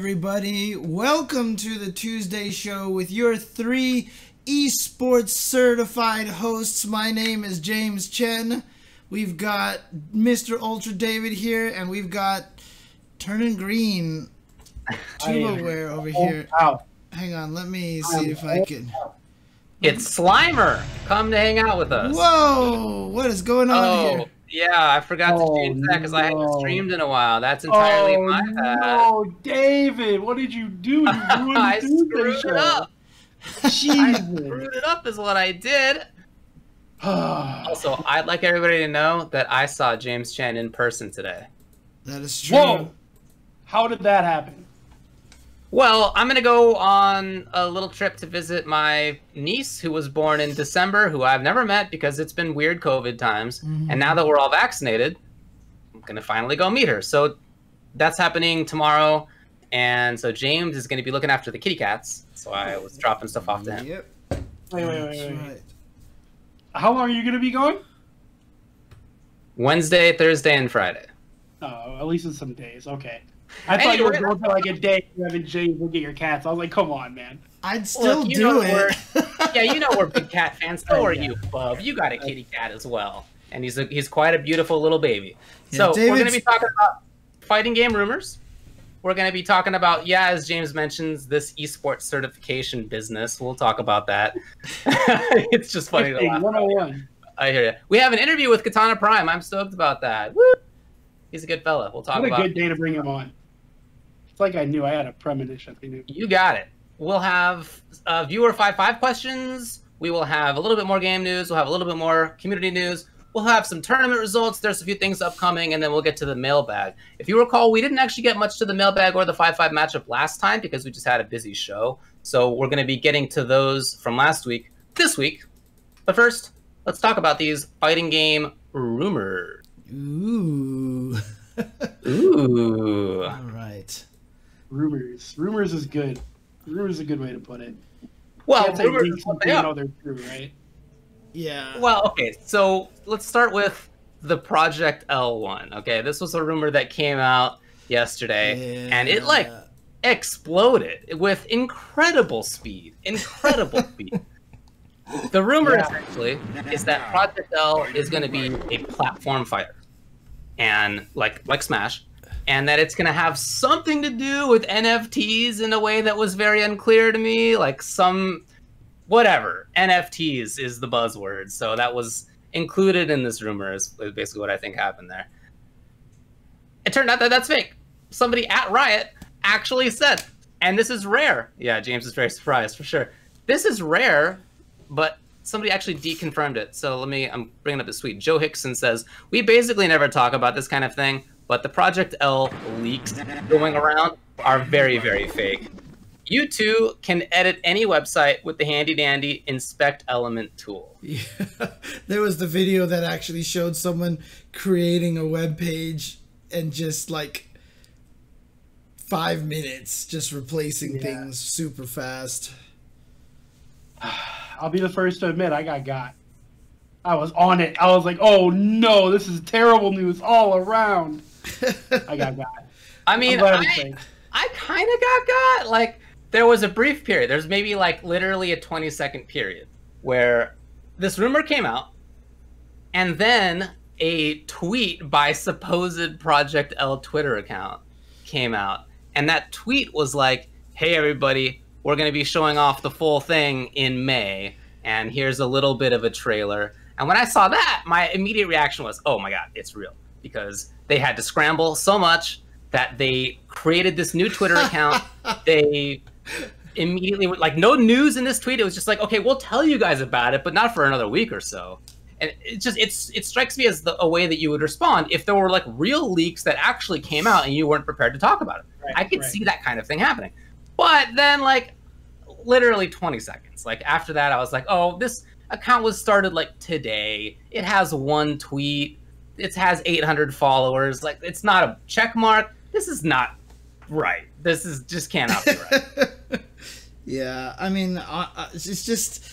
everybody. Welcome to the Tuesday show with your three esports certified hosts. My name is James Chen. We've got Mr. Ultra David here, and we've got Turning Green Tubaware over here. Hang on, let me see if I can. It's Slimer. Come to hang out with us. Whoa! What is going on here? Yeah, I forgot to change that because I hadn't streamed in a while. That's entirely my bad. Oh, David, what did you do? You ruined I screwed it up. Jesus. I screwed it up is what I did. Also, I'd like everybody to know that I saw James Chen in person today. That is true. Whoa! How did that happen? Well, I'm going to go on a little trip to visit my niece who was born in December, who I've never met because it's been weird COVID times. And now that we're all vaccinated, I'm going to finally go meet her. So that's happening tomorrow. And so James is going to be looking after the kitty cats. So I was dropping stuff off to him. Yep. Wait. Right. How long are you going to be going? Wednesday, Thursday, and Friday. Oh, at least in some days. Okay. I thought you were going for like a day having James look at your cats. I was like, come on, man. I'd still do it. Yeah, you know we're big cat fans. So are you, bub. You got a kitty cat as well. And he's quite a beautiful little baby. Yeah, so we're going to be talking about fighting game rumors. We're going to be talking about, as James mentions, this esports certification business. We'll talk about that. It's just funny to laugh. 101. I hear you. We have an interview with Kitana Prime. I'm stoked about that. Woo! He's a good fella. We'll talk about it. What a good day to bring him on. It's like I knew. I had a premonition. You got it. We'll have viewer 5-5 questions. We will have a little bit more game news. We'll have a little bit more community news. We'll have some tournament results. There's a few things upcoming, and then we'll get to the mailbag. If you recall, we didn't actually get much to the mailbag or the 5-5 matchup last time because we just had a busy show. So we're going to be getting to those from last week this week. But first, let's talk about these fighting game rumors. Ooh. Ooh. All right. Rumors. Rumors is good. Rumors is a good way to put it. Well, rumors, know they're true, right? Yeah. Well, okay. So let's start with the Project L one. Okay, this was a rumor that came out yesterday, and it exploded with incredible speed. Incredible speed. The rumor essentially is that Project L is going to be a platform fighter, and like Smash, and that it's going to have something to do with NFTs in a way that was very unclear to me, like some whatever. NFTs is the buzzword, so that was included in this rumor is basically what I think happened there. It turned out that that's fake. Somebody at Riot actually said, and this is rare. Yeah, James is very surprised for sure. This is rare, but somebody actually deconfirmed it. So I'm bringing up this tweet. Joe Hickson says, we basically never talk about this kind of thing, but the Project L leaks going around are very, very fake. You two can edit any website with the handy-dandy inspect element tool. Yeah. There was the video that actually showed someone creating a web page and just like 5 minutes just replacing things super fast. I'll be the first to admit I got. I was on it. I was like, oh no, this is terrible news all around. I got. I mean, I kind of got. Like, there was a brief period. There's maybe like literally a 20-second period where this rumor came out, and then a tweet by supposed Project L Twitter account came out. And that tweet was like, hey, everybody, we're going to be showing off the full thing in May, and here's a little bit of a trailer. And when I saw that, my immediate reaction was, oh my God, it's real. Because they had to scramble so much that they created this new Twitter account. They immediately, like, no news in this tweet. It was just like, okay, we'll tell you guys about it, but not for another week or so. And it strikes me as a way that you would respond if there were like real leaks that actually came out and you weren't prepared to talk about it. Right, I could see that kind of thing happening. But then, like, literally 20 seconds. Like, after that, I was like, oh, this account was started like today. It has one tweet. It has 800 followers. Like, it's not a check mark. This is not right. This is just cannot be right. Yeah, I mean, it's just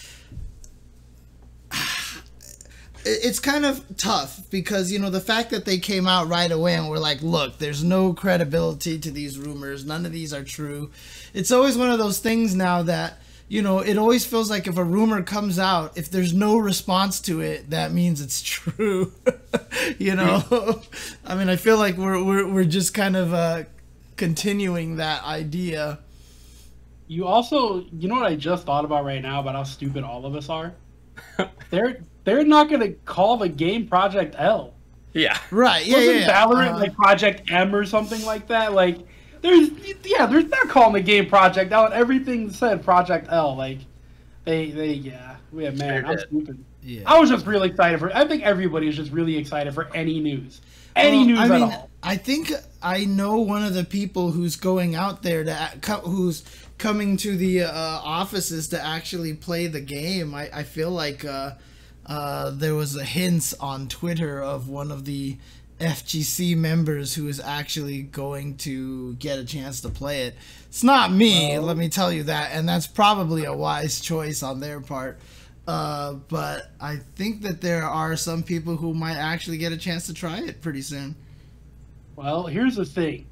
it's kind of tough because, you know, the fact that they came out right away and were like, look, there's no credibility to these rumors. None of these are true. It's always one of those things now that, you know, it always feels like if a rumor comes out, if there's no response to it, that means it's true. You know, I mean, I feel like we're just kind of continuing that idea. You also, you know what I just thought about right now about how stupid all of us are? They're not going to call the game Project L. Yeah. Right. Yeah. Wasn't Valorant like Project M or something like that? Like, they're not calling the game Project L. And everything said Project L. Like, man, I'm stupid. Yeah. I was just really excited I think everybody is just really excited for any news. News at all. I think I know one of the people who's going out there who's coming to the offices to actually play the game. I feel like there was a hint on Twitter of one of the FGC members who is actually going to get a chance to play it. It's not me, let me tell you that, and that's probably a wise choice on their part. But I think that there are some people who might actually get a chance to try it pretty soon. Well, here's the thing.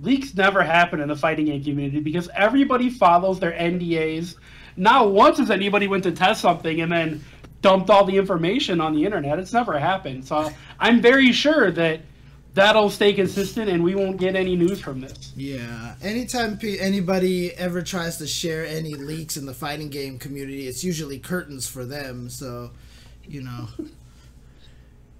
Leaks never happen in the fighting game community because everybody follows their NDAs. Not once has anybody went to test something and then dumped all the information on the internet. It's never happened. So I'm very sure that that'll stay consistent and we won't get any news from this. Yeah. Anytime anybody ever tries to share any leaks in the fighting game community, it's usually curtains for them. So, you know.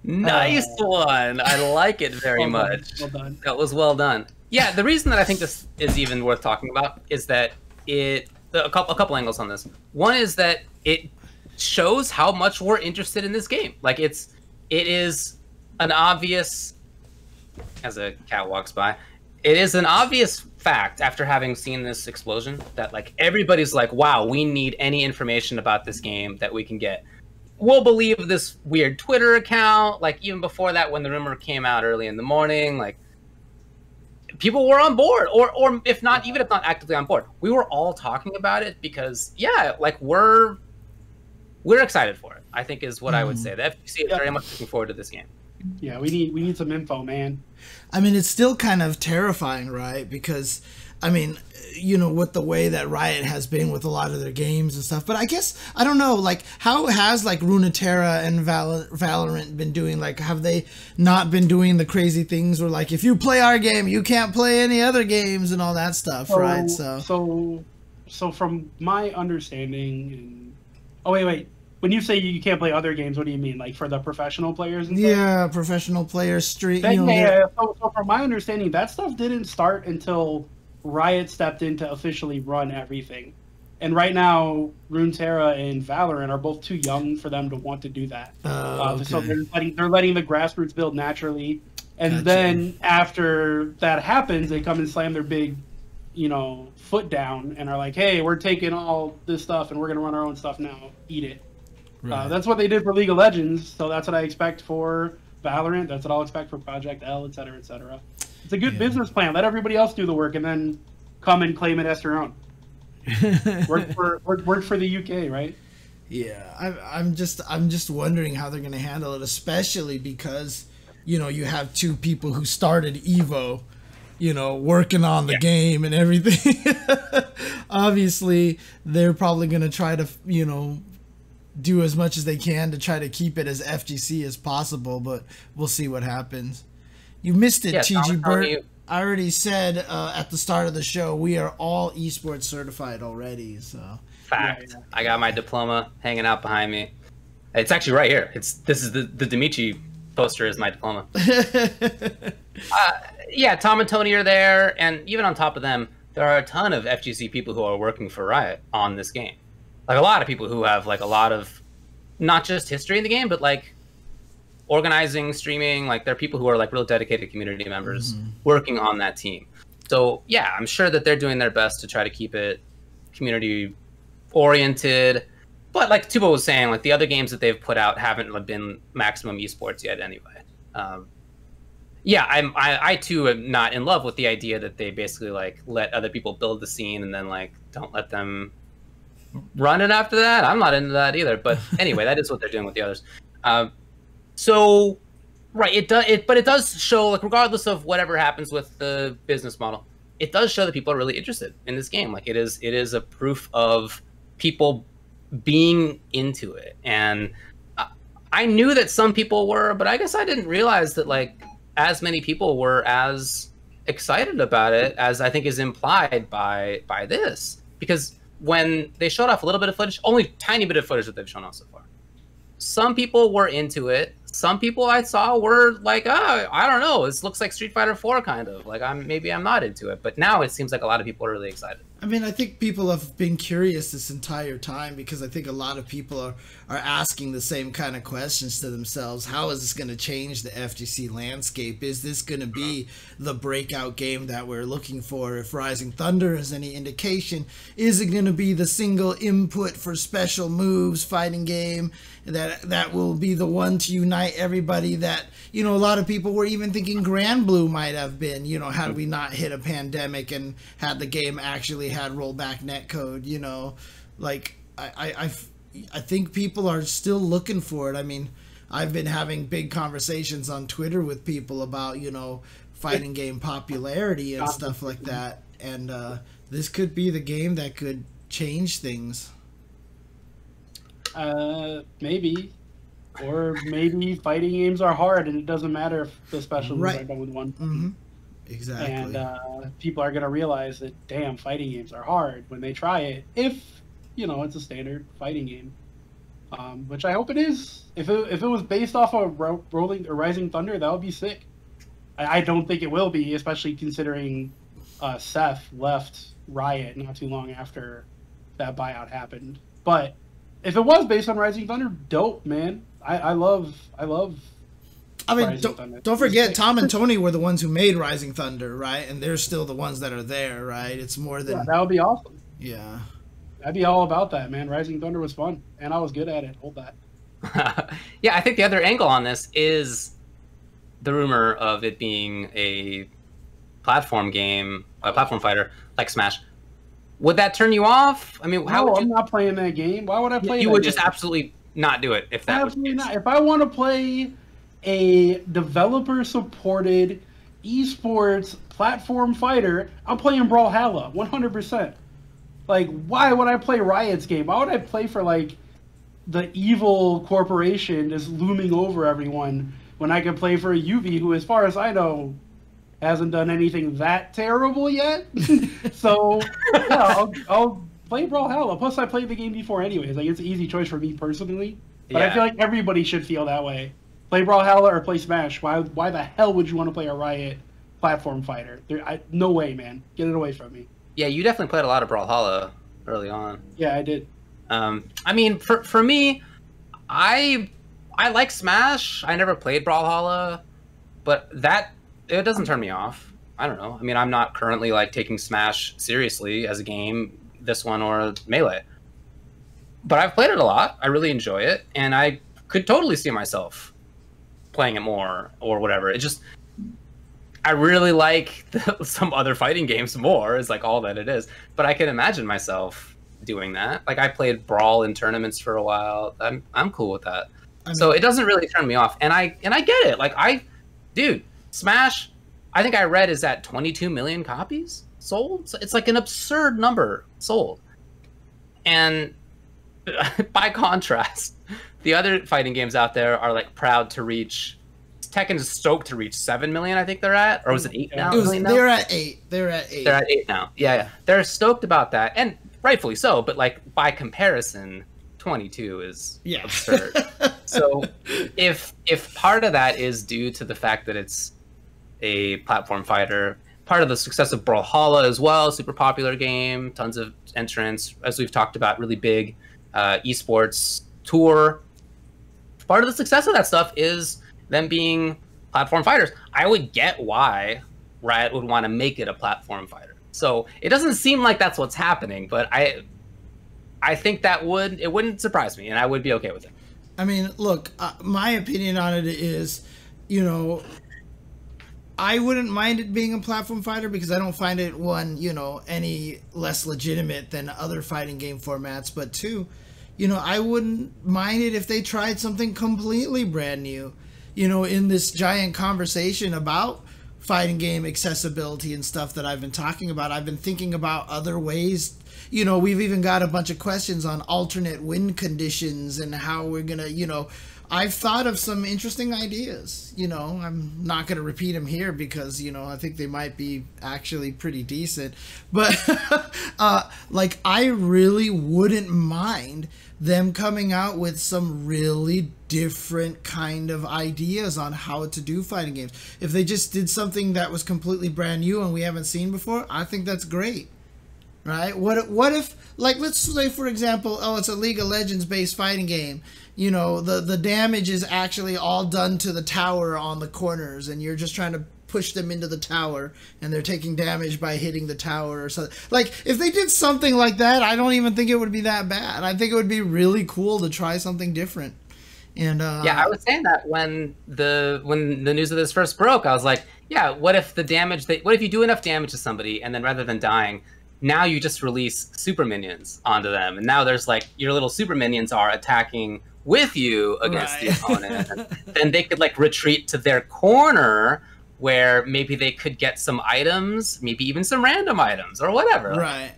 Nice one. I like it very much. Well done. That was well done. Yeah, the reason that I think this is even worth talking about is that a couple angles on this. One is that it shows how much we're interested in this game. Like it is an obvious, as a cat walks by, it is an obvious fact after having seen this explosion that like everybody's like, wow, we need any information about this game that we can get. We'll believe this weird Twitter account. Like even before that, when the rumor came out early in the morning, like people were on board, or if not actively on board, we were all talking about it because like we're excited for it, I think is what I would say. The FGC is very much looking forward to this game. Yeah, we need some info, man. I mean, it's still kind of terrifying, right? Because, I mean, you know, with the way that Riot has been with a lot of their games and stuff. But I guess, I don't know, like, how has, like, Runeterra and Valorant been doing? Like, have they not been doing the crazy things where, like, if you play our game, you can't play any other games and all that stuff, right? So from my understanding... Oh, wait. When you say you can't play other games, what do you mean? Like for the professional players and stuff? Yeah, professional players, street. So from my understanding, that stuff didn't start until Riot stepped in to officially run everything. And right now, Runeterra and Valorant are both too young for them to want to do that. Okay. So they're letting the grassroots build naturally. And then after that happens, they come and slam their big, foot down and are like, hey, we're taking all this stuff and we're going to run our own stuff now. Eat it. Right. That's what they did for League of Legends, so that's what I expect for Valorant. That's what I'll expect for Project L, etc., etc. It's a good business plan. Let everybody else do the work, and then come and claim it as their own. Work for the UK, right? Yeah, I'm just wondering how they're going to handle it, especially because you have two people who started Evo, working on the game and everything. Obviously, they're probably going to try to do as much as they can to try to keep it as FGC as possible, but we'll see what happens. You missed it, TG Burt. I already said at the start of the show, we are all esports certified already. So fact, I got my diploma hanging out behind me. It's actually right here. This is the Demichi poster is my diploma. Tom and Tony are there, and even on top of them, there are a ton of FGC people who are working for Riot on this game. Like a lot of people who have like a lot of not just history in the game, but like organizing, streaming. Like there are people who are like real dedicated community members working on that team. So yeah, I'm sure that they're doing their best to try to keep it community oriented. But like Tubo was saying, like the other games that they've put out haven't been maximum esports yet anyway. I too am not in love with the idea that they basically like let other people build the scene and then like don't let them run it after that. I'm not into that either. But anyway, that is what they're doing with the others. So, right, but it does show, like, regardless of whatever happens with the business model, it does show that people are really interested in this game. Like, it is a proof of people being into it. And I knew that some people were, but I guess I didn't realize that, like, as many people were as excited about it as I think is implied by this. Because when they showed off a little bit of footage, only tiny bit of footage that they've shown off so far, some people were into it. Some people I saw were like, oh, I don't know, this looks like Street Fighter 4 kind of. Like, maybe I'm not into it. But now it seems like a lot of people are really excited. I mean, I think people have been curious this entire time because I think a lot of people are asking the same kind of questions to themselves. How is this going to change the FGC landscape? Is this going to be the breakout game that we're looking for? If Rising Thunder is any indication, is it going to be the single input for special moves fighting game that will be the one to unite everybody that, you know, a lot of people were even thinking Grand Blue might have been, you know, had we not hit a pandemic and had the game actually had rollback netcode, you know, like I think people are still looking for it. I mean, I've been having big conversations on Twitter with people about, you know, fighting game popularity and stuff like that. And this could be the game that could change things. Maybe. Or maybe fighting games are hard and it doesn't matter if the special moves are done with one. Mm-hmm. Exactly. And people are going to realize that, damn, fighting games are hard when they try it, if, you know, it's a standard fighting game. Which I hope it is. If it was based off of Rolling or Rising Thunder, that would be sick. I don't think it will be, especially considering Seth left Riot not too long after that buyout happened. But if it was based on Rising Thunder, dope, man. I love. I mean, don't forget, Tom and Tony were the ones who made Rising Thunder, right? And they're still the ones that are there, right? It's more than... Yeah, that would be awesome. Yeah. I'd be all about that, man. Rising Thunder was fun, and I was good at it. Hold that. Yeah, I think the other angle on this is the rumor of it being a platform game, a platform fighter, like Smash. Would that turn you off? I mean, how would you... I'm not playing that game. Why would I play that? You would just absolutely not do it if that was the case. Not. If I want to play a developer-supported esports platform fighter, I'm playing Brawlhalla 100%. Like, why would I play Riot's game? Why would I play for, like, the evil corporation just looming over everyone when I could play for a UV who, as far as I know, hasn't done anything that terrible yet? So, yeah, I'll play Brawlhalla. Plus, I played the game before anyways. Like, it's an easy choice for me personally. But I feel like everybody should feel that way. Play Brawlhalla or play Smash. Why the hell would you want to play a Riot platform fighter? No way, man. Get it away from me. Yeah, you definitely played a lot of Brawlhalla early on. Yeah, I did. I mean, for me, I like Smash. I never played Brawlhalla, but it doesn't turn me off. I don't know. I mean, I'm not currently like taking Smash seriously as a game, this one or Melee. But I've played it a lot. I really enjoy it, and I could totally see myself playing it more or whatever. It just, I really like some other fighting games more, is like all that it is. But I can imagine myself doing that. Like, I played Brawl in tournaments for a while. I'm cool with that. So it doesn't really turn me off. And I get it. Like, dude, Smash, I think I read is at 22 million copies sold. So it's like an absurd number sold. And by contrast, the other fighting games out there are like proud to reach. Tekken is stoked to reach 7 million, I think they're at. Or was it 8 now? They're at 8. They're at 8. They're at 8 now. Yeah. They're stoked about that. And rightfully so, but like by comparison, 22 is absurd. So if part of that is due to the fact that it's a platform fighter, part of the success of Brawlhalla as well, super popular game, tons of entrants, as we've talked about, really big esports tour. Part of the success of that stuff is them being platform fighters. I would get why Riot would want to make it a platform fighter. So it doesn't seem like that's what's happening, but I think it wouldn't surprise me, and I would be okay with it. I mean, look, my opinion on it is, you know, I wouldn't mind it being a platform fighter because I don't find it, one, you know, any less legitimate than other fighting game formats, but two, you know, I wouldn't mind it if they tried something completely brand new. you know, in this giant conversation about fighting game accessibility and stuff that I've been talking about, I've been thinking about other ways. You know, we've even got a bunch of questions on alternate win conditions and how we're gonna, you know, I've thought of some interesting ideas. You know, I'm not going to repeat them here because, you know, I think they might be actually pretty decent. But, like, I really wouldn't mind them coming out with some really different kind of ideas on how to do fighting games. If they just did something that was completely brand new and we haven't seen before, I think that's great. Right? What if, like, let's say, for example, oh, it's a League of Legends based fighting game. You know, the damage is actually all done to the tower on the corners, and you're just trying to push them into the tower, and they're taking damage by hitting the tower or something. Like, if they did something like that, I don't even think it would be that bad. I think it would be really cool to try something different. And yeah, I was saying that when the news of this first broke, I was like, yeah, what if you do enough damage to somebody, and then rather than dying, now you just release super minions onto them, and now there's like your little super minions are attacking with you against the opponent. Then they could like retreat to their corner where maybe they could get some items, maybe even some random items or whatever. Right.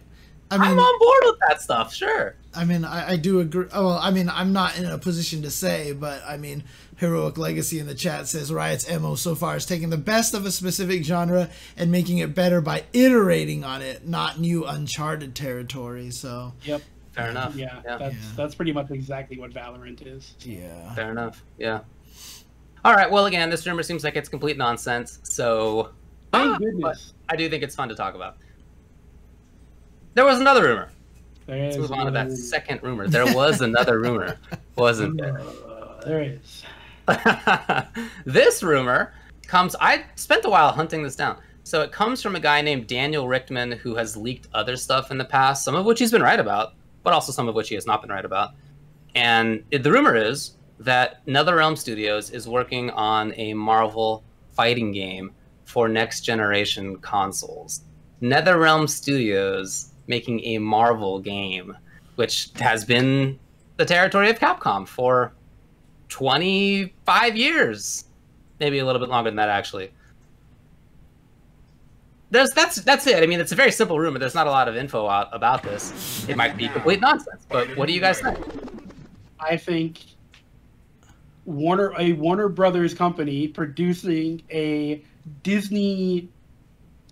I mean, I'm on board with that stuff, sure. I mean, I do agree. Oh, well, I mean, I'm not in a position to say, but I mean, Heroic Legacy in the chat says Riot's MO so far is taking the best of a specific genre and making it better by iterating on it, not new uncharted territory. So yep. Fair enough. Yeah, that's pretty much exactly what Valorant is. Yeah. Fair enough. Yeah. All right. Well, again, this rumor seems like it's complete nonsense. So, thank goodness. I do think it's fun to talk about. There was another rumor. Let's move on to that second rumor. There was another rumor, wasn't there? There is. This rumor comes. I spent a while hunting this down. So it comes from a guy named Daniel Richtman who has leaked other stuff in the past, some of which he's been right about, but also some of which he has not been right about. And the rumor is that NetherRealm Studios is working on a Marvel fighting game for next generation consoles. NetherRealm Studios making a Marvel game, which has been the territory of Capcom for 25 years. Maybe a little bit longer than that, actually. That's it. I mean, it's a very simple rumor. There's not a lot of info out about this. It might be complete nonsense, but what do you guys think? I think a Warner Brothers company producing a Disney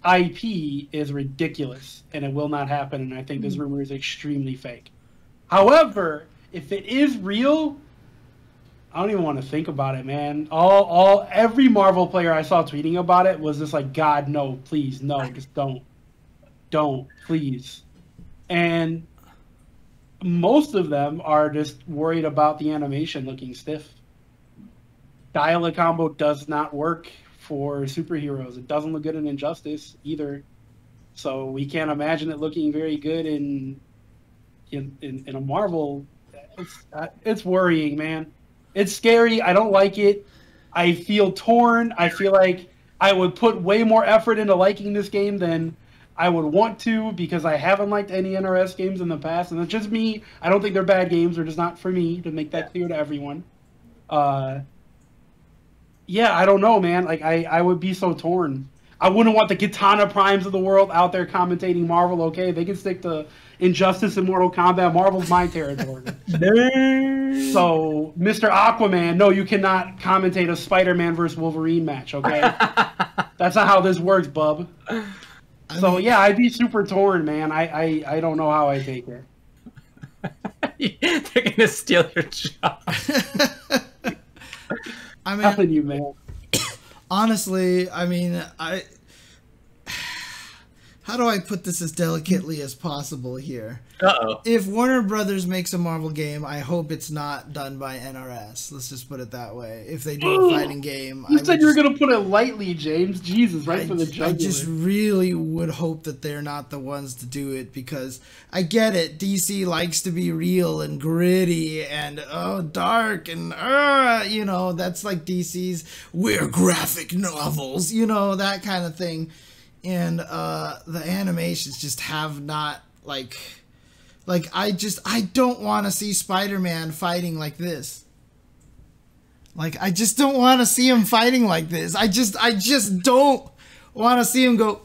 IP is ridiculous, and it will not happen. And I think this rumor is extremely fake. However, if it is real, I don't even want to think about it, man. Every Marvel player I saw tweeting about it was just like, God, no, please, no, just don't, please. And most of them are just worried about the animation looking stiff. Dial-A combo does not work for superheroes. It doesn't look good in Injustice either. So we can't imagine it looking very good in a Marvel. It's worrying, man. It's scary. I don't like it. I feel torn. I feel like I would put way more effort into liking this game than I would want to because I haven't liked any NRS games in the past. And it's just me. I don't think they're bad games. They're just not for me, to make that clear to everyone. Yeah, I don't know, man. Like, I would be so torn. I wouldn't want the Kitana Primes of the world out there commentating Marvel. Okay, they can stick to Injustice and Mortal Kombat. Marvel's my territory. So, Mr. Aquaman, no, you cannot commentate a Spider-Man versus Wolverine match, okay? That's not how this works, bub. So, yeah, I'd be super torn, man. I don't know how I take it. They're going to steal your job. I mean, Nothing, you, man. Honestly, I mean, how do I put this as delicately as possible here? Uh-oh. If Warner Brothers makes a Marvel game, I hope it's not done by NRS. Let's just put it that way. If they do a fighting game... You said you were going to put it lightly, James. Jesus, right for the jugular. I just really would hope that they're not the ones to do it, because I get it. DC likes to be real and gritty and, dark and, you know, that's like DC's, we're graphic novels, you know, that kind of thing. And the animations just have not, I don't want to see Spider-Man fighting like this. Like, I just don't want to see him fighting like this. I just don't want to see him go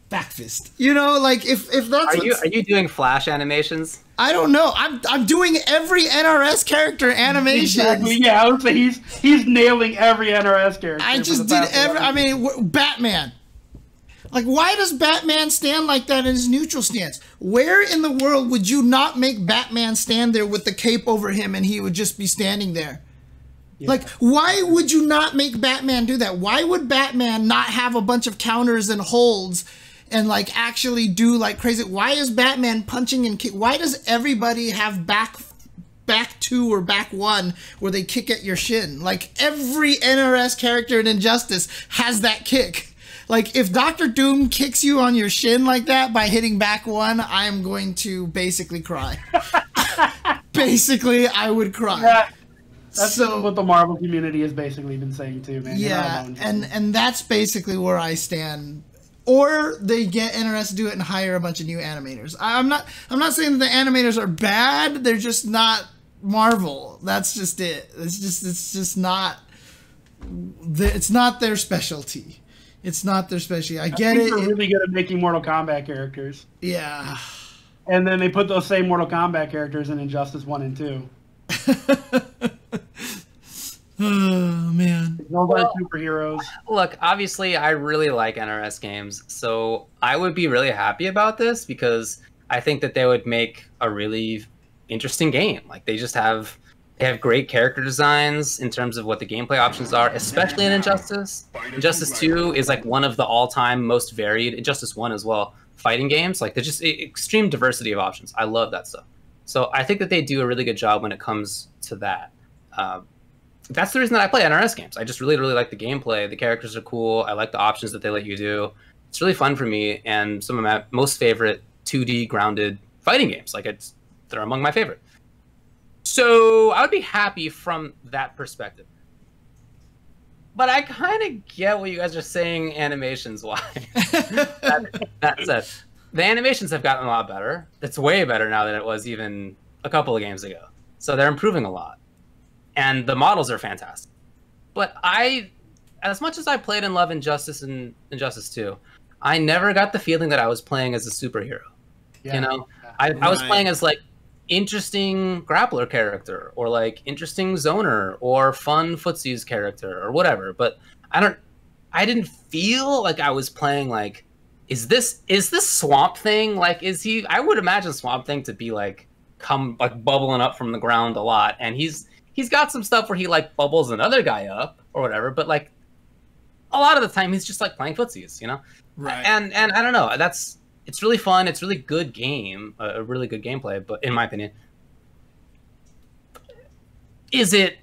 back fist. You know, like if that's are you doing flash animations? I don't know. I'm doing every NRS character animation. Exactly. Yeah, I would say he's nailing every NRS character. I just did every. I mean, Batman. Like, why does Batman stand like that in his neutral stance? Where in the world would you not make Batman stand there with the cape over him and he would just be standing there? Yeah. Like, why would you not make Batman do that? Why would Batman not have a bunch of counters and holds and, like, actually do, like, crazy? Why is Batman punching and kick? Why does everybody have back 2 or back 1 where they kick at your shin? Like, every NRS character in Injustice has that kick. Like, if Dr. Doom kicks you on your shin like that by hitting back 1, I am going to basically cry. Basically, I would cry. Yeah, that's what the Marvel community has basically been saying too, man. Yeah, and that's basically where I stand. Or they get NRS to do it and hire a bunch of new animators. I'm not saying that the animators are bad. They're just not Marvel. That's just it. It's just not. It's not their specialty. It's not their specialty. I get it. They're really good at making Mortal Kombat characters. Yeah. And then they put those same Mortal Kombat characters in Injustice 1 and 2. Oh, man. Those are superheroes. Look, obviously, I really like NRS games, so I would be really happy about this because I think that they would make a really interesting game. Like, they have great character designs in terms of what the gameplay options are, especially in Injustice. Injustice 2 is like one of the all-time most varied, Injustice 1 as well, fighting games. Like, there's just extreme diversity of options. I love that stuff. So I think that they do a really good job when it comes to that. That's the reason that I play NRS games. I just really, really like the gameplay. The characters are cool. I like the options that they let you do. It's really fun for me, and some of my most favorite 2D grounded fighting games. Like, they're among my favorite. So I would be happy from that perspective. But I kind of get what you guys are saying animations-wise. that said, the animations have gotten a lot better. It's way better now than it was even a couple of games ago. So they're improving a lot. And the models are fantastic. But as much as I played and love Injustice and Injustice 2, I never got the feeling that I was playing as a superhero. Yeah, you know? Yeah. I was playing as, like, interesting grappler character or like interesting zoner or fun footsies character or whatever, but I didn't feel like I was playing like, is this Swamp Thing? Like, I would imagine Swamp Thing to be like bubbling up from the ground a lot, and he's got some stuff where he like bubbles another guy up or whatever, but like a lot of the time he's just like playing footsies, you know? Right. And I don't know, it's really fun. It's really good game, a really good gameplay. But in my opinion, is it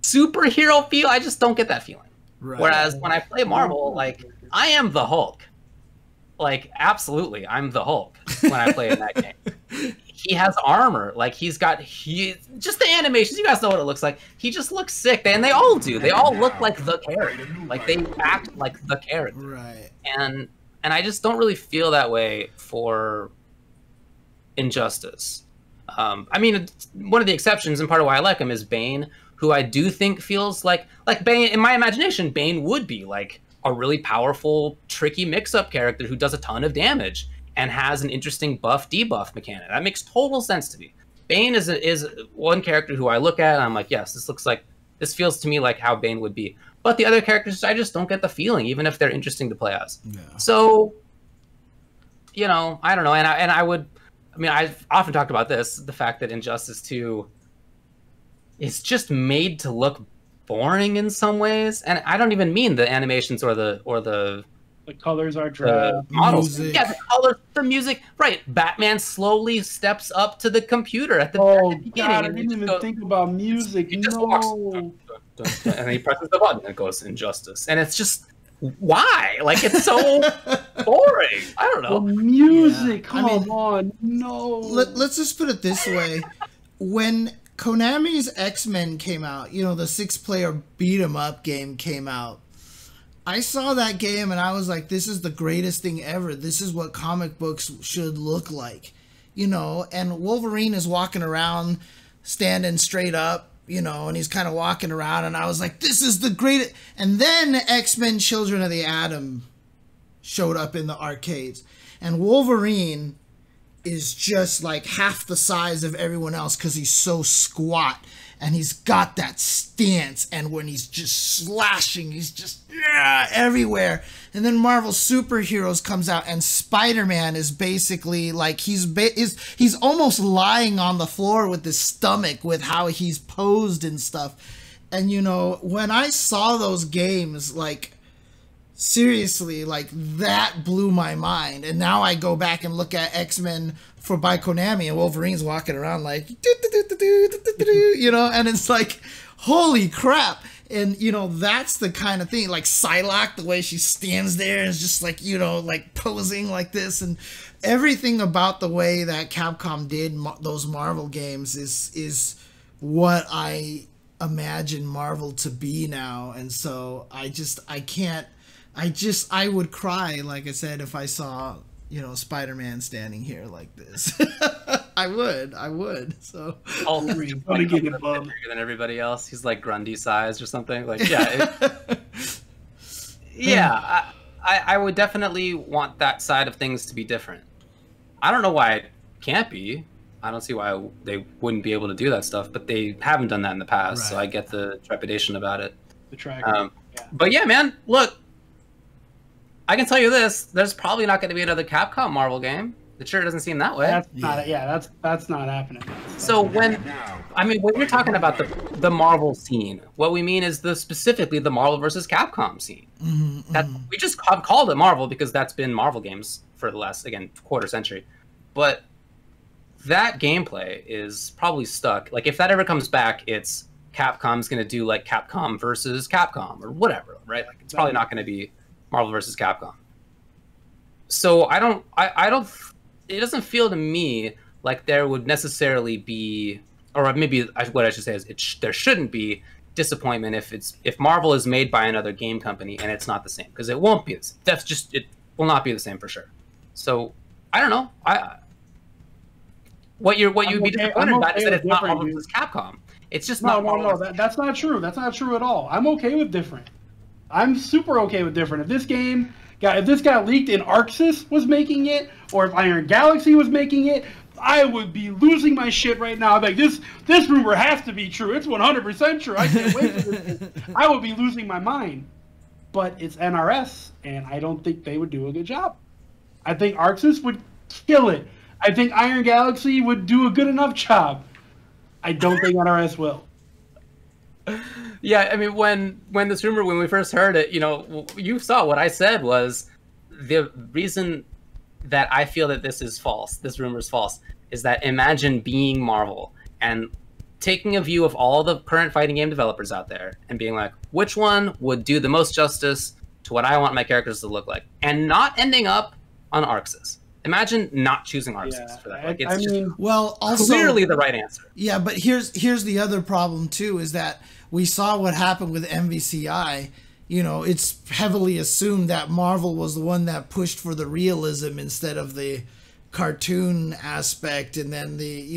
superhero feel? I just don't get that feeling. Right. Whereas when I play Marvel, like, I am the Hulk. Like, absolutely, I'm the Hulk when I play in that game. He has armor. Like, just the animations. You guys know what it looks like. He just looks sick, and they all do. They all look like the character. Like, they act like the character. Right. And I just don't really feel that way for Injustice. I mean, one of the exceptions, and part of why I like him, is Bane, who I do think feels like Bane, in my imagination, Bane would be like a really powerful, tricky mix-up character who does a ton of damage and has an interesting buff-debuff mechanic. That makes total sense to me. Bane is one character who I look at and I'm like, yes, this feels to me like how Bane would be. But the other characters, I just don't get the feeling, even if they're interesting to play as. Yeah. So, you know, I don't know. And I've often talked about this, the fact that Injustice 2 is just made to look boring in some ways. And I don't even mean the animations or the colors are dry. Models. Yeah, the colors, the music. Right. Batman slowly steps up to the computer at the beginning. God, I didn't even think about music. He just walks. And he presses the button and it goes Injustice. And it's just, why? Like, it's so boring. I don't know. The music, come on. No. Let's just put it this way. When Konami's X-Men came out, you know, the 6-player beat-em-up game came out, I saw that game and I was like, this is the greatest thing ever. This is what comic books should look like. You know, and Wolverine is walking around standing straight up, you know, and he's kind of walking around, and I was like, this is the greatest. And then X-Men Children of the Atom showed up in the arcades, and Wolverine is just like half the size of everyone else because he's so squat, and he's got that stance, and when he's just slashing, he's just everywhere. And then Marvel Superheroes comes out, and Spider-Man is basically like he's almost lying on the floor with his stomach with how he's posed and stuff. And you know, when I saw those games, like seriously, like that blew my mind. And now I go back and look at X-Men by Konami, and Wolverine's walking around like you know, and it's like, holy crap. And you know, that's the kind of thing, like Psylocke, the way she stands there and is just like, you know, like posing like this, and everything about the way that Capcom did those Marvel games is what I imagine Marvel to be now. And so I would cry, like I said, if I saw, you know, Spider-Man standing here like this. I would. So all three bigger than everybody else. He's like Grundy size or something. Like, yeah, yeah. I would definitely want that side of things to be different. I don't know why it can't be. I don't see why they wouldn't be able to do that stuff, but they haven't done that in the past. Right. So I get the trepidation about it. The track. But yeah, man, look. I can tell you this: there's probably not going to be another Capcom Marvel game. It sure doesn't seem that way. That's not happening. So when you're talking about the Marvel scene, what we mean is specifically the Marvel versus Capcom scene. Mm-hmm, that we just called it Marvel because that's been Marvel games for the last, again, quarter century. But that gameplay is probably stuck. Like if that ever comes back, it's Capcom's going to do like Capcom versus Capcom or whatever, right? Like it's probably not going to be Marvel versus Capcom. So I don't. It doesn't feel to me like there would necessarily be, or maybe what I should say is there shouldn't be disappointment if Marvel is made by another game company and it's not the same, because it won't be. It will not be the same for sure. So I don't know. What you'd be disappointed about is that it's not Marvel versus Capcom. It's just not. No. That's not true. That's not true at all. I'm okay with different. I'm super okay with different. If this got leaked and Arxis was making it, or if Iron Galaxy was making it, I would be losing my shit right now. I'd be like, this rumor has to be true. It's 100% true. I can't wait for this. I would be losing my mind. But it's NRS, and I don't think they would do a good job. I think Arxis would kill it. I think Iron Galaxy would do a good enough job. I don't think NRS will. Yeah, I mean, when we first heard it, you know, you saw what I said was the reason that I feel that this rumor is false, is that imagine being Marvel and taking a view of all the current fighting game developers out there and being like, which one would do the most justice to what I want my characters to look like, and not ending up on Arxis. Imagine not choosing Arxis for that. Like, it's also clearly the right answer. Yeah, but here's the other problem too, is that we saw what happened with MVCI. You know, it's heavily assumed that Marvel was the one that pushed for the realism instead of the cartoon aspect, and then the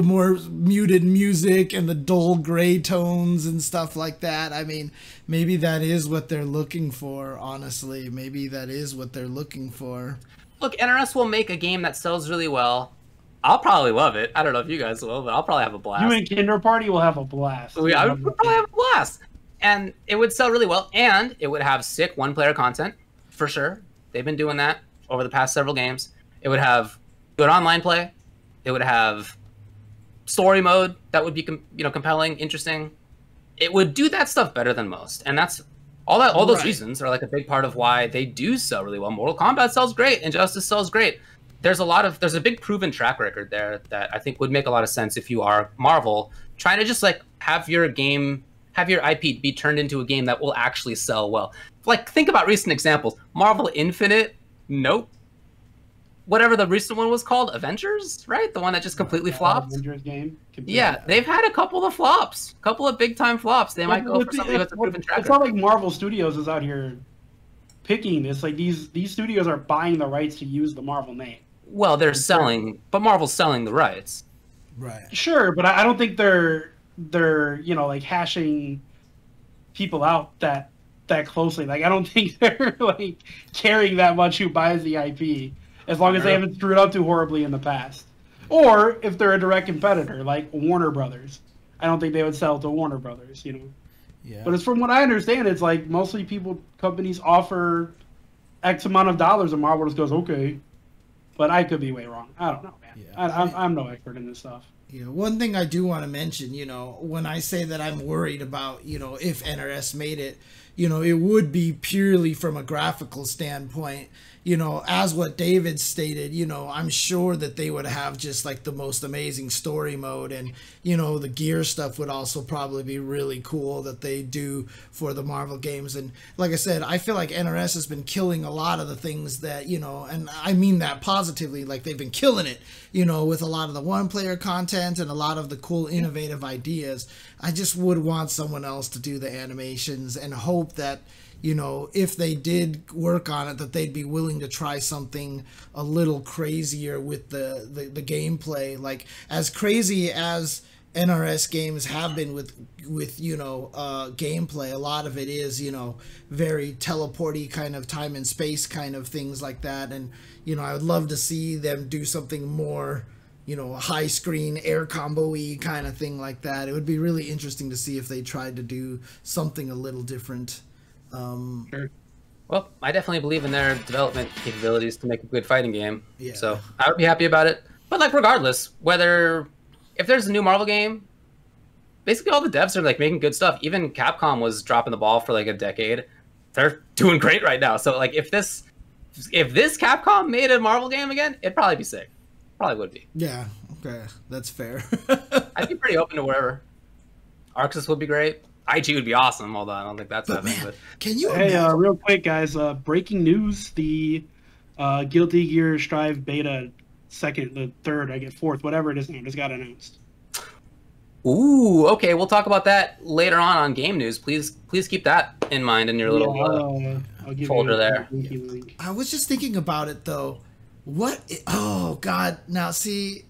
more muted music and the dull gray tones and stuff like that. I mean, maybe that is what they're looking for, honestly. Maybe that is what they're looking for. Look, NRS will make a game that sells really well. I'll probably love it. I don't know if you guys will, but I'll probably have a blast. You and Kinder Party will have a blast. I would probably have a blast. And it would sell really well, and it would have sick one-player content, for sure. They've been doing that over the past several games. It would have good online play. It would have story mode that would be, compelling, interesting. It would do that stuff better than most, and that's all those reasons are like a big part of why they do sell really well. Mortal Kombat sells great, Injustice sells great. There's a big proven track record there that I think would make a lot of sense if you are Marvel trying to just like have your IP be turned into a game that will actually sell well. Like, think about recent examples. Marvel Infinite, nope. Whatever the recent one was called, Avengers, right? The one that just completely flopped. Avengers game. Yeah, they've had a couple of flops, a couple of big time flops. They might go for something that's a proven track record. It's not like Marvel Studios is out here picking this. Like these studios are buying the rights to use the Marvel name. Well, they're selling, but Marvel's selling the rights. Right. Sure, but I don't think they're like hashing people out that closely. Like I don't think they're like caring that much who buys the IP, as long as they haven't screwed up too horribly in the past. Or if they're a direct competitor like Warner Brothers, I don't think they would sell to Warner Brothers. Yeah. But it's from what I understand, it's like mostly companies offer X amount of dollars, and Marvel just goes okay. But I could be way wrong. I don't know, man. Yeah. I'm no expert in this stuff. Yeah, one thing I do want to mention, when I say that I'm worried about, if NRS made it, it would be purely from a graphical standpoint. As what David stated, I'm sure that they would have just like the most amazing story mode, and the gear stuff would also probably be really cool that they do for the Marvel games. And like I said, I feel like NRS has been killing a lot of the things that, and I mean that positively, like they've been killing it, with a lot of the one-player content and a lot of the cool, innovative ideas. I just would want someone else to do the animations and hope that, if they did work on it, that they'd be willing to try something a little crazier with the gameplay. Like, as crazy as NRS games have been with gameplay, a lot of it is, very teleporty kind of time and space kind of things like that. And, I would love to see them do something more, high screen air combo-y kind of thing like that. It would be really interesting to see if they tried to do something a little different. Sure. Well, I definitely believe in their development capabilities to make a good fighting game. Yeah. So I would be happy about it. But like, regardless, if there's a new Marvel game, basically all the devs are like making good stuff. Even Capcom was dropping the ball for like a decade. They're doing great right now. So like, if this Capcom made a Marvel game again, it'd probably be sick. Probably would be. Yeah. Okay, that's fair. I'd be pretty open to wherever. Arxis would be great. IG would be awesome, although I don't think that's happening. Man, but can you? Hey, real quick, guys! Breaking news: the Guilty Gear Strive beta fourth, whatever it is now, just got announced. Ooh, okay. We'll talk about that later on game news. Please keep that in mind in your little I'll give folder you there. Link. I was just thinking about it though. Oh God! Now see,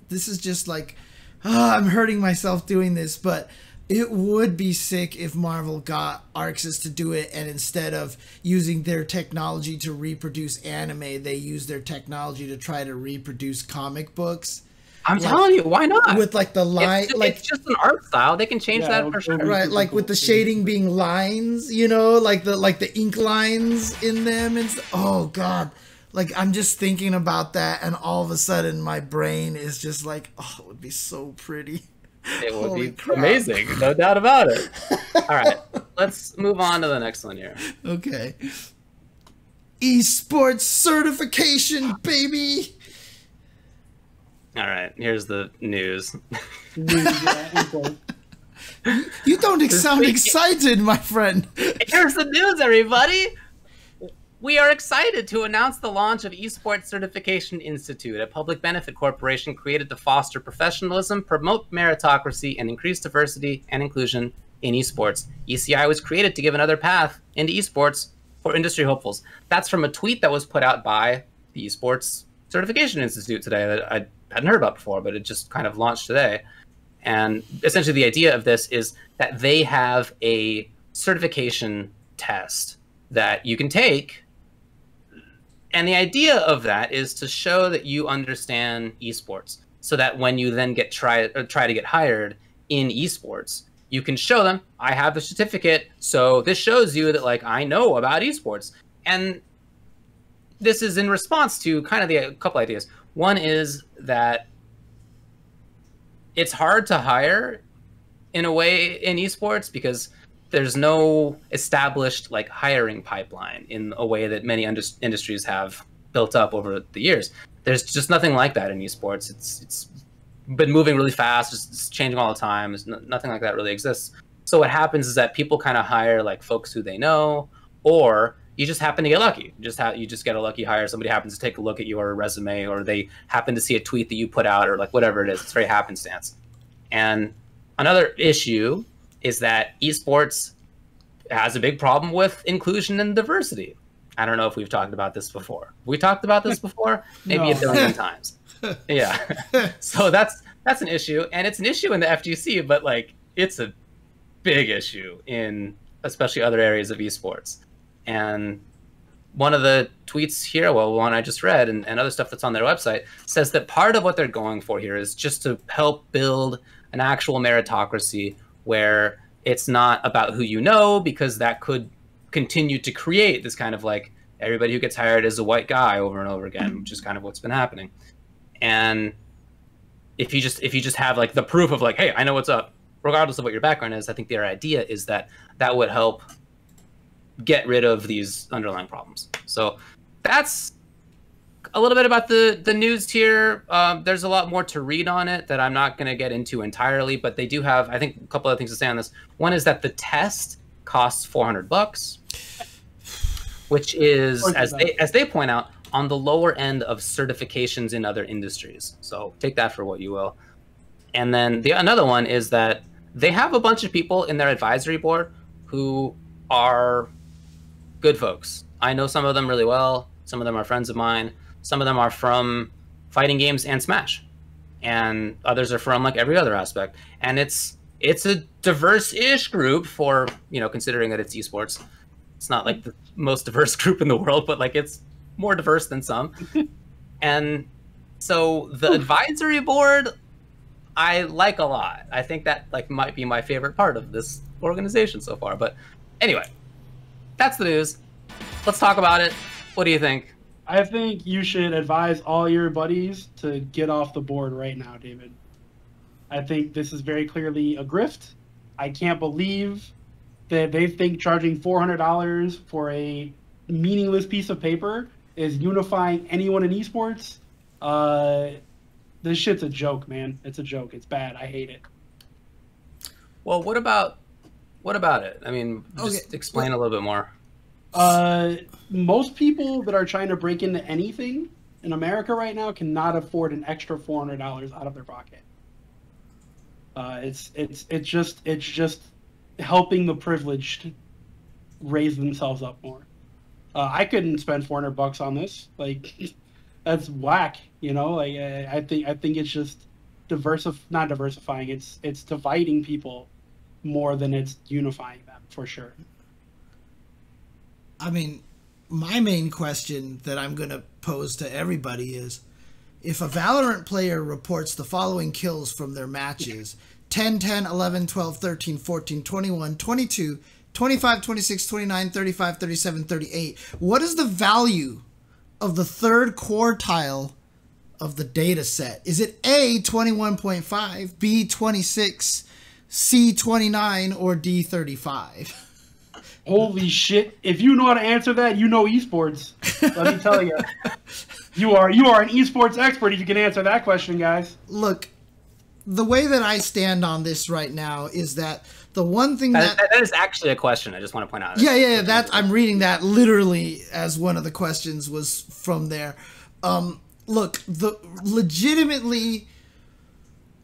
This is just like, I'm hurting myself doing this, but. It would be sick if Marvel got Arxis to do it, and instead of using their technology to reproduce anime, they use their technology to try to reproduce comic books. I'm telling you, why not? With like the line, it's just an art style. They can change that for sure. Right, like with the shading being lines, like the ink lines in them, and oh God. Like, I'm just thinking about that, and all of a sudden my brain is just like, oh, it would be so pretty. It would be amazing, no doubt about it. All right, let's move on to the next one here. Okay. Esports certification, baby. All right, here's the news. You don't sound excited, my friend. Here's the news, everybody. We are excited to announce the launch of Esports Certification Institute, a public benefit corporation created to foster professionalism, promote meritocracy, and increase diversity and inclusion in esports. ECI was created to give another path into esports for industry hopefuls. That's from a tweet that was put out by the Esports Certification Institute today that I hadn't heard about before, but it just kind of launched today. And essentially the idea of this is that they have a certification test that you can take. And the idea of that is to show that you understand esports, so that when you then try to get hired in esports, you can show them, I have the certificate, so this shows you that like I know about esports. And this is in response to kind of a couple ideas. One is that it's hard to hire in a way in esports because there's no established like hiring pipeline in a way that many industries have built up over the years. There's just nothing like that in esports. It's been moving really fast, it's changing all the time. There's nothing like that really exists. So what happens is that people kind of hire like folks who they know, or you just happen to get lucky. You just get a lucky hire. Somebody happens to take a look at your resume, or they happen to see a tweet that you put out, or like whatever it is. It's very happenstance. And another issue is that esports has a big problem with inclusion and diversity. I don't know if we've talked about this before. We talked about this before? Maybe a billion times. Yeah. So that's an issue, and it's an issue in the FGC, but like it's a big issue in especially other areas of esports. And one of the tweets here, well, one I just read and other stuff that's on their website, says that part of what they're going for here is just to help build an actual meritocracy where it's not about who you know, because that could continue to create this kind of like everybody who gets hired is a white guy over and over again, which is kind of what's been happening. And if you just have like the proof of like, hey, I know what's up, regardless of what your background is, I think their idea is that that would help get rid of these underlying problems. So that's a little bit about the news here. There's a lot more to read on it that I'm not going to get into entirely, but they do have, I think, a couple of things to say on this. One is that the test costs $400, which is, as they point out, on the lower end of certifications in other industries. So take that for what you will. And then another one is that they have a bunch of people in their advisory board who are good folks. I know some of them really well. Some of them are friends of mine. Some of them are from fighting games and Smash. And others are from like every other aspect. And it's a diverse-ish group for, you know, considering that it's esports. It's not like the most diverse group in the world, but like it's more diverse than some. And so the advisory board, I like a lot. I think that like might be my favorite part of this organization so far. But anyway, that's the news. Let's talk about it. What do you think? I think you should advise all your buddies to get off the board right now, David. I think this is very clearly a grift. I can't believe that they think charging $400 for a meaningless piece of paper is unifying anyone in esports. This shit's a joke, man. It's a joke. It's bad. I hate it. Well, what about it? I mean, just explain a little bit more. Most people that are trying to break into anything in America right now cannot afford an extra $400 out of their pocket. It's just helping the privileged raise themselves up more. I couldn't spend $400 on this. Like, that's whack. You know, like I think it's just not diversifying. It's dividing people more than it's unifying them, for sure. I mean, my main question that I'm going to pose to everybody is, if a Valorant player reports the following kills from their matches, 10, 10, 11, 12, 13, 14, 21, 22, 25, 26, 29, 35, 37, 38, what is the value of the third quartile of the data set? Is it A, 21.5, B, 26, C, 29, or D, 35? Holy shit. If you know how to answer that, you know esports. Let me tell you. You are an esports expert if you can answer that question, guys. Look, the way that I stand on this right now is that the one thing that is actually a question. I just want to point out. Yeah. That I'm reading that literally as one of the questions was from there. Look, legitimately,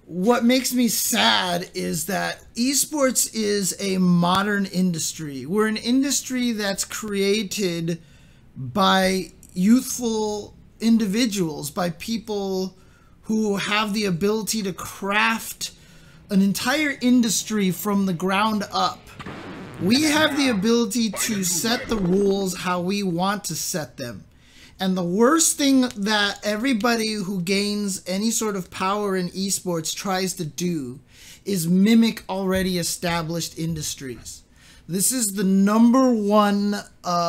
what makes me sad is that esports is a modern industry. We're an industry that's created by youthful individuals, by people who have the ability to craft an entire industry from the ground up. We have the ability to set the rules how we want to set them. And the worst thing that everybody who gains any sort of power in esports tries to do is mimic already established industries. This is the number one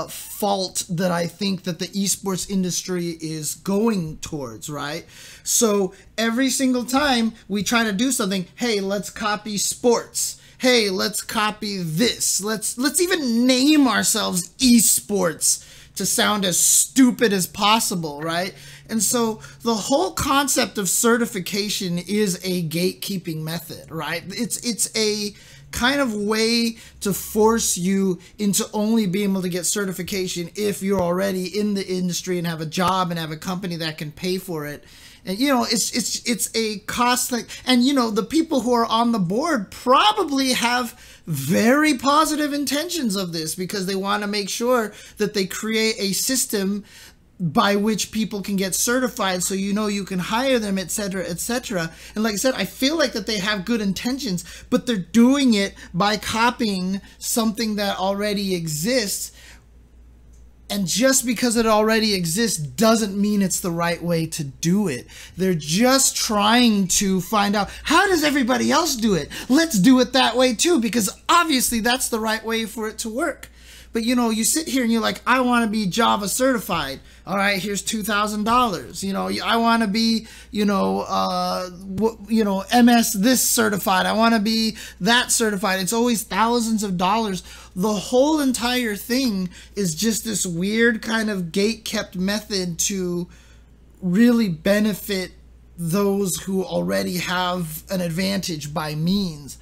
fault that I think that the esports industry is going towards, right? So every single time we try to do something, hey, let's copy sports. Hey, let's copy this. Let's even name ourselves esports to sound as stupid as possible, right? And so the whole concept of certification is a gatekeeping method, right? It's a kind of way to force you into only being able to get certification if you're already in the industry and have a job and have a company that can pay for it. And, you know, it's a cost thing. And, you know, the people who are on the board probably have very positive intentions of this because they want to make sure that they create a system by which people can get certified, so you know you can hire them, etc., etc. And like I said, I feel like that they have good intentions, but they're doing it by copying something that already exists. And just because it already exists doesn't mean it's the right way to do it. They're just trying to find out, how does everybody else do it? Let's do it that way too, because obviously that's the right way for it to work. But you know, you sit here and you're like, I want to be Java certified. All right, here's $2,000. You know, I want to be, MS this certified. I want to be that certified. It's always thousands of dollars. The whole entire thing is just this weird kind of gate-kept method to really benefit those who already have an advantage by means.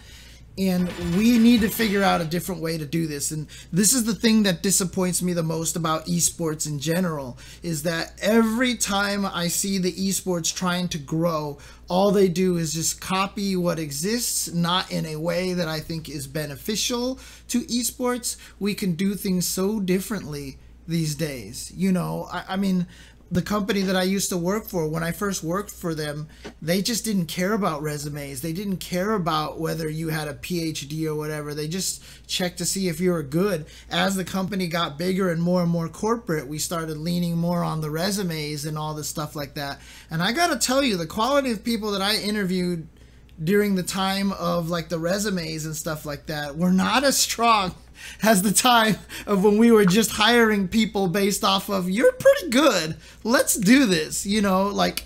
And we need to figure out a different way to do this. And this is the thing that disappoints me the most about esports in general, is that every time I see the esports trying to grow, all they do is just copy what exists, not in a way that I think is beneficial to esports. We can do things so differently these days. You know, I mean, the company that I used to work for, when I first worked for them, they just didn't care about resumes. They didn't care about whether you had a PhD or whatever. They just checked to see if you were good. As the company got bigger and more corporate, we started leaning more on the resumes and all this stuff like that. And I gotta tell you, the quality of people that I interviewed during the time of like the resumes and stuff like that were not as strong as the time of when we were just hiring people based off of, you're pretty good, let's do this. You know, like,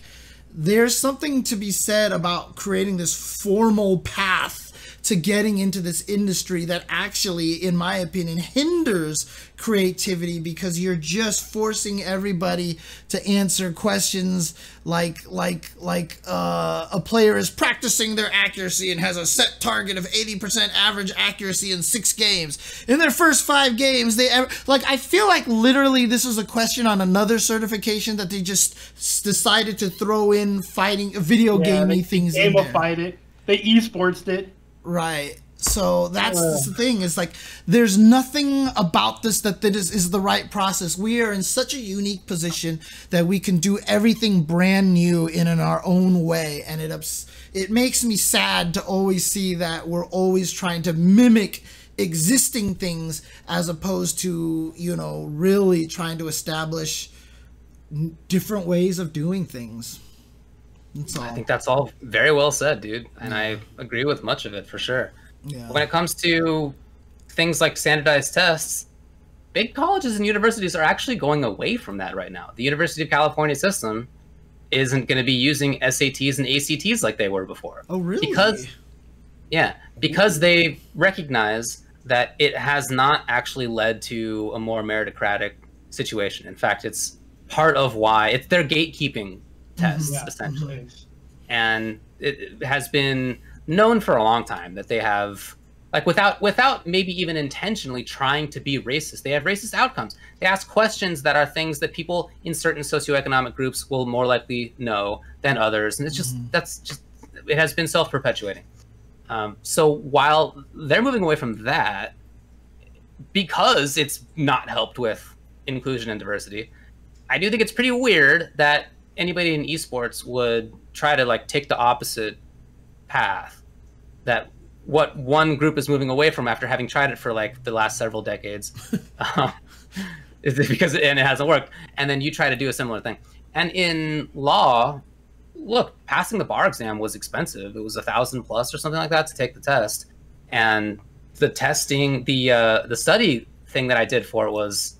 there's something to be said about creating this formal path to getting into this industry that actually, in my opinion, hinders creativity, because you're just forcing everybody to answer questions like a player is practicing their accuracy and has a set target of 80% average accuracy in 6 games. In their first 5 games, I feel like literally this is a question on another certification that they just decided to throw in video gamey things in there. Gamified it. They esports it. Right. So that's the thing, is like, there's nothing about this that is the right process. We are in such a unique position that we can do everything brand new in our own way. And it makes me sad to always see that we're always trying to mimic existing things, as opposed to, you know, really trying to establish different ways of doing things. I think that's all very well said, dude. And I agree with much of it, for sure. Yeah. When it comes to things like standardized tests, big colleges and universities are actually going away from that right now. The University of California system isn't going to be using SATs and ACTs like they were before. Oh, really? Because they recognize that it has not actually led to a more meritocratic situation. In fact, it's part of why it's their gatekeeping tests, essentially. And it has been known for a long time that they have, like, without maybe even intentionally trying to be racist, they have racist outcomes. They ask questions that are things that people in certain socioeconomic groups will more likely know than others, and it's just it has been self-perpetuating. So while they're moving away from that, because it's not helped with inclusion and diversity, I do think it's pretty weird that anybody in esports would try to, like, take the opposite path that what one group is moving away from after having tried it for like the last several decades, because it hasn't worked. And then you try to do a similar thing. And in law, look, passing the bar exam was expensive. It was $1,000+ or something like that to take the test. And the testing, the study thing that I did for it was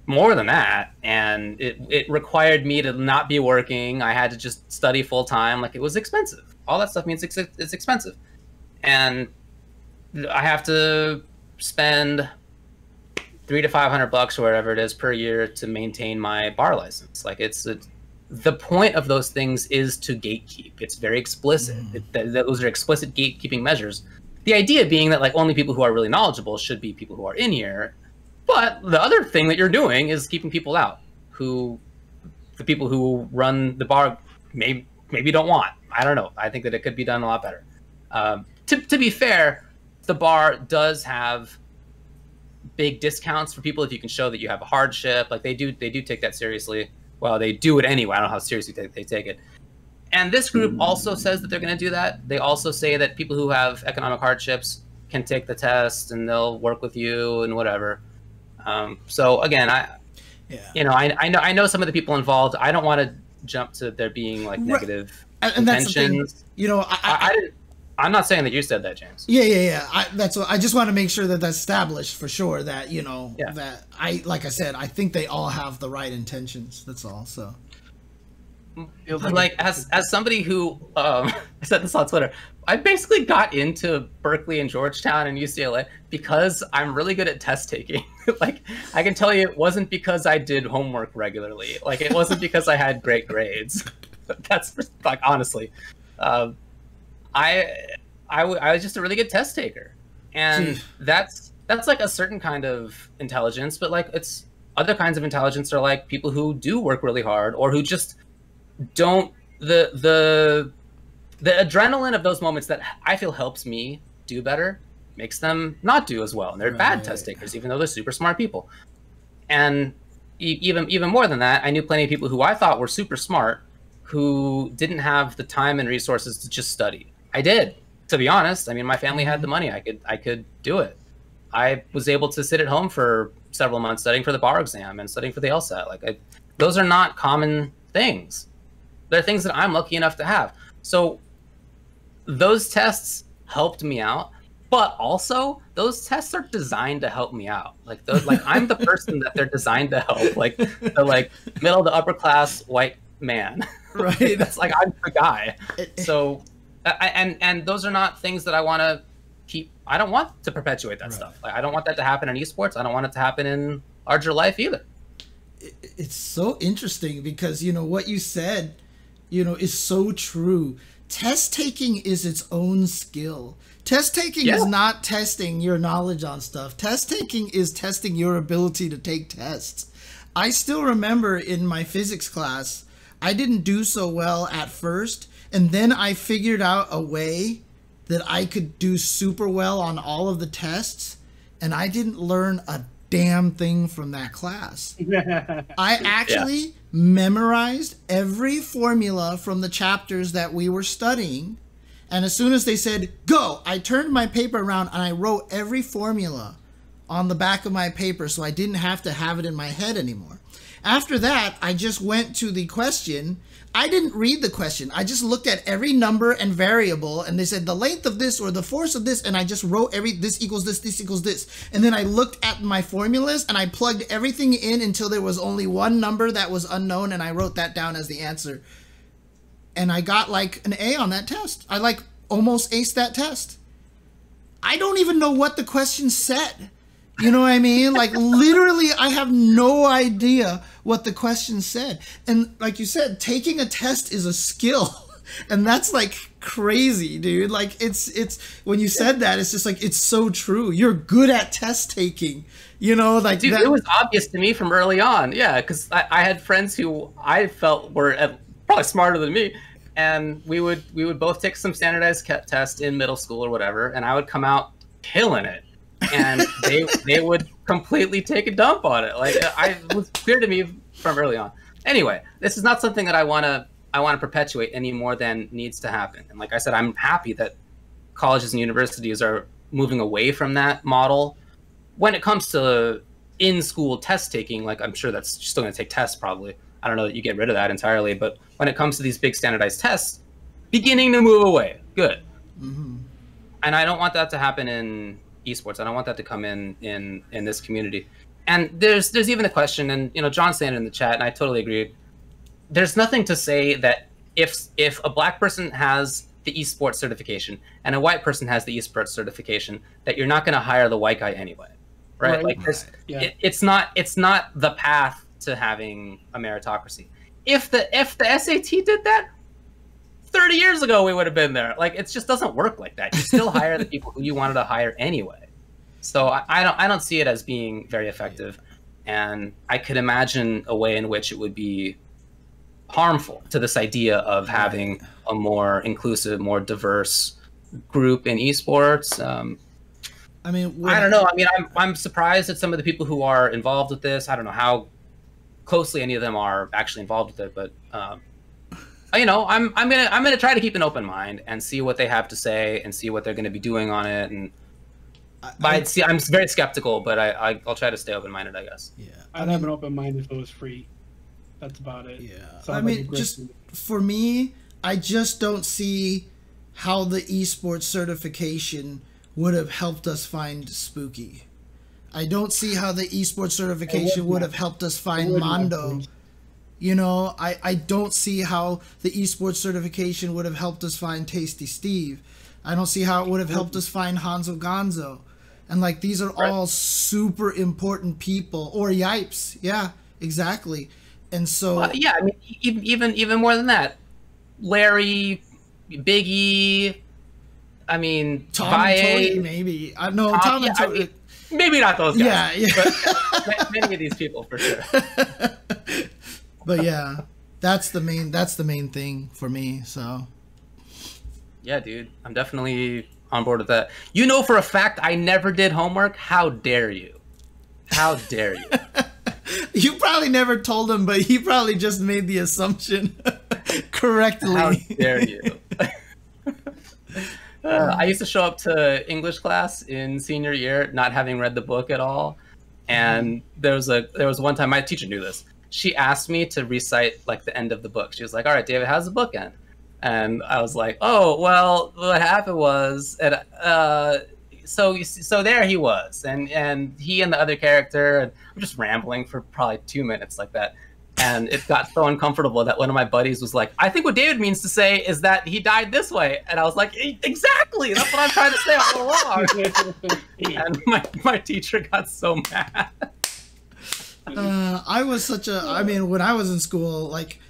more than that, and it required me to not be working. I had to just study full time. Like, it was expensive. All that stuff means it's expensive, and I have to spend $300 to $500 or whatever it is per year to maintain my bar license. Like, the point of those things is to gatekeep. It's very explicit. Those are explicit gatekeeping measures. The idea being that, like, only people who are really knowledgeable should be people who are in here. But the other thing that you're doing is keeping people out who the people who run the bar maybe don't want. I don't know. I think that it could be done a lot better. To be fair, the bar does have big discounts for people if you can show that you have a hardship. Like they do take that seriously. Well, they do it anyway. I don't know how seriously they take it. And this group also says that they're going to do that. They also say that people who have economic hardships can take the test and they'll work with you and whatever. So again, I know some of the people involved. I don't want to jump to there being like negative and that's the thing. You know, I'm not saying that you said that, James. Yeah. I just want to make sure that that's established for sure. That that like I said, I think they all have the right intentions. That's all. So, like as somebody who I said this on Twitter, I basically got into Berkeley and Georgetown and UCLA because I'm really good at test taking. Like I can tell you, it wasn't because I did homework regularly. Like it wasn't because I had great grades. That's like honestly. I was just a really good test taker, and that's like a certain kind of intelligence. But like it's other kinds of intelligence are like people who do work really hard or who just don't the adrenaline of those moments that I feel helps me do better makes them not do as well, and they're bad test takers even though they're super smart people. And even more than that, I knew plenty of people who I thought were super smart who didn't have the time and resources to just study. I did, to be honest. I mean, my family had the money. I could do it. I was able to sit at home for several months studying for the bar exam and studying for the LSAT. Like, those are not common things. They're things that I'm lucky enough to have. So those tests helped me out, but also those tests are designed to help me out. Like, I'm the person that they're designed to help. Like the middle to upper class white man. Right. That's like I'm the guy. So. And those are not things that I want to keep. I don't want to perpetuate that stuff. Like I don't want that to happen in esports. I don't want it to happen in larger life either. It's so interesting because what you said, is so true. Test taking is its own skill. Test taking is not testing your knowledge on stuff. Test taking is testing your ability to take tests. I still remember in my physics class, I didn't do so well at first. And then I figured out a way that I could do super well on all of the tests, and I didn't learn a damn thing from that class. I actually memorized every formula from the chapters that we were studying, and as soon as they said, go, I turned my paper around and I wrote every formula on the back of my paper so I didn't have to have it in my head anymore. After that, I just went to the question. I didn't read the question. I just looked at every number and variable, and they said the length of this or the force of this, and I just wrote this equals this equals this. And then I looked at my formulas, and I plugged everything in until there was only one number that was unknown, and I wrote that down as the answer. And I got like an A on that test. I like almost aced that test. I don't even know what the question said. You know what I mean? Like literally, I have no idea what the question said. And like you said, taking a test is a skill. And that's like crazy, dude. Like it's when you said that, it's just like, it's so true. You're good at test taking, like dude, it was obvious to me from early on. Yeah. Cause I had friends who I felt were probably smarter than me. And we would both take some standardized test in middle school or whatever. And I would come out killing it. And they would completely take a dump on it. Like it was clear to me from early on. Anyway, this is not something that I want to perpetuate any more than needs to happen. And like I said, I'm happy that colleges and universities are moving away from that model. When it comes to in-school test taking, like I'm sure that's still going to take tests probably. I don't know that you get rid of that entirely, but when it comes to these big standardized tests, beginning to move away. Good. Mm-hmm. And I don't want that to happen in esports. I don't want that to come in this community. And there's even a question, and John's saying it in the chat, and I totally agree. There's nothing to say that if a black person has the esports certification and a white person has the esports certification, that you're not going to hire the white guy anyway, right? Like this, it's not the path to having a meritocracy. If the SAT did that 30 years ago, we would have been there. Like it just doesn't work like that. You still hire the people who you wanted to hire anyway. So I don't see it as being very effective, and I could imagine a way in which it would be harmful to this idea of having a more inclusive, more diverse group in esports. I mean, I don't know. I mean, I'm surprised at some of the people who are involved with this. I don't know how closely any of them are actually involved with it, but you know, I'm gonna try to keep an open mind and see what they have to say and see what they're going to be doing on it. And I'm very skeptical, but I'll try to stay open minded, I guess. Yeah, I'd have an open mind if it was free. That's about it. Yeah, I mean, just for me, I just don't see how the esports certification would have helped us find Spooky. I don't see how the esports certification would have helped us find Mondo. You know, I don't see how the esports certification would have helped us find Tasty Steve. I don't see how it would have helped us find Hanzo Gonzo. And, like, these are all super important people. Or Yipes. Yeah, exactly. And so... yeah, I mean, even more than that. Larry, Biggie, I mean... Tom and Tony, maybe. No, Tom and Tony... Maybe not those guys. Yeah, yeah. But many of these people, for sure. But yeah, that's the main thing for me. So yeah, dude, I'm definitely on board with that. You know for a fact I never did homework. How dare you? How dare you? You probably never told him, but he probably just made the assumption correctly. How dare you? I used to show up to English class in senior year not having read the book at all, and there was one time my teacher knew this. She asked me to recite like the end of the book. She was like, "All right, David, how's the book end?" And I was like, "Oh, well, what happened was, so there he was, and he and the other character." And I'm just rambling for probably 2 minutes like that, and it got so uncomfortable that one of my buddies was like, "I think what David means to say is that he died this way," and I was like, "Exactly, that's what I'm trying to say all along." And my teacher got so mad. I mean, when I was in school, like,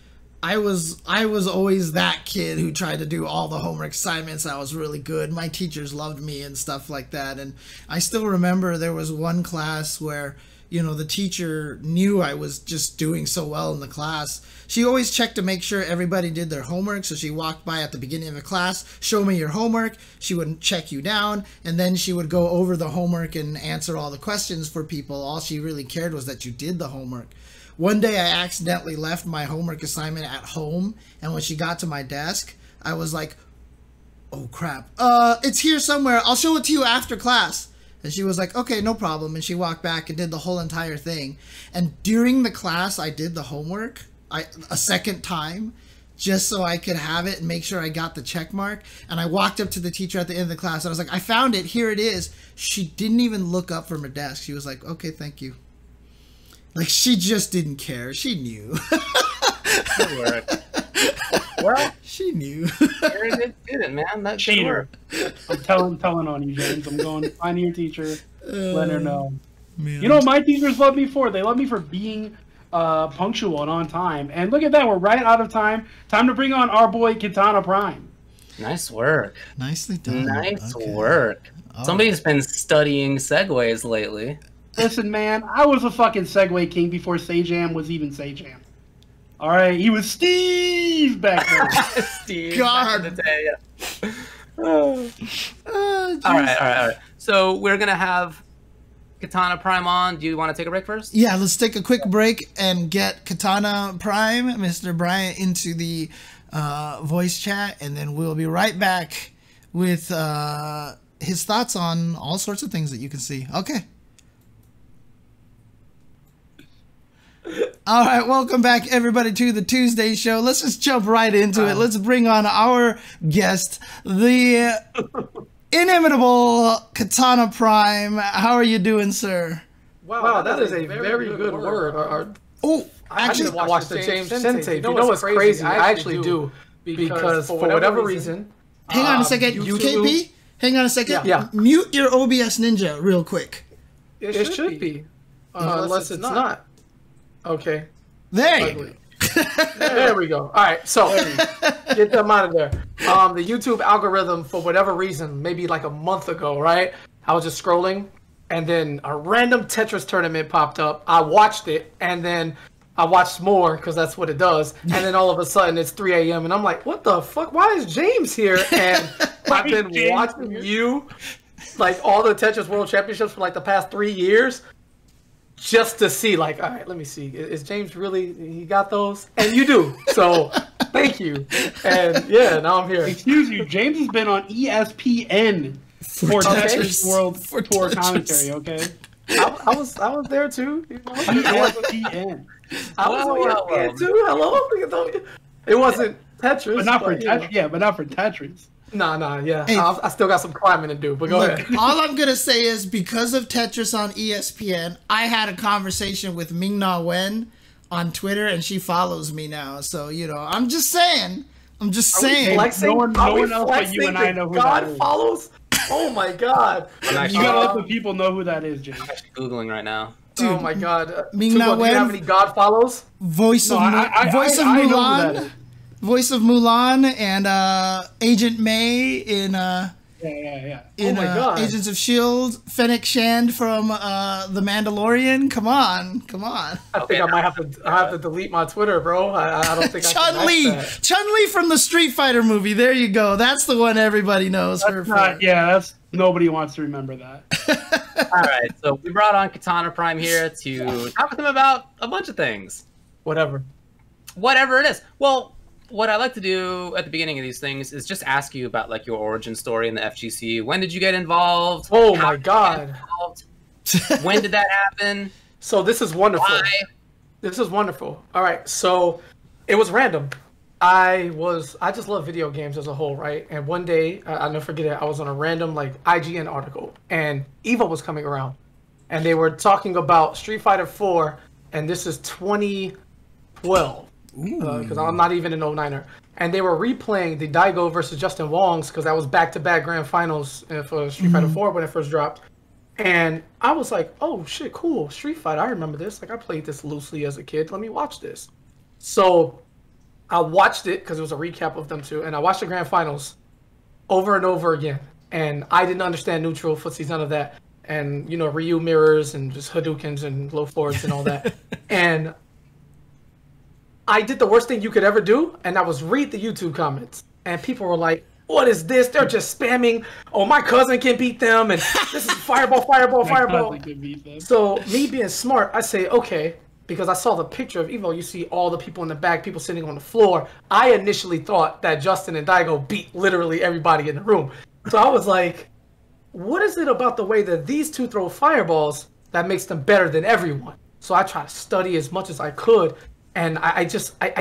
I was always that kid who tried to do all the homework assignments. I was really good. My teachers loved me and stuff like that. And I still remember there was one class where, you know, the teacher knew I was just doing so well in the class. She always checked to make sure everybody did their homework. So she walked by at the beginning of the class, show me your homework. She would check you down, and then she would go over the homework and answer all the questions for people. All she really cared was that you did the homework. One day I accidentally left my homework assignment at home, and when she got to my desk, I was like, "Oh crap, it's here somewhere. I'll show it to you after class." And she was like, "Okay, no problem." And she walked back and did the whole entire thing. And during the class, I did the homework a second time, just so I could have it and make sure I got the check mark. And I walked up to the teacher at the end of the class. And I was like, "I found it. Here it is." She didn't even look up from her desk. She was like, "Okay, thank you." Like, she just didn't care. She knew. Well, she knew. You're a good student, man. That cheater. I'm telling on you, James. I'm going to find your teacher, let her know. Man. You know what my teachers love me for? They love me for being punctual and on time. And look at that, we're right out of time. Time to bring on our boy Kitana Prime. Nice work. Nicely done. Nice work. Somebody's been studying segues lately. Listen, man, I was a fucking Segway king before Sajam was even Sajam. All right, he was Steve back then. Steve. God. Back in the day, yeah. All right. So we're going to have Kitana Prime on. Do you want to take a break first? Yeah, let's take a quick break and get Kitana Prime, Mr. Bryant, into the voice chat, and then we'll be right back with his thoughts on all sorts of things that you can see. Okay. All right, welcome back, everybody, to the Tuesday show. Let's just jump right into it. Let's bring on our guest, the inimitable Kitana Prime. How are you doing, sir? Wow, that is a very good word. Oh, I actually watched the James Sensei. You know what's crazy? I actually do. Because for whatever reason... Hang on a second. KP? Hang on a second. Yeah. Mute your OBS Ninja real quick. It should be. Unless it's not. Okay. There you go. There we go. All right, so get them out of there. The YouTube algorithm, for whatever reason, maybe like a month ago, right? I was just scrolling, and then a random Tetris tournament popped up. I watched it, and then I watched more because that's what it does. And then all of a sudden, it's 3 a.m. and I'm like, "What the fuck? Why is James here?" And I've been watching you like all the Tetris World Championships for like the past 3 years, just to see like, all right, let me see, is James really, he got those? And you do. So thank you. And yeah, now I'm here. Excuse you, James has been on ESPN for Tetris World Tour commentary. Okay. I was there too. You know? ESPN. I was on ESPN too. Hello. It wasn't Tetris, but not for Tetris. Yeah, but not for Tetris. Nah, yeah. Hey, I still got some climbing to do, but go ahead. All I'm going to say is because of Tetris on ESPN, I had a conversation with Ming-Na Wen on Twitter, and she follows me now. So, you know, I'm just saying. Are we flexing? No one else but you and I know who God that is. follows? Oh my God. You gotta let the people know who that is, James. I'm actually Googling right now. Dude, oh my God. Ming-Na do you Wen, have any God follows? voice of Mulan. Voice of Mulan and Agent May in Yeah. in Agents of S.H.I.E.L.D., Fennec Shand from The Mandalorian. Come on. I think I might have to delete my Twitter, bro. I don't think Chun-Li from the Street Fighter movie. There you go. That's the one everybody knows her for. That's nobody wants to remember that. All right, so we brought on Kitana Prime here to talk with him about a bunch of things. Whatever it is. Well, what I like to do at the beginning of these things is just ask you about like your origin story in the FGC. When did you get involved? Oh my God. When did that happen? So this is wonderful. Why? This is wonderful. All right, so it was random. I just love video games as a whole, right? And one day, I'll never forget it, I was on a random like IGN article, and EVO was coming around, and they were talking about Street Fighter 4, and this is 2012. Because I'm not even an 09er. And they were replaying the Daigo versus Justin Wong's, because that was back-to-back grand finals for Street Fighter 4 when it first dropped. And I was like, oh shit, cool, Street Fighter, I remember this. Like, I played this loosely as a kid. Let me watch this. So I watched it, because it was a recap of them too, and I watched the grand finals over and over again. And I didn't understand neutral, footsies, none of that. And, you know, Ryu mirrors and just Hadoukens and low forwards and all that. And I did the worst thing you could ever do, and that was read the YouTube comments. And people were like, what is this? They're just spamming. Oh, my cousin can beat them, and this is fireball. So me being smart, I say, okay, because I saw the picture of EVO, you see all the people in the back, people sitting on the floor. I initially thought that Justin and Daigo beat literally everybody in the room. So I was like, what is it about the way that these two throw fireballs that makes them better than everyone? So I tried to study as much as I could. And I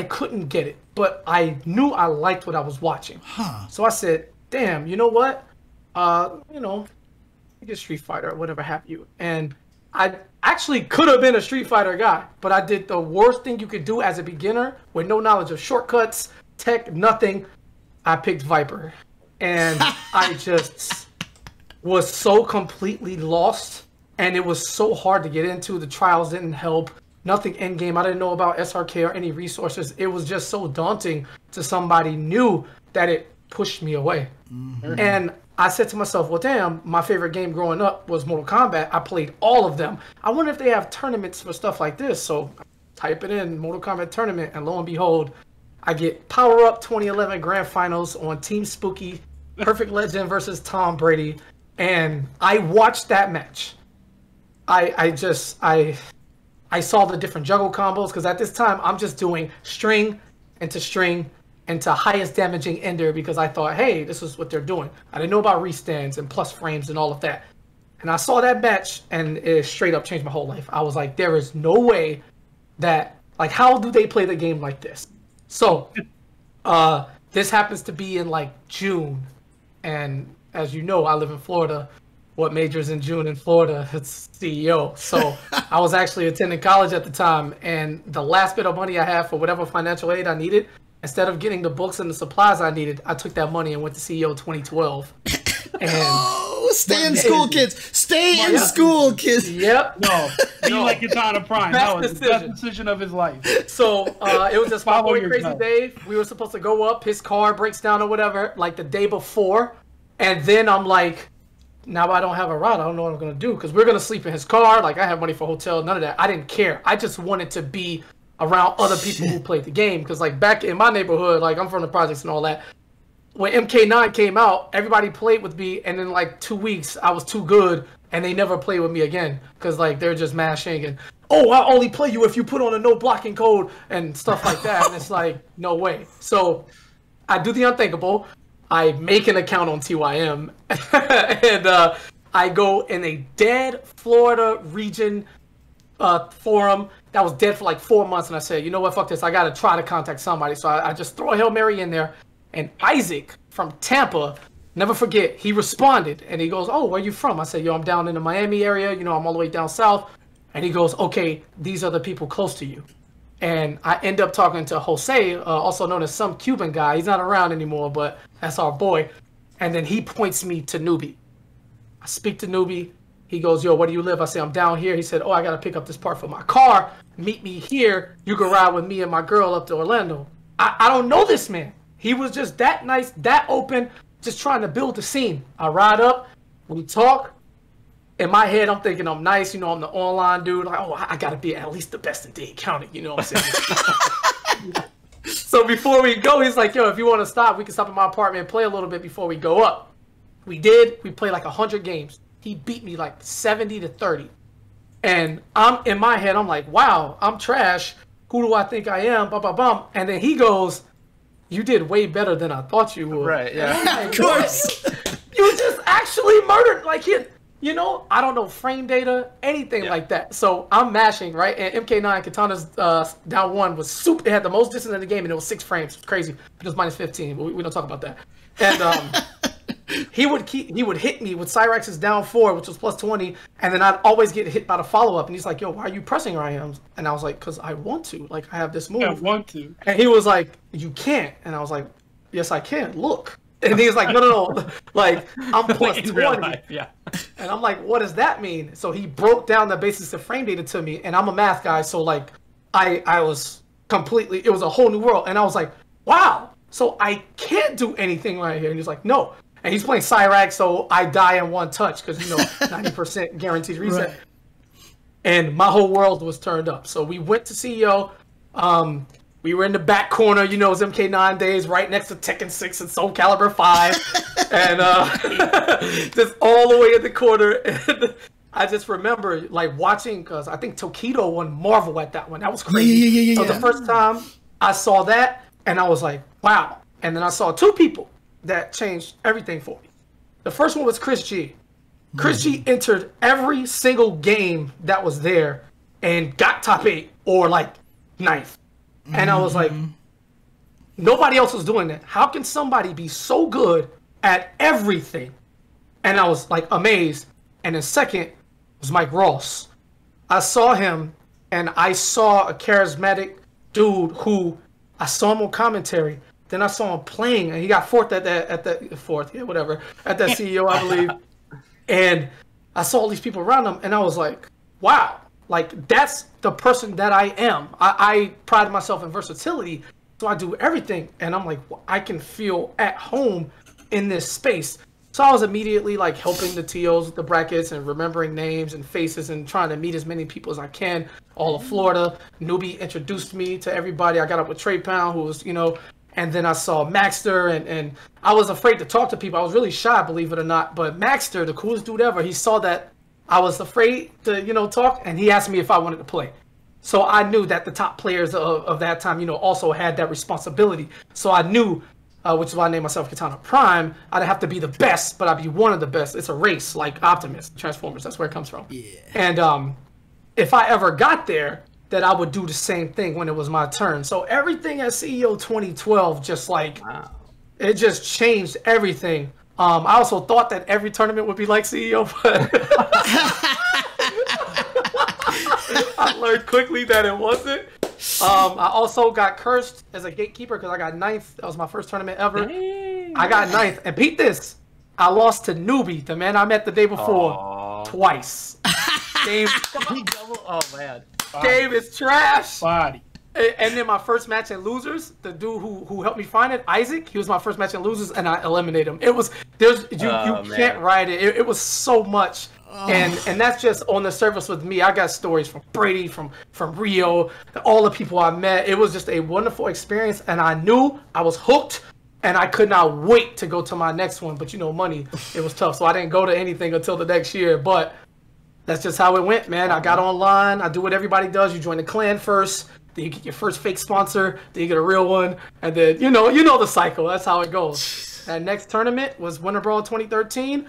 couldn't get it, but I knew I liked what I was watching. So I said, damn, you know what? You know, I get Street Fighter or whatever have you. And I actually could have been a Street Fighter guy, but I did the worst thing you could do as a beginner with no knowledge of shortcuts, tech, nothing. I picked Viper. And I just was so completely lost, and it was so hard to get into. The trials didn't help. Nothing in game. I didn't know about SRK or any resources. It was just so daunting to somebody new that it pushed me away. And I said to myself, well, damn, my favorite game growing up was Mortal Kombat. I played all of them. I wonder if they have tournaments for stuff like this. So I type it in, Mortal Kombat tournament, and lo and behold, I get Power Up 2011 Grand Finals on Team Spooky, Perfect Legend versus Tom Brady. And I watched that match. I saw the different juggle combos, because at this time I'm just doing string into highest damaging ender, because I thought, hey, this is what they're doing. I didn't know about restands and plus frames and all of that. And I saw that match, and it straight up changed my whole life. I was like, there is no way that, like, how do they play the game like this? So this happens to be in like June, and as you know, I live in Florida. What majors in June in Florida? It's CEO. So I was actually attending college at the time, and the last bit of money I had for whatever financial aid I needed, instead of getting the books and the supplies I needed, I took that money and went to CEO 2012. And stay in school, kids. Stay in school, kids. Yep. Be like Kitana Prime. That was the best decision of his life. So it was just my boy Crazy Dave. We were supposed to go up. His car breaks down or whatever, like the day before. And then I'm like, now I don't have a ride. I don't know what I'm going to do, because we're going to sleep in his car. Like, I have money for a hotel, none of that. I didn't care. I just wanted to be around other people who played the game, because, like, back in my neighborhood, like, I'm from the projects and all that, when MK9 came out, everybody played with me, and in like 2 weeks, I was too good, and they never played with me again because like they're just mashing and I'll only play you if you put on a no blocking code and stuff like that, and it's like no way. So I do the unthinkable. I make an account on TYM, and I go in a dead Florida region forum that was dead for like 4 months, and I said, you know what, fuck this, I gotta try to contact somebody. So I just throw a Hail Mary in there, and Isaac from Tampa, never forget, he responded, and he goes, oh, where you from? I said, yo, I'm down in the Miami area, I'm all the way down south. And he goes, okay, these are the people close to you. And I end up talking to Jose, also known as some Cuban guy. He's not around anymore, but that's our boy. And then he points me to Newbie. I speak to Newbie. He goes, yo, where do you live? I say, I'm down here. He said, oh, I got to pick up this part for my car. Meet me here. You can ride with me and my girl up to Orlando. I don't know this man. He was just that nice, that open, just trying to build the scene. I ride up. We talk. In my head, I'm thinking I'm nice, I'm the online dude. Like, oh, I gotta be at least the best in Dade County, you know what I'm saying? So before we go, he's like, yo, if you want to stop, we can stop at my apartment and play a little bit before we go up. We did. We played like 100 games. He beat me like 70-30. And I'm in my head, I'm like, wow, I'm trash. Who do I think I am? Bum, bum, bum. And then he goes, you did way better than I thought you would. Right, yeah. Like, of course. You just actually murdered, like, I don't know frame data, anything like that. So I'm mashing, right? And MK9 Kitana's down one was super. It had the most distance in the game, and it was 6 frames. It was crazy. It was minus 15, but we don't talk about that. And he would hit me with Cyrex's down 4, which was plus 20, and then I'd always get hit by the follow up. And he's like, "Yo, why are you pressing where I am?" And I was like, "Cause I want to. Like, I have this move. I want to." And he was like, "You can't." And I was like, "Yes, I can. Look." And he's like, no. Like, I'm plus 20. Yeah. And I'm like, what does that mean? So he broke down the basics of frame data to me. And I'm a math guy. So, like, I was completely, it was a whole new world. And I was like, wow. So I can't do anything right here. And he's like, no. And he's playing Cyrax. So I die in one touch because, 90% guaranteed reset. Right. And my whole world was turned up. So we went to CEO. We were in the back corner, it was MK9 days, right next to Tekken 6 and Soul Calibur 5. And just all the way in the corner. And I just remember, like, watching, because I think Tokido won Marvel at that one. That was crazy. So the first time I saw that, and I was like, wow. And then I saw 2 people that changed everything for me. The first one was Chris G. Chris G entered every single game that was there and got top 8 or, like, 9th. And I was like, nobody else was doing that. How can somebody be so good at everything? And I was like amazed. And then second was Mike Ross. I saw him, and I saw a charismatic dude who I saw him on commentary. Then I saw him playing, and he got fourth at that CEO, I believe. And I saw all these people around him, and I was like, wow. Like, that's the person that I am. I pride myself in versatility, so I do everything. And I'm like, I can feel at home in this space. So I was immediately, like, helping the TOs with the brackets and remembering names and faces and trying to meet as many people as I can. All of Florida. Newbie introduced me to everybody. I got up with Trey Pound, who was, and then I saw Maxter, and I was afraid to talk to people. I was really shy, believe it or not. But Maxter, the coolest dude ever, he saw that I was afraid to, talk, and he asked me if I wanted to play. So I knew that the top players of that time, also had that responsibility. So I knew, which is why I named myself Kitana Prime, I'd have to be the best, but I'd be one of the best. It's a race, like Optimus, Transformers. That's where it comes from. Yeah. And if I ever got there, that I would do the same thing when it was my turn. So everything at CEO 2012 just it just changed everything. I also thought that every tournament would be like CEO, but I learned quickly that it wasn't. I also got cursed as a gatekeeper because I got 9th. That was my first tournament ever. Dang. I got 9th. And beat this. I lost to Newbie, the man I met the day before, twice. Game, oh, man. Game is trash. Body. And then my first match in Losers, the dude who helped me find it, Isaac, he was my first match in Losers, and I eliminated him. It was you can't write it. It was so much, and that's just on the surface with me. I got stories from Brady, from Rio, all the people I met. It was just a wonderful experience, and I knew I was hooked. And I could not wait to go to my next one. But, you know, money, it was tough. So I didn't go to anything until the next year. But that's just how it went, man. I got online. I do what everybody does. You join the clan first. Then you get your first fake sponsor. Then you get a real one. And then, you know the cycle. That's how it goes. That next tournament was Winter Brawl 2013.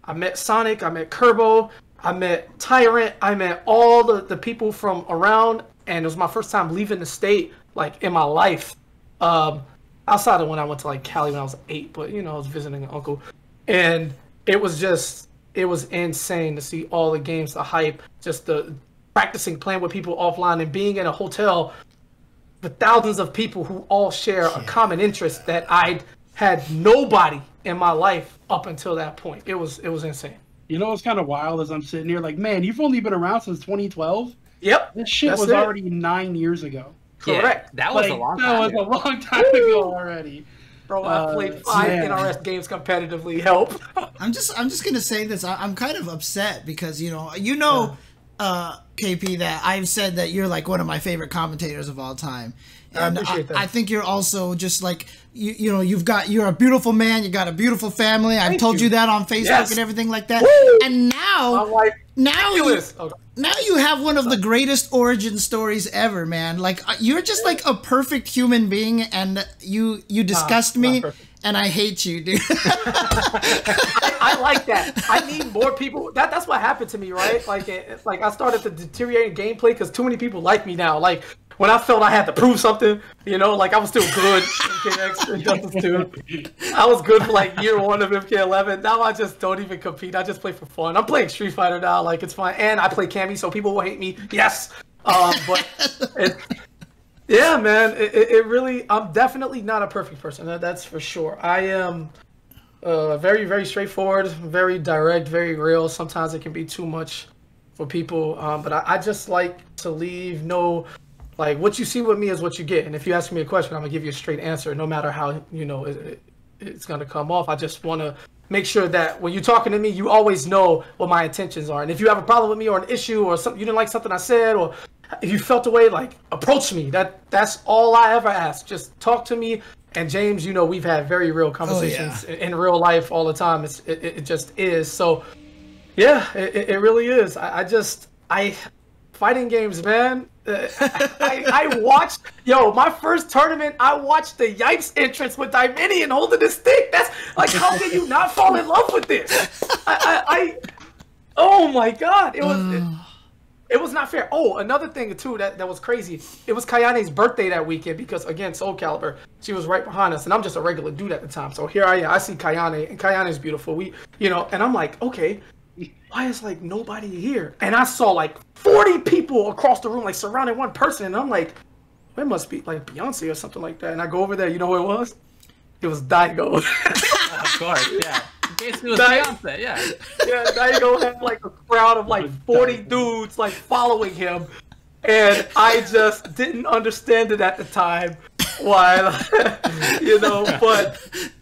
I met Sonic. I met Kerbo. I met Tyrant. I met all the people from around. And it was my first time leaving the state, like, in my life. Outside of when I went to, like, Cali when I was 8. But, you know, I was visiting an uncle. And it was insane to see all the games, the hype, just the practicing, playing with people offline, and being in a hotel with thousands of people who all share a common interest that I had nobody in my life up until that point. It was insane. You know what's kind of wild is I'm sitting here like, man, you've only been around since 2012? Yep. This shit was already 9 years ago. Correct. Yeah, that was a long time ago. That was a long time ago already. Bro, I played 5 NRS games competitively. Help. I'm just gonna say this. I'm kind of upset because KP, that I've said that you're like one of my favorite commentators of all time, and I think you're also just like you're a beautiful man. You got a beautiful family. I've told you that on Facebook and everything like that. Woo! And now you have one of the greatest origin stories ever, man. Like you're just like a perfect human being, and you disgust me, and I hate you, dude. I like that. I need more people. That's what happened to me, right? Like I started to deteriorate in gameplay because too many people like me now. Like when I felt I had to prove something, like I was still good in MKX and Justice 2. I was good for like year 1 of MK11. Now I just don't even compete. I just play for fun. I'm playing Street Fighter now. Like it's fine. And I play Cammy, so people will hate me. Yes. Yeah, man. It really, I'm definitely not a perfect person. That's for sure. I am very, very straightforward, very direct, very real. Sometimes it can be too much for people. But I just like to leave like what you see with me is what you get. And if you ask me a question, I'm gonna give you a straight answer, no matter how, it's gonna come off. I just want to make sure that when you're talking to me, you always know what my intentions are. And if you have a problem with me or an issue or something, you didn't like something I said, or if you felt a way, like approach me. That's all I ever ask. Just talk to me. And James, we've had very real conversations in real life all the time. It just is. So yeah, it really is. I fighting games, man. I watched, my first tournament, I watched the Yipes entrance with Diminion holding the stick. That's like, how can you not fall in love with this? Oh my God. It was not fair. Oh, another thing too that was crazy. It was Kayane's birthday that weekend because, again, Soul Calibur, she was right behind us, and I'm just a regular dude at the time. So here I am. I see Kayane, and Kayane's beautiful. And I'm like, okay, why is like nobody here? And I saw like 40 people across the room, like surrounding one person, and I'm like, it must be like Beyonce or something like that. And I go over there. You know who it was? It was Daigo. Of course, yeah. Basically, it was Beyonce, yeah. Yeah, Daigo had like a crowd of like 40 dudes like following him, and I just didn't understand it at the time. Why, but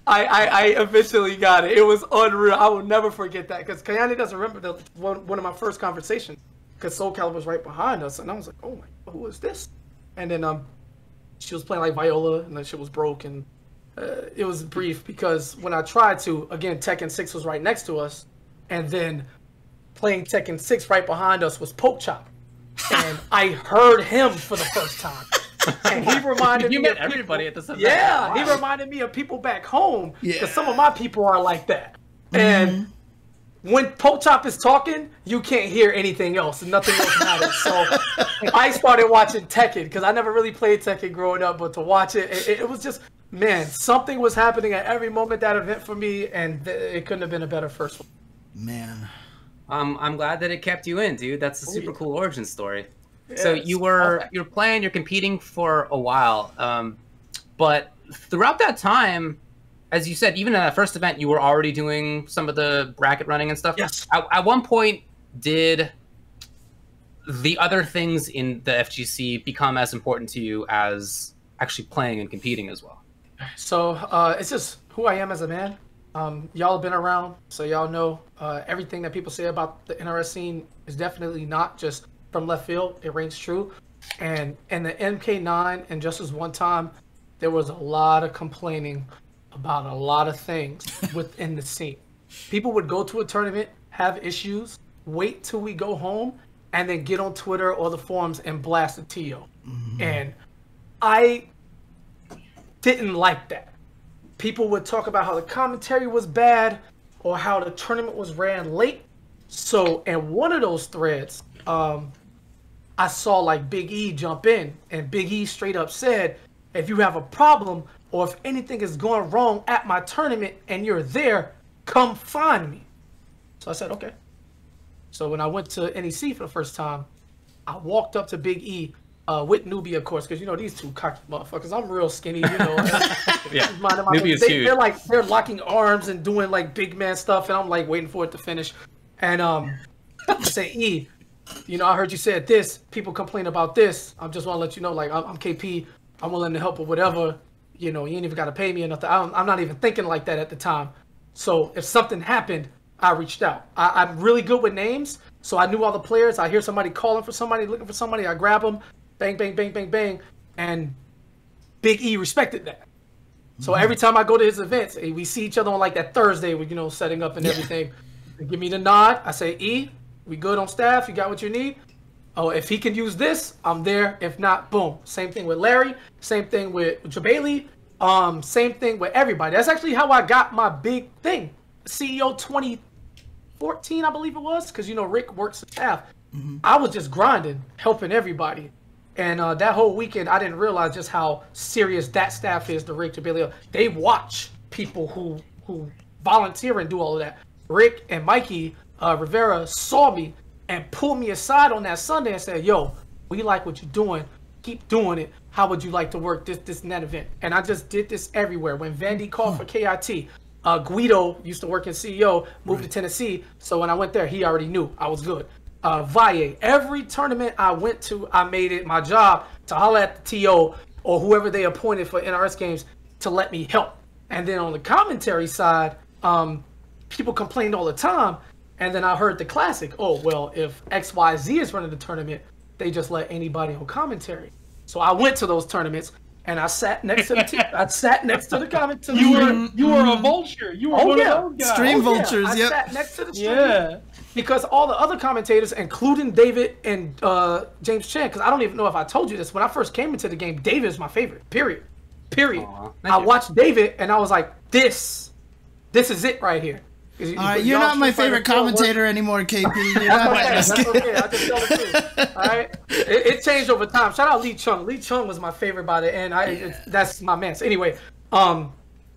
I eventually got it. It was unreal. I will never forget that because Kayane doesn't remember one of my first conversations because Soul Calibur was right behind us, and I was like, oh my God, who is this? And then she was playing like Viola, and then shit was broke, and it was brief because when I tried to, again, Tekken 6 was right next to us, and then playing Tekken 6 right behind us was Poke Chop, and I heard him for the first time. And he reminded me of everybody at this event. Yeah, wow. He reminded me of people back home because some of my people are like that. And when Poke Chop is talking, you can't hear anything else, and nothing else matters. So I started watching Tekken because I never really played Tekken growing up, but to watch it was just, man, something was happening at every moment that event for me, and it couldn't have been a better first one. Man, I'm glad that it kept you in, dude. That's a super cool origin story. So you're playing, you're competing for a while, but throughout that time, as you said, even at that first event, you were already doing some of the bracket running and stuff. Yes. At one point, did the other things in the FGC become as important to you as actually playing and competing as well? So it's just who I am as a man. Y'all have been around, so y'all know everything that people say about the NRS scene is definitely not just from left field. It rings true. And in the MK9 and just as one time, there was a lot of complaining about a lot of things within the scene. People would go to a tournament, have issues, wait till we go home, and then get on Twitter or the forums and blast the TO. And I didn't like that. People would talk about how the commentary was bad or how the tournament was ran late. So in one of those threads, I saw like Big E jump in, and Big E straight up said, if you have a problem or if anything is going wrong at my tournament and you're there, come find me. So I said, okay. So when I went to NEC for the first time, I walked up to Big E with Newbie, of course, because you know these two cocky motherfuckers. I'm real skinny, you know. Yeah, Newbie is huge. They're locking arms and doing like big man stuff, and I'm like waiting for it to finish. And I say, E, you know, I heard you said this. People complain about this. I just want to let you know, like, I'm KP. I'm willing to help with whatever. You know, you ain't even got to pay me or nothing. I'm not even thinking like that at the time. So if something happened, I reached out. I'm really good with names, so I knew all the players. I hear somebody calling for somebody, looking for somebody. I grab them, bang, bang, bang, bang, bang. And Big E respected that. So every time I go to his events, we see each other on like that Thursday, you know, setting up and everything. They give me the nod. I say, E, we good on staff? You got what you need? Oh, if he can use this, I'm there. If not, boom. Same thing with Larry. Same thing with Jabali. Same thing with everybody. That's actually how I got my big thing. CEO 2014, I believe it was, because, you know, Rick works the staff. I was just grinding, helping everybody. And that whole weekend, I didn't realize just how serious that staff is to Rick Jabali. They watch people who volunteer and do all of that. Rick and Mikey Rivera saw me and pulled me aside on that Sunday and said, yo, we like what you're doing. Keep doing it. How would you like to work this and that event? And I just did this everywhere. When Vandy called for KIT, Guido used to work in CEO, moved to Tennessee. So when I went there, he already knew I was good. Valle, every tournament I went to, I made it my job to holler at the TO or whoever they appointed for NRS games to let me help. And then on the commentary side, people complained all the time. And then I heard the classic, oh, well, if XYZ is running the tournament, they just let anybody on commentary. So I went to those tournaments and I sat next to the I sat next to the commentary. You were a vulture. You were one of those guys. Stream vultures, I sat next to the stream. Because all the other commentators, including David and James Chen, because I don't even know if I told you this, when I first came into the game, David is my favorite, period. I watched David and I was like, this is it right here. You're not my favorite commentator anymore, KP. You're not that's okay. I can tell the truth. All right, it changed over time. Shout out Lee Chung. Lee Chung was my favorite by the end. That's my man. So anyway,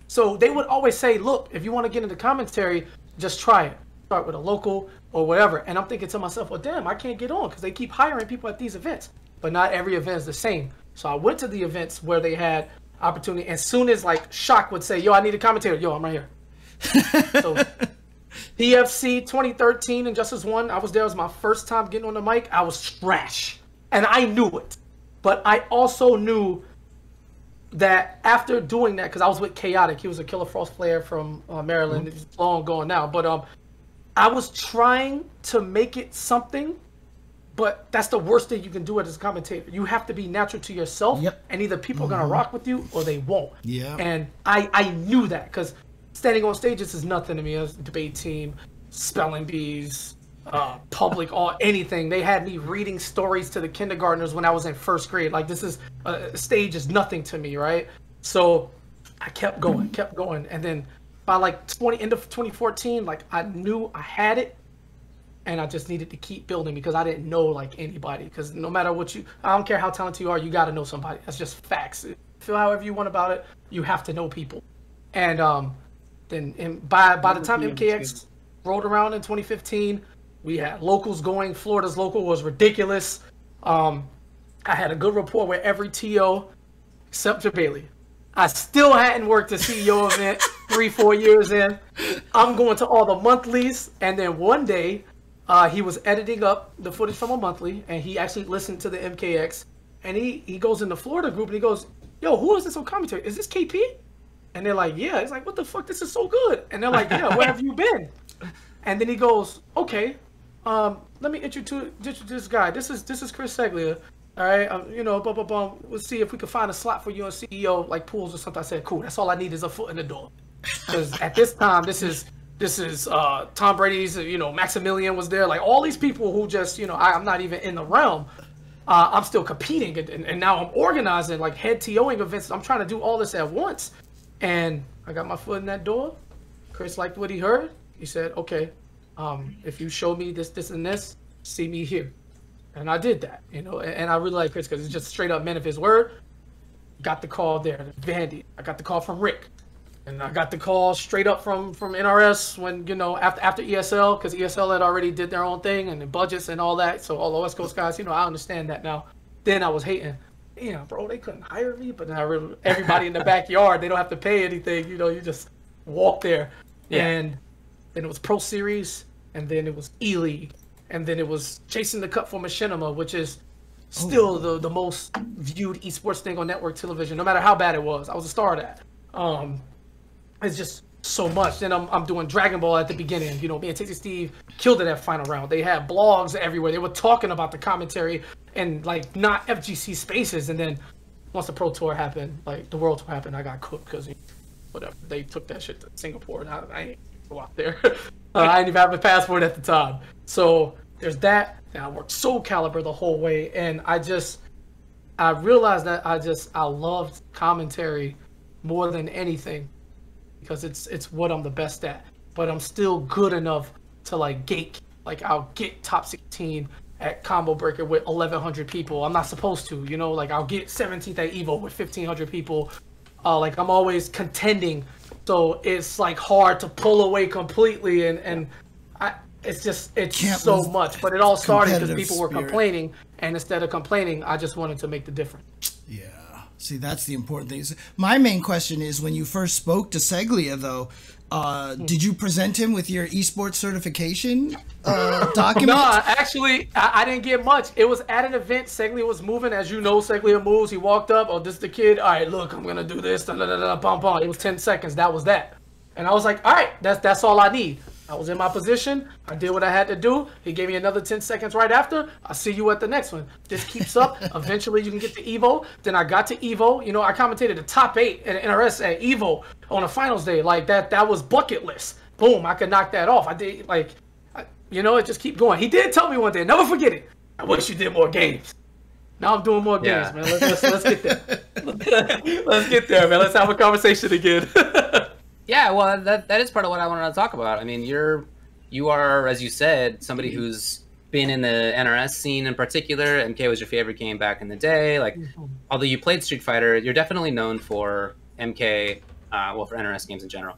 so they would always say, look, if you want to get into commentary, just try it. Start with a local or whatever. And I'm thinking to myself, well, damn, I can't get on because they keep hiring people at these events. But not every event is the same. So I went to the events where they had opportunity. As soon as like Shock would say, yo, I need a commentator. Yo, I'm right here. So PFC 2013 and Justice 1, I was there. It was my first time getting on the mic. I was trash. And I knew it. But I also knew that after doing that, because I was with Chaotic. He was a Killer Frost player from Maryland. It's long gone now. But I was trying to make it something. But that's the worst thing you can do as a commentator. You have to be natural to yourself. And either people are going to rock with you or they won't. And I knew that because standing on stages is nothing to me. As a debate team, spelling bees, public, anything. They had me reading stories to the kindergartners when I was in first grade. Like this is stage is nothing to me, right? So I kept going, and then by like end of 2014, like I knew I had it, and I just needed to keep building because I didn't know like anybody. Because no matter what I don't care how talented you are, you got to know somebody. That's just facts. Feel however you want about it, you have to know people, and then by the time MKX rolled around in 2015, we had locals going. Florida's local was ridiculous. I had a good rapport with every TO except Jabali. I still hadn't worked a CEO event 3-4 years in. I'm going to all the monthlies, and then one day he was editing up the footage from a monthly, and he actually listened to the MKX, and he goes in the Florida group and he goes, yo, who is this on commentary? Is this KP? And they're like, yeah. He's like, what the fuck? This is so good. And they're like, yeah, where have you been? And then he goes, okay, let me introduce this guy. This is Chris Seglia. All right, you know, blah blah blah. We'll see if we can find a slot for you on CEO, like pools or something. I said, cool. That's all I need is a foot in the door. Because at this time, this is Tom Brady's. You know, Maximilian was there. Like all these people who just, you know, I'm not even in the realm. I'm still competing, and now I'm organizing like head TOing events. I'm trying to do all this at once, and I got my foot in that door. Chris liked what he heard. He said, okay, if you show me this, this, and this, see me here. And I did that, you know, and I really like Chris because he's just straight up man of his word. Got the call there, Vandy. I got the call from Rick. And I got the call straight up from NRS when, you know, after ESL, because ESL had already did their own thing and the budgets and all that. So all the West Coast guys, you know, I understand that now. Then I was hating. Yeah, bro, they couldn't hire me, but now everybody in the backyard, they don't have to pay anything. You know, you just walk there. Yeah. And then it was Pro Series, and then it was E-League. And then it was Chasing the Cup for Machinima, which is still the most viewed esports thing on network television, no matter how bad it was. I was a star of that. It's just so much. Then I'm doing Dragon Ball at the beginning. You know, me and Tasty Steve killed it that final round. They had blogs everywhere. They were talking about the commentary and like not FGC spaces. And then once the Pro Tour happened, like the World Tour happened, I got cooked because whatever, they took that shit to Singapore. And I ain't go out there. I didn't even have a passport at the time. So there's that. And I worked Soul Calibur the whole way. And I realized that I loved commentary more than anything because it's what I'm the best at. But I'm still good enough to like gate. Like I'll get top 16 at Combo Breaker with 1,100 people. I'm not supposed to, you know, like I'll get 17th at Evo with 1,500 people. Like I'm always contending. So it's like hard to pull away completely and it's so much, but it all started because people were complaining, and instead of complaining, I just wanted to make the difference. Yeah. See, that's the important thing. My main question is, when you first spoke to Seglia, though, did you present him with your esports certification document? No, actually, I didn't get much. It was at an event. Seglia was moving. As you know, Seglia moves. He walked up. Oh, this is the kid. All right, look, I'm going to do this. Da, da, da, da, bum, bum. It was 10 seconds. That was that. And I was like, all right, that's all I need. I was in my position. I did what I had to do. He gave me another 10 seconds right after. I'll see you at the next one. This keeps up. Eventually, you can get to Evo. Then I got to Evo. You know, I commentated the top 8 at NRS at Evo on a finals day. Like, that was bucket list. Boom, I could knock that off. I did, like, you know, it just keep going. He did tell me one day, never forget it, I wish you did more games. Now I'm doing more games, man. Let's get there. Let's get there, man. Let's have a conversation again. Yeah, well, that is part of what I wanted to talk about. I mean, you are, as you said, somebody who's been in the NRS scene in particular. MK was your favorite game back in the day. Like, although you played Street Fighter, you're definitely known for MK, well, for NRS games in general.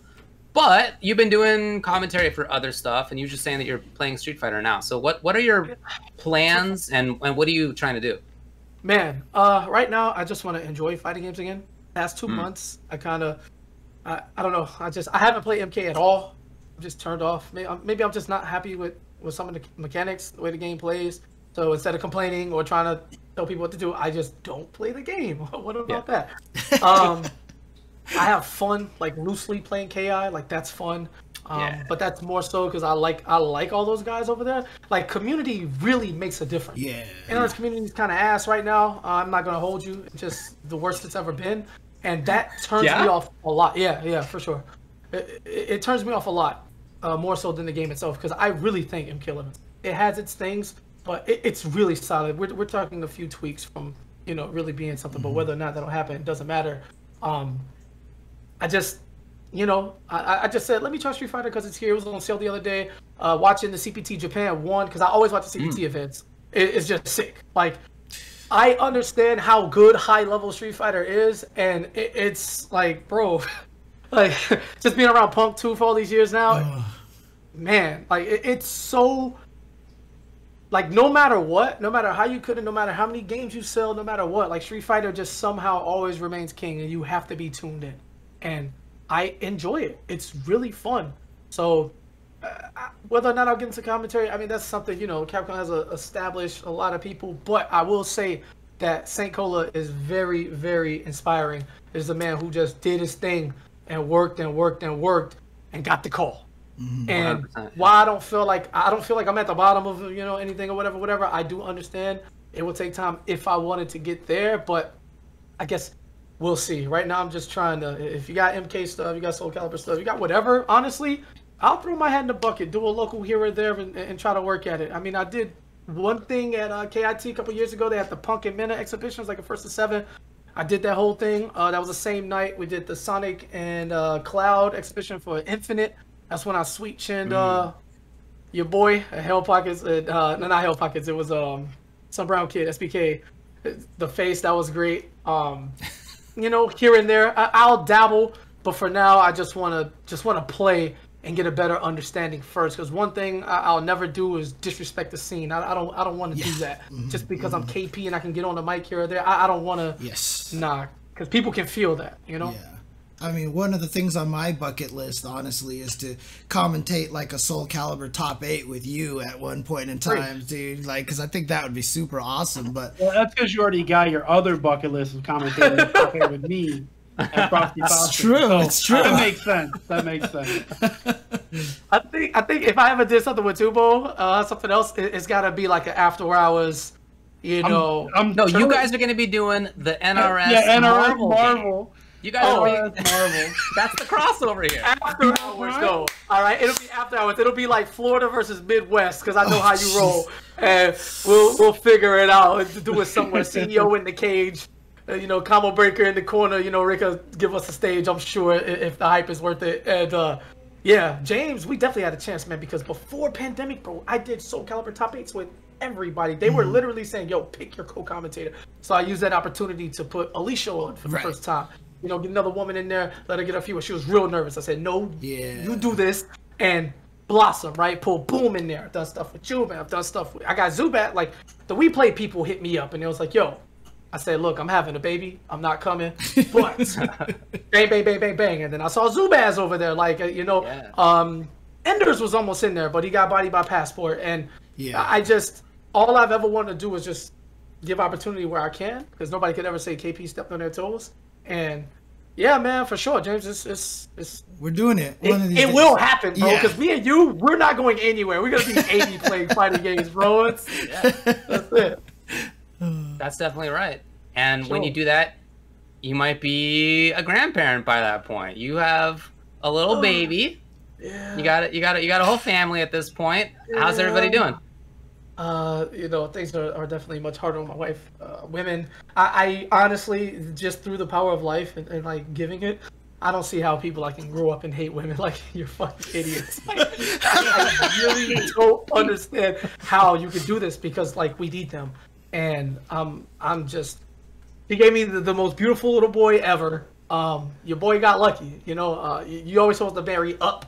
But you've been doing commentary for other stuff, and you're just saying that you're playing Street Fighter now. So what are your plans, and what are you trying to do? Man, right now, I just want to enjoy fighting games again. Past 2 months, I don't know. I haven't played MK at all. I'm just turned off. Maybe I'm just not happy with some of the mechanics, the way the game plays. So instead of complaining or trying to tell people what to do, I just don't play the game. What about that? I have fun, like loosely playing KI. Like that's fun. But that's more so because I like all those guys over there. Like community really makes a difference. Yeah. NRS community is kind of ass right now. I'm not gonna hold you. It's just the worst it's ever been. And that turns me off a lot. Yeah, for sure. It turns me off a lot, more so than the game itself, because I really think MK11, it has its things, but it's really solid. We're talking a few tweaks from, you know, really being something, but whether or not that'll happen, it doesn't matter. I just, you know, I just said, let me try Street Fighter because it's here. It was on sale the other day. Watching the CPT Japan 1, because I always watch the CPT events. It's just sick. Like, I understand how good high-level Street Fighter is, and it's like, bro, like, just being around Punk 2 for all these years now, man, like, it's so, like, no matter what, no matter how you could, and no matter how many games you sell, no matter what, like, Street Fighter just somehow always remains king, and you have to be tuned in, and I enjoy it. It's really fun. So, whether or not I'll get into commentary, I mean, that's something, you know, Capcom has established a lot of people, but I will say that Saint Cola is very, very inspiring. There's a man who just did his thing and worked and worked and worked and got the call. And while I don't feel like I'm at the bottom of, you know, anything or whatever, I do understand it will take time if I wanted to get there, but I guess we'll see. Right now, I'm just trying to. If you got MK stuff, you got Soul Calibur stuff, you got whatever. Honestly, I'll throw my head in the bucket, do a local here or there, and try to work at it. I mean, I did one thing at KIT a couple years ago. They had the Punk and Mena exhibitions, like a 1st to 7. I did that whole thing. That was the same night we did the Sonic and Cloud exhibition for Infinite. That's when I sweet chinned your boy at Hell Pockets. No, not Hell Pockets. It was some brown kid, SBK. The face, that was great. You know, here and there, I'll dabble, but for now, I just wanna play and get a better understanding first. Because one thing I'll never do is disrespect the scene. I don't want to do that just because I'm KP and I can get on the mic here or there. I don't want to. Yes. Nah, because people can feel that, you know. Yeah. I mean, one of the things on my bucket list, honestly, is to commentate like a Soul Calibur top 8 with you at one point in time, dude. Like, because I think that would be super awesome. But well, that's because you already got your other bucket list of commentating top 8 with me. It's true. So it's true. That makes sense. That makes sense. I think if I ever did something with Tubo, something else, it's got to be like an after hours. You know, no, you guys are going to be doing the NRS. Yeah, NRS Marvel. You guys are Marvel. That's the crossover here. After hours, though. All right, it'll be after hours. It'll be like Florida versus Midwest because I know how you roll, and we'll figure it out. Do it somewhere. CEO in the cage. You know, combo breaker in the corner. You know, Rika give us a stage. I'm sure if the hype is worth it. And yeah, James, we definitely had a chance, man. Because before pandemic, bro, I did Soul Calibur top 8s with everybody. They were literally saying, "Yo, pick your co-commentator." So I used that opportunity to put Alicia on for the first time. You know, get another woman in there, let her get her feet. She was real nervous. I said, "No, you do this and blossom, right? Pull Boom in there. I've done stuff with you, man. I've done stuff with. I got Zubat. Like the We Play people hit me up and it was like, "Yo." I said, "Look, I'm having a baby. I'm not coming." But bang, bang, bang, bang, bang. And then I saw Zubaz over there. Like, you know, Enders was almost in there, but he got bodied by Passport. And I just, all I've ever wanted to do is just give opportunity where I can, because nobody could ever say KP stepped on their toes. And yeah, man, for sure, James, it's we're doing it. It will happen, bro, because me and you, we're not going anywhere. We're going to be 80 playing fighting games, bro. That's it. That's definitely right. And when you do that, you might be a grandparent by that point. You have a little baby. Yeah. You got a whole family at this point. How's everybody doing? You know, things are definitely much harder on my wife. Women, I honestly, just through the power of life and like giving it, I don't see how people can grow up and hate women like you're fucking idiots. Like, I really don't understand how you could do this because like we need them. And I'm just, he gave me the most beautiful little boy ever. Your boy got lucky, you know. You always supposed to marry up,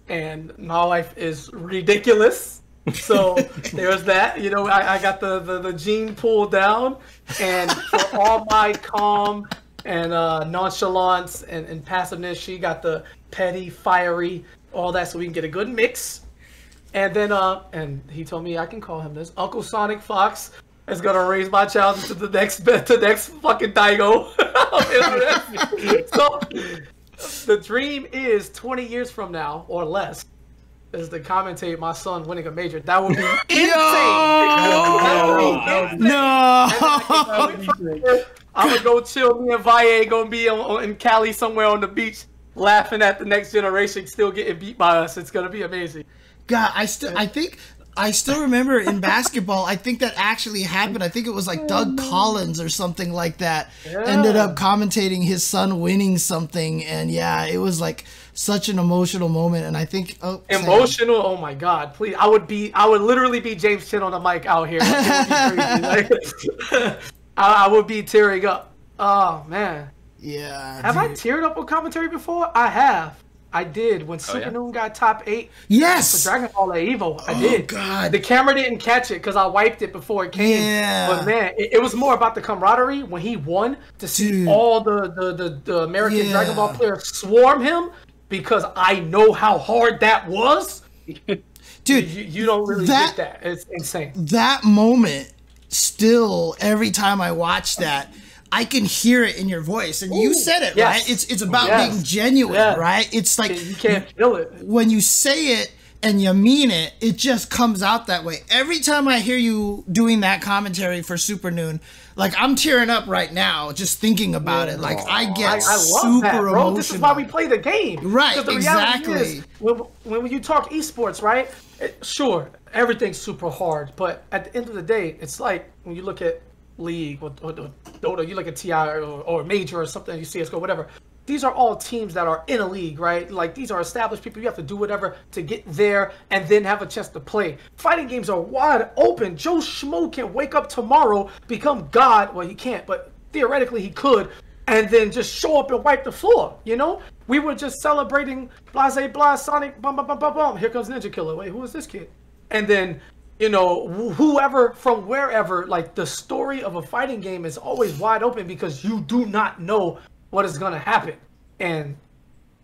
and my wife is ridiculous. So there's that. You know, I got the gene pulled down, and for all my calm and nonchalance and passiveness, she got the petty, fiery, all that, so we can get a good mix. And then and he told me I can call him this Uncle Sonic Fox. Is gonna raise my child to the next fucking Daigo. So the dream is 20 years from now or less is to commentate my son winning a major. That would be insane. No. I'm gonna go chill. Me and Valle gonna be in Cali somewhere on the beach, laughing at the next generation still getting beat by us. It's gonna be amazing. God, I still remember in basketball, I think that actually happened. I think it was like Doug Collins or something like that ended up commentating his son winning something. And yeah, it was like such an emotional moment. And I think... emotional? Oh my God, please. I would literally be James Chin on the mic out here. Like, I would be tearing up. Oh man. Yeah. Have I teared up on commentary before? I have. I did when Super Noon got top 8. Yes, for Dragon Ball Evo. I did. God, the camera didn't catch it because I wiped it before it came. Yeah, but man, it was more about the camaraderie when he won to see all the American Dragon Ball players swarm him because I know how hard that was. Dude, you don't really get that. It's insane. That moment, still, every time I watch that, I can hear it in your voice, and you said it, right? It's about being genuine, right? It's like you can't feel it when you say it, and you mean it, it just comes out that way. Every time I hear you doing that commentary for Super Noon, like I'm tearing up right now just thinking about it. Like I get super emotional. This is why we play the game. Right, the exactly. Reality is, when you talk esports, right? Sure, everything's super hard, but at the end of the day, it's like when you look at League or Dota, you look at TI or Major or something, you CSGO, whatever. These are all teams that are in a league, right? Like, these are established people. You have to do whatever to get there and then have a chance to play. Fighting games are wide open. Joe Schmo can wake up tomorrow, become God. Well, he can't, but theoretically he could, and then just show up and wipe the floor, you know? We were just celebrating Blase Blah, Sonic, bum, bum, bum, bum, bum. Here comes Ninja Killer. Wait, who is this kid? And then, you know, whoever from wherever, like, the story of a fighting game is always wide open because you do not know what is gonna happen, and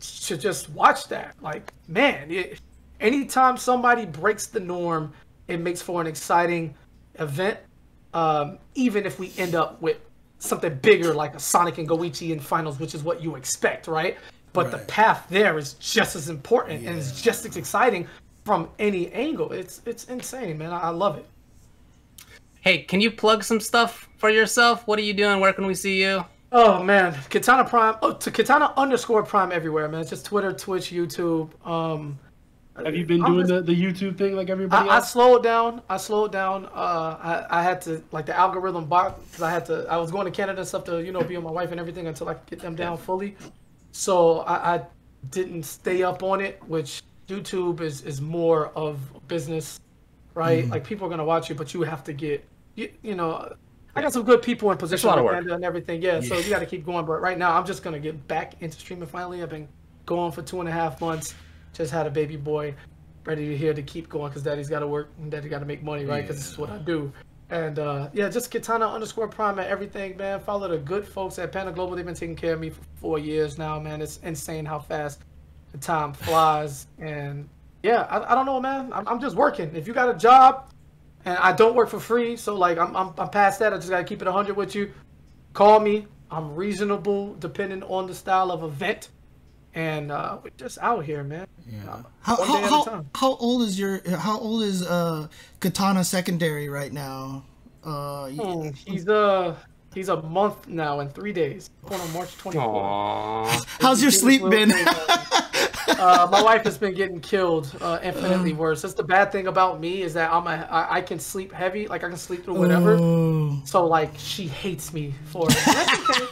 to just watch that, like, man, anytime somebody breaks the norm, it makes for an exciting event. Even if we end up with something bigger like a Sonic and Goichi in finals, which is what you expect, right? But the path there is just as important and it's just as exciting from any angle. It's insane, man. I love it. Hey, can you plug some stuff for yourself? What are you doing? Where can we see you? Oh man, Kitana Prime. Oh, to Kitana_Prime everywhere, man. It's just Twitter, Twitch, YouTube. Have you been doing the YouTube thing like everybody else? I slowed down. I had to, like, the algorithm block, because I was going to Canada and stuff to, you know, be with my wife and everything until I could get them down fully. So I didn't stay up on it, which YouTube is more of business, right? Like, people are gonna watch you, but you have to get, you know. I got some good people in position and everything, so you got to keep going. But right now, I'm just going to get back into streaming finally. I've been going for 2.5 months. Just had a baby boy, ready to keep going because daddy's got to work and daddy got to make money, right? Because this is what I do. And just Kitana_Prime and everything, man. Follow the good folks at Panda Global. They've been taking care of me for 4 years now, man. It's insane how fast the time flies. And yeah, I don't know, man. I'm just working. If you got a job, and I don't work for free, so like I'm past that. I just gotta keep it 100 with you. Call me. I'm reasonable, depending on the style of event, and we're just out here, man. Yeah. How old is Kitana Secondary right now? He's a month now and 3 days. Born on March 24th. How's your sleep been? My wife has been getting killed infinitely worse. That's the bad thing about me, is that I can sleep heavy, like I can sleep through whatever. So like she hates me for it. That's okay.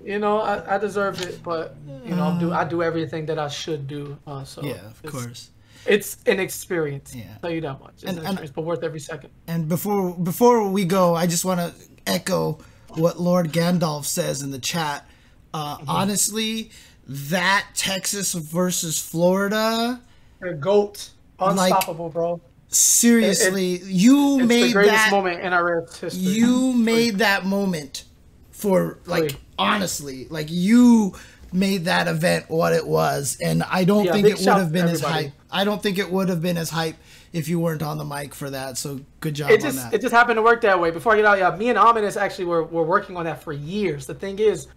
You know, I deserve it, but you know, I do everything that I should do. So yeah, of course. It's an experience. Yeah, I'll tell you that much. It's an experience, but worth every second. And before we go, I just want to echo what Lord Gandalf says in the chat. Honestly, that Texas versus Florida, the GOAT, unstoppable, bro. Seriously, you it's made the greatest that moment in our history. You made that moment for, like, honestly, like, you made that event what it was, and I don't think it would have been as hype. I don't think it would have been as hype if you weren't on the mic for that. So good job on that. It just happened to work that way. Before I get out, me and Ominous actually were working on that for years. The thing is,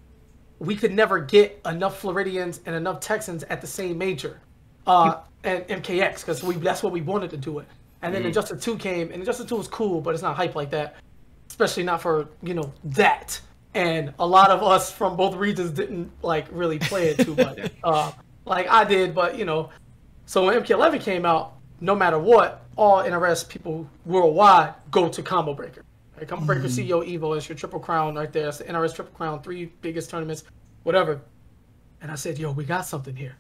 we could never get enough Floridians and enough Texans at the same major, and MKX, because that's what we wanted to do it. And then Injustice 2 came, and Injustice 2 was cool, but it's not hype like that, especially not for, you know, that. And a lot of us from both regions didn't like really play it too much, like I did. But you know, so when MK11 came out, no matter what, all NRS people worldwide go to Combo Breaker. Right? Combo Breaker CEO Evo is your triple crown right there. That's the NRS triple crown, 3 biggest tournaments, whatever. And I said, yo, we got something here.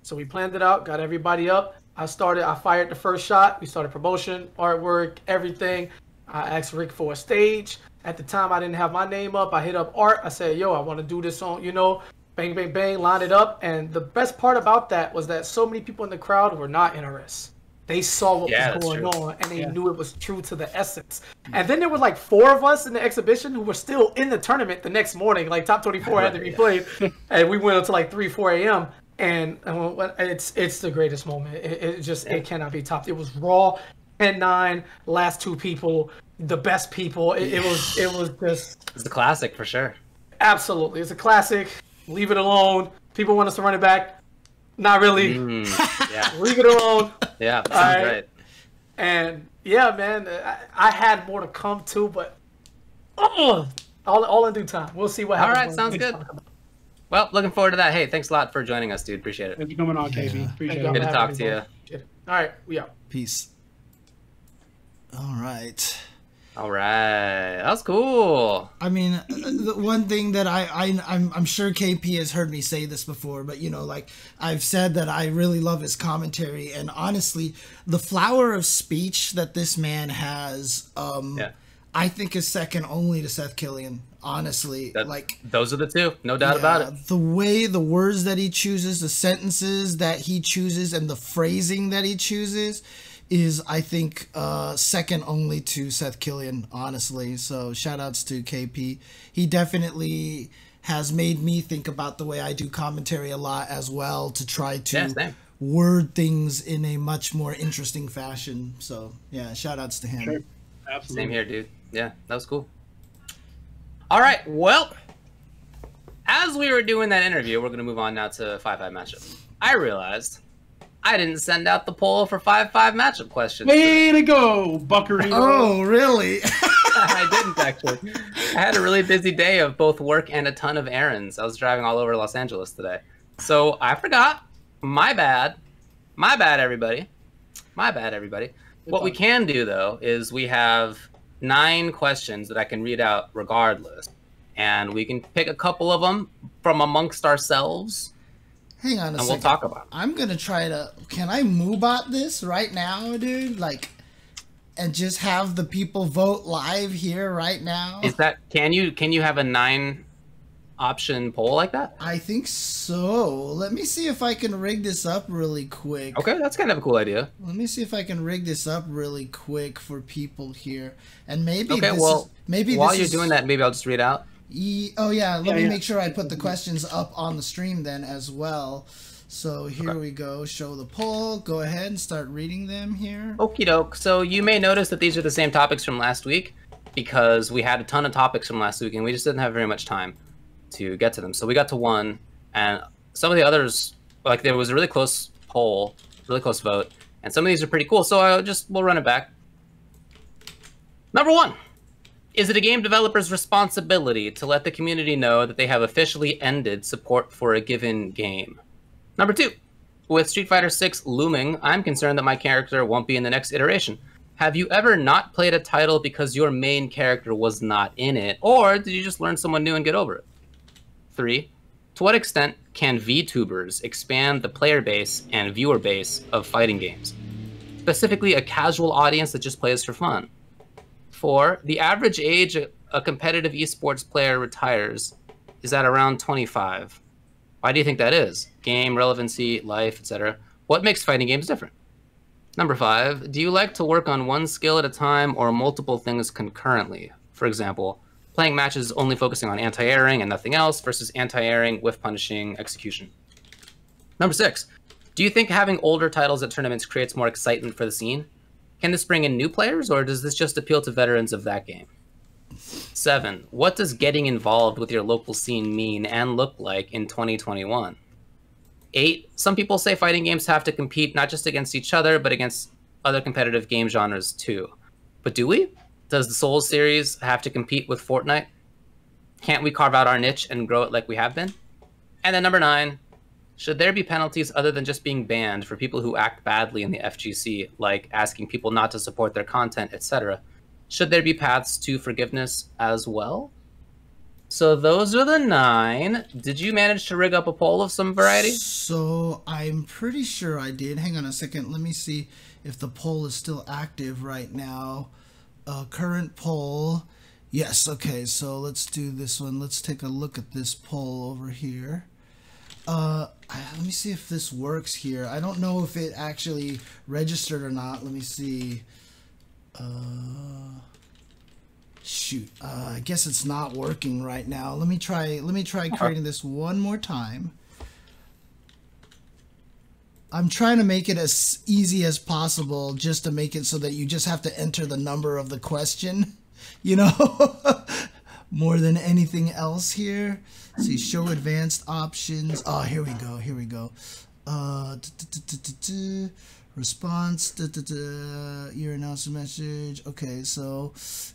So we planned it out, got everybody up. I fired the first shot. We started promotion, artwork, everything. I asked Rick for a stage. At the time, I didn't have my name up. I hit up Art. I said, yo, I want to do this on, you know, bang, bang, bang, line it up. And the best part about that was that so many people in the crowd were not NRS. They saw what was going on, and they knew it was true to the essence. And then there were like 4 of us in the exhibition who were still in the tournament the next morning. Like top 24 had to be played, and we went until like 3, 4 a.m. And it's the greatest moment. It cannot be topped. It was raw, 10-9, last 2 people, the best people. It was just. It's the classic for sure. Absolutely, it's a classic. Leave it alone. People want us to run it back. Not really. Yeah. Leave it alone. Yeah, sounds right. And yeah, man, I had more to come too, but all in due time. We'll see what happens. All right, sounds good. Well, looking forward to that. Hey, thanks a lot for joining us, dude. Appreciate it. Thanks for coming on, KB. Appreciate it. Good to talk to you. All right, we out. Peace. All right. All right, that was cool. I mean, the one thing that I'm sure KP has heard me say this before, but you know, like I've said that I really love his commentary, and honestly, the flower of speech that this man has, I think is second only to Seth Killian. Honestly, like those are the two, no doubt about it. The way the words that he chooses, the sentences that he chooses, and the phrasing that he chooses is, I think, second only to Seth Killian, honestly. So shout outs to KP. He definitely has made me think about the way I do commentary a lot as well, to try to word things in a much more interesting fashion. So yeah, shout outs to him. Sure. Absolutely. Same here, dude. Yeah, that was cool. All right, well, as we were doing that interview, we're going to move on now to 5-5 matchup. I realized I didn't send out the poll for 5-5 matchup questions. Way to go, Buckaroo. Oh, really? I didn't, actually. I had a really busy day of both work and a ton of errands. I was driving all over Los Angeles today. So I forgot. My bad. My bad, everybody. My bad, everybody. What we can do, though, is we have 9 questions that I can read out regardless. And we can pick a couple of them from amongst ourselves. Hang on a second. And we'll talk about it. I'm going to try to... Can I Moobot this right now, dude? Like, and just have the people vote live here right now? Is that... Can you have a 9-option poll like that? I think so. Let me see if I can rig this up really quick. Okay, that's kind of a cool idea. Let me see if I can rig this up really quick for people here. And maybe while you're doing that, maybe I'll just read out. Oh yeah, let me make sure I put the questions up on the stream then as well. So here we go. Show the poll. Go ahead and start reading them here. Okie doke. So you may notice that these are the same topics from last week, because we had a ton of topics from last week and we just didn't have very much time to get to them. So we got to one, and some of the others, like there was a really close poll, really close vote, and some of these are pretty cool. So we'll run it back. Number 1. Is it a game developer's responsibility to let the community know that they have officially ended support for a given game? Number 2. With Street Fighter 6 looming, I'm concerned that my character won't be in the next iteration. Have you ever not played a title because your main character was not in it, or did you just learn someone new and get over it? 3. To what extent can VTubers expand the player base and viewer base of fighting games, specifically a casual audience that just plays for fun? 4. The average age a competitive esports player retires is at around 25. Why do you think that is? Game, relevancy, life, etc. What makes fighting games different? Number 5. Do you like to work on one skill at a time or multiple things concurrently? For example, playing matches only focusing on anti-airing and nothing else versus anti-airing with punishing execution. Number 6. Do you think having older titles at tournaments creates more excitement for the scene? Can this bring in new players, or does this just appeal to veterans of that game? 7. What does getting involved with your local scene mean and look like in 2021? 8. Some people say fighting games have to compete not just against each other, but against other competitive game genres too. But do we? Does the Souls series have to compete with Fortnite? Can't we carve out our niche and grow it like we have been? And then number 9. Should there be penalties other than just being banned for people who act badly in the FGC, like asking people not to support their content, etc.? Should there be paths to forgiveness as well? So those are the 9. Did you manage to rig up a poll of some variety? So I'm pretty sure I did. Hang on a second. Let me see if the poll is still active right now. Current poll. Yes, okay. So let's do this one. Let's take a look at this poll over here. Let me see if this works here. I don't know if it actually registered or not. Let me see. Shoot. I guess it's not working right now. Let me try creating this one more time. I'm trying to make it as easy as possible, just to make it so that you just have to enter the number of the question, you know, more than anything else here. See, show advanced options. Oh, here we go. Here we go. Response. Your announcement message. Okay, so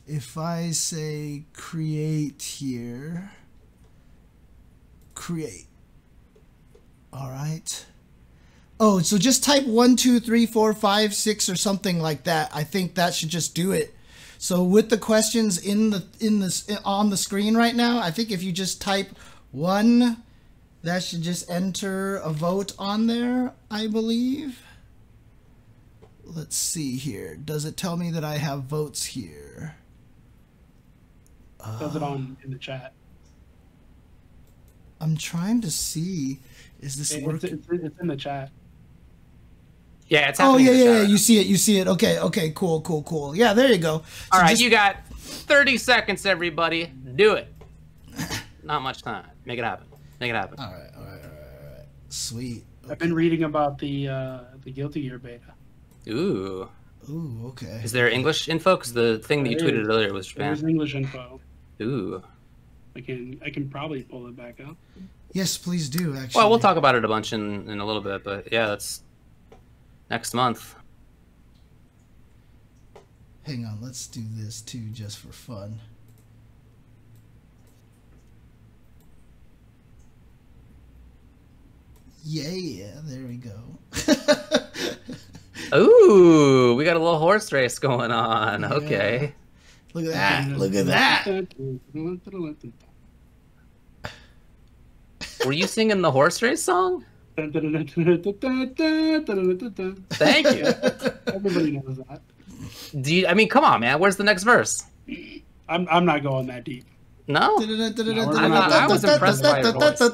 if I say create here, create. All right. Oh, so just type 1, 2, 3, 4, 5, 6 or something like that. I think that should just do it. So with the questions on the screen right now, I think if you just type 1, that should just enter a vote on there, I believe. Let's see here. Does it tell me that I have votes here? Does it in the chat? I'm trying to see. Is this working? It's in the chat. Yeah, it's happening. Oh, yeah. You see it. Okay, cool. Yeah, there you go. All right, you got 30 seconds, everybody. Do it. Not much time. Make it happen. All right. Sweet. Okay. I've been reading about the Guilty Gear beta. Ooh, okay. Is there English info? Because the thing that you tweeted earlier was Japan. There's English info. Ooh. I can probably pull it back up. Yes, please do, actually. Well, we'll talk about it a bunch in a little bit, but yeah, that's next month. Hang on, let's do this too, just for fun. Yeah, there we go. Ooh, we got a little horse race going on. Yeah. Okay. Look at that. Were you singing the horse race song? Thank you. Everybody knows that. I mean, come on, man. Where's the next verse? I'm not going that deep. No? I was impressed by your voice. All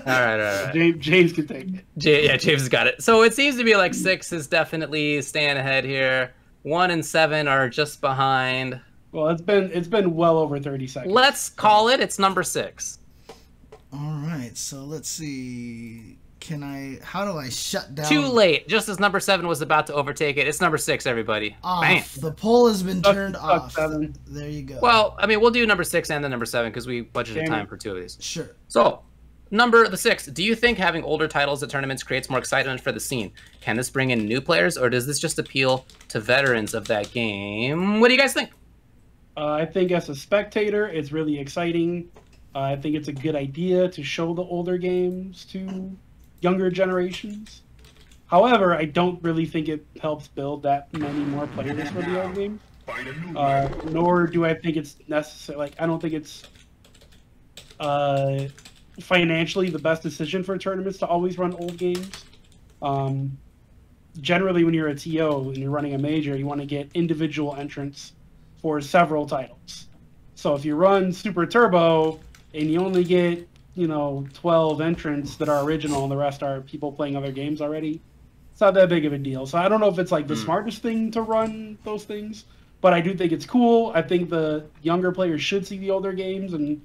right. James can take it. James has got it. So it seems to be like 6 is definitely staying ahead here. 1 and 7 are just behind. Well, it's been well over 30 seconds. Let's call it. It's number 6. All right. So let's see. How do I shut down? Too late. Just as number 7 was about to overtake it. It's number 6, everybody. Off. Bam. The poll has been turned off. 7. There you go. Well, I mean, we'll do number 6 and then number 7 because we budgeted time for 2 of these. Sure. So, number 6. Do you think having older titles at tournaments creates more excitement for the scene? Can this bring in new players, or does this just appeal to veterans of that game? What do you guys think? I think as a spectator, it's really exciting. I think it's a good idea to show the older games to younger generations. However, I don't really think it helps build that many more players for the old games. Nor do I think it's necessary. Like, I don't think it's financially the best decision for tournaments to always run old games. Generally, when you're a TO and you're running a major, you want to get individual entrants for several titles. So if you run Super Turbo and you only get 12 entrants that are original and the rest are people playing other games already, it's not that big of a deal. So I don't know if it's like the smartest thing to run those things, but I do think it's cool. I think the younger players should see the older games and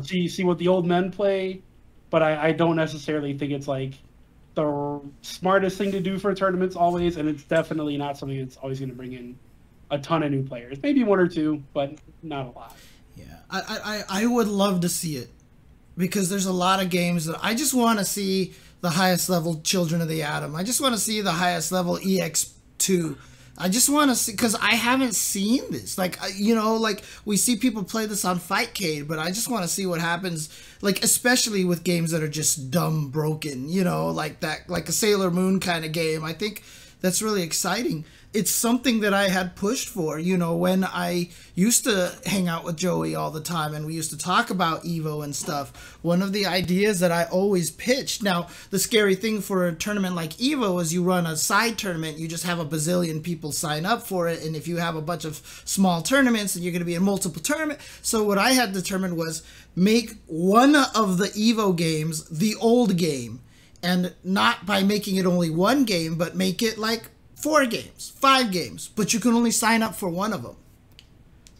see what the old men play, but I don't necessarily think it's like the smartest thing to do for tournaments always, and it's definitely not something that's always going to bring in a ton of new players. Maybe 1 or 2, but not a lot. Yeah, I would love to see it, because there's a lot of games that I just want to see the highest level Children of the Atom. I just want to see the highest level EX2. I just want to see, because I haven't seen this. Like, like we see people play this on Fightcade, but I just want to see what happens, like, especially with games that are just dumb broken, like that, like a Sailor Moon kind of game. I think that's really exciting. It's something that I had pushed for, when I used to hang out with Joey all the time and we used to talk about Evo and stuff. One of the ideas that I always pitched. Now, the scary thing for a tournament like Evo is you run a side tournament, you just have a bazillion people sign up for it. And if you have a bunch of small tournaments, then you're going to be in multiple tournaments. So what I had determined was make one of the Evo games the old game. And not by making it only one game, but make it like 4 games, 5 games, but you can only sign up for one of them,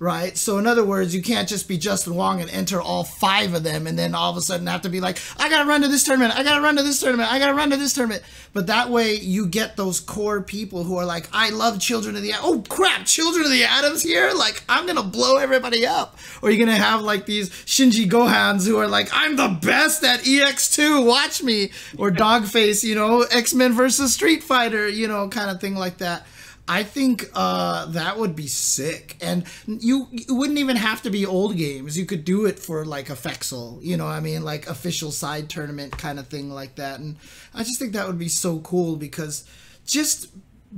right? So in other words, you can't just be Justin Wong and enter all 5 of them and then all of a sudden have to be like, I gotta run to this tournament, I gotta run to this tournament, I gotta run to this tournament. But that way you get those core people who are like, I love Children of the Atom. Oh crap, Children of the Atom's here? Like, I'm gonna blow everybody up. Or you're gonna have like these Shinji Gohans who are like, I'm the best at EX2, watch me. Or Dogface, you know, X-Men versus Street Fighter, you know, kind of thing like that. I think that would be sick. And you wouldn't even have to be old games. You could do it for like a Fexel, you know what I mean? Like official side tournament kind of thing like that. And I just think that would be so cool because just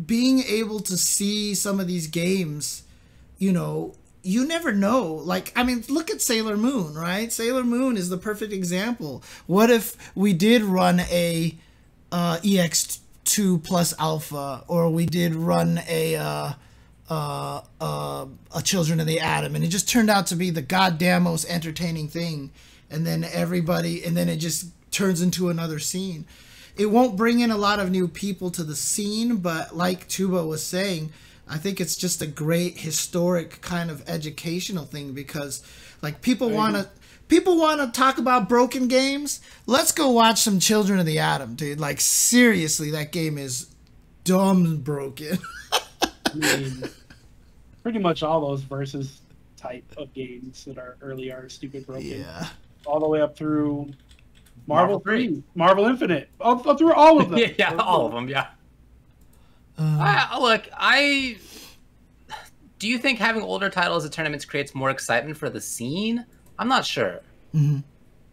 being able to see some of these games, you know, you never know. Like, I mean, look at Sailor Moon, right? Sailor Moon is the perfect example. What if we did run a EX2 plus alpha, or we did run a Children of the Atom, and it just turned out to be the goddamn most entertaining thing, and then it just turns into another scene. It won't bring in a lot of new people to the scene, but like Tuba was saying, I think it's just a great historic kind of educational thing because like people want to talk about broken games. Let's go watch some Children of the Atom, dude. Like seriously, that game is dumb broken. I mean, pretty much all those versus type of games that are early are stupid broken. Yeah. All the way up through Marvel 3, Marvel Infinite, all through all of them. Yeah, all of them, yeah. Do you think having older titles at tournaments creates more excitement for the scene? I'm not sure. Mm-hmm.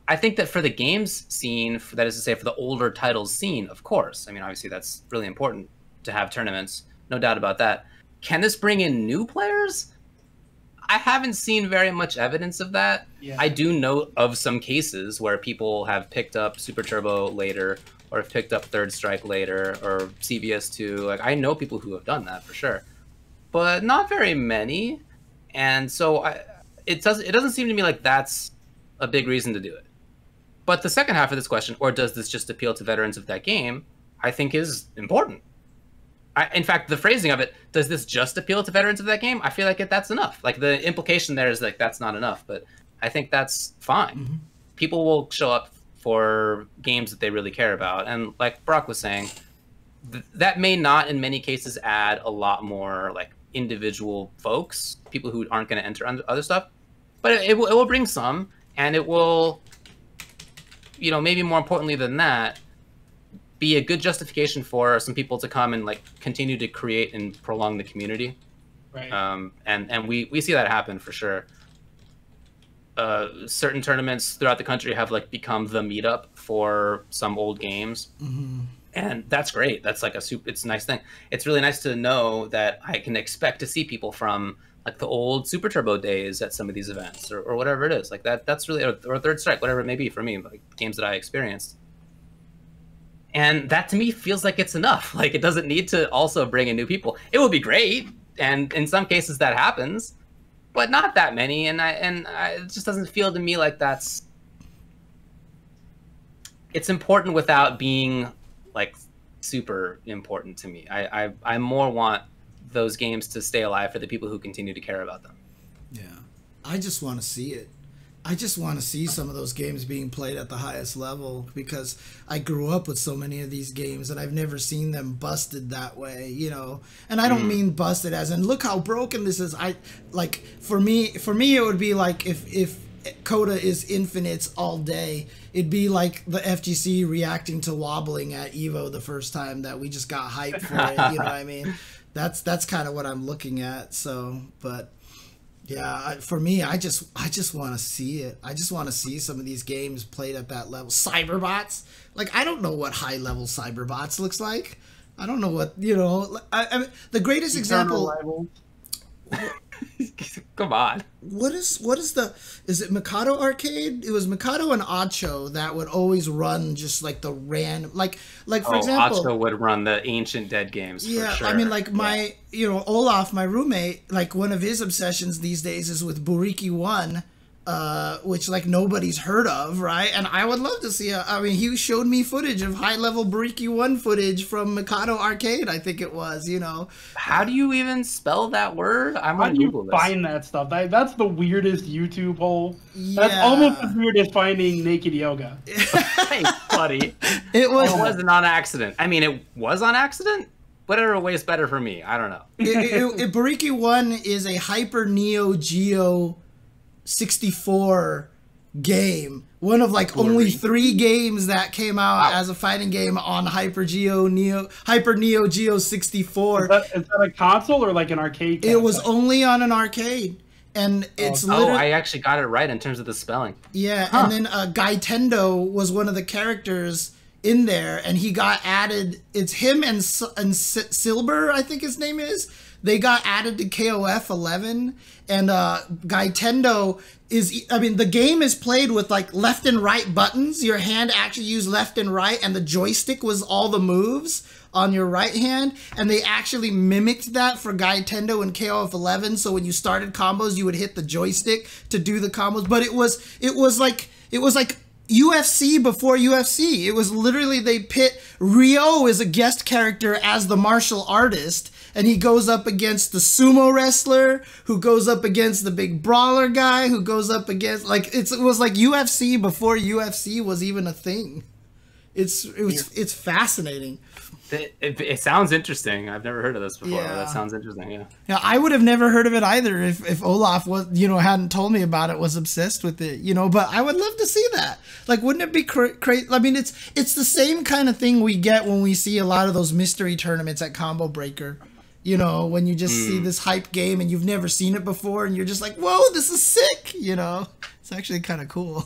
I think that for the games scene, that is to say for the older titles scene, of course. I mean, obviously that's really important to have tournaments. No doubt about that. Can this bring in new players? I haven't seen very much evidence of that. Yeah. I do know of some cases where people have picked up Super Turbo later, or have picked up Third Strike later, or CBS2. Like, I know people who have done that for sure, but not very many. And so it doesn't seem to me like that's a big reason to do it. But the second half of this question, or does this just appeal to veterans of that game, I think is important. In fact, the phrasing of it, does this just appeal to veterans of that game? I feel like that's enough. Like the implication there is like that's not enough, but I think that's fine. Mm-hmm. People will show up for games that they really care about. And like Brock was saying, that may not in many cases add a lot more like individual folks, people who aren't going to enter other stuff, but it will bring some, and it will, you know, maybe more importantly than that, be a good justification for some people to come and like continue to create and prolong the community. Right. And we see that happen for sure. Certain tournaments throughout the country have like become the meetup for some old games. Mm-hmm. And that's great. That's like it's a nice thing. It's really nice to know that I can expect to see people from like the old Super Turbo days at some of these events or whatever it is. Like that's really, or Third Strike, whatever it may be for me, like games that I experienced. And that to me feels like it's enough. Like it doesn't need to also bring in new people. It would be great, and in some cases that happens, but not that many. And it just doesn't feel to me like it's important without being like super important to me. I more want those games to stay alive for the people who continue to care about them. Yeah, I just want to see it. I just want to see some of those games being played at the highest level because I grew up with so many of these games and I've never seen them busted that way, you know. And I don't mean busted as in look how broken this is. I like for me it would be like if Coda is infinites all day, it'd be like the FGC reacting to wobbling at Evo the first time that we just got hyped for it, you know what I mean? That's kind of what I'm looking at. So, but yeah, for me, I just want to see it. I just want to see some of these games played at that level. Cyberbots, like I don't know what high level Cyberbots looks like. I don't know what, you know. I mean, the greatest example. Come on. What is it Mikado Arcade? It was Mikado and Acho that would always run just like the random, like for example, Acho would run the ancient dead games. Yeah, for sure. I mean, like my, you know, Olaf, my roommate, like one of his obsessions these days is with Buriki 1, which like nobody's heard of, right? And I would love to see. I mean, he showed me footage of high-level Bariki 1 footage from Mikado Arcade, I think it was. You know, how do you even spell that word? I'm How gonna do you Google this. find that stuff? That's the weirdest YouTube hole. That's almost as weird as finding naked yoga. Hey, buddy. It wasn't on accident. I mean, it was on accident. Whatever ways better for me. I don't know. Bariki 1 is a Hyper Neo Geo 64 game. One of like only 3 games that came out as a fighting game on Hyper Neo Geo 64. Is that a console or like an arcade? It was only on an arcade. And it's literally... I actually got it right in terms of the spelling. Yeah, and then Gaitendo was one of the characters in there, and he got added. It's him and Silber, I think his name is. They got added to KOF 11, and Gaitendo is, I mean, the game is played with like left and right buttons. Your hand actually used left and right, and the joystick was all the moves on your right hand, and they actually mimicked that for Gaitendo in KOF 11. So when you started combos, you would hit the joystick to do the combos. But it was like UFC before UFC. It was literally, they pit Ryo as a guest character as the martial artist, and he goes up against the sumo wrestler, who goes up against the big brawler guy, who goes up against, like, it was like UFC before UFC was even a thing. It's fascinating. It sounds interesting. I've never heard of this before. Yeah. That sounds interesting. Yeah. Yeah, I would have never heard of it either if Olaf was, hadn't told me about it, was obsessed with it, But I would love to see that. Like, wouldn't it be crazy? I mean, it's the same kind of thing we get when we see a lot of those mystery tournaments at Combo Breaker. When you just see this hype game and you've never seen it before, and you're just like, "Whoa, this is sick!" It's actually kind of cool.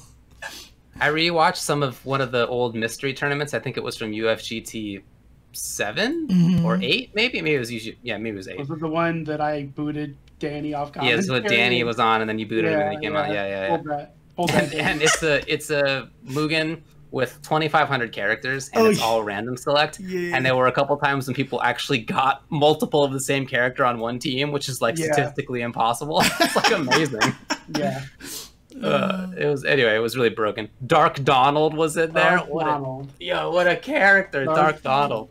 I rewatched one of the old mystery tournaments. I think it was from UFGT 7 or 8, maybe it was maybe it was 8. Was it the one that I booted Danny off commentary? Yeah, so Danny was on, and then you booted him, and he came out. Yeah. Hold that. And it's a Mugen with 2,500 characters, and it's all random select. Yeah. And there were a couple times when people actually got multiple of the same character on one team, which is like statistically impossible. It's like amazing. Yeah. It was really broken. Dark Donald was in there. What a character, Dark Donald.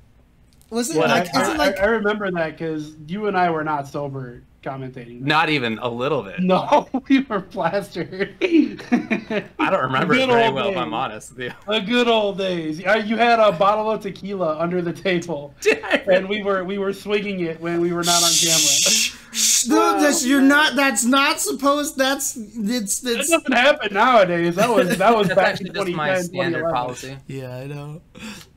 I remember that because you and I were not sober commentating. Not even a little bit. No, we were plastered. I don't remember it very well, if I'm honest. Yeah. The good old days. You had a bottle of tequila under the table, and we were swinging it when we were not on camera. No, that's not supposed. That doesn't happen nowadays. That was back in 2010, my standard policy. Yeah, I know.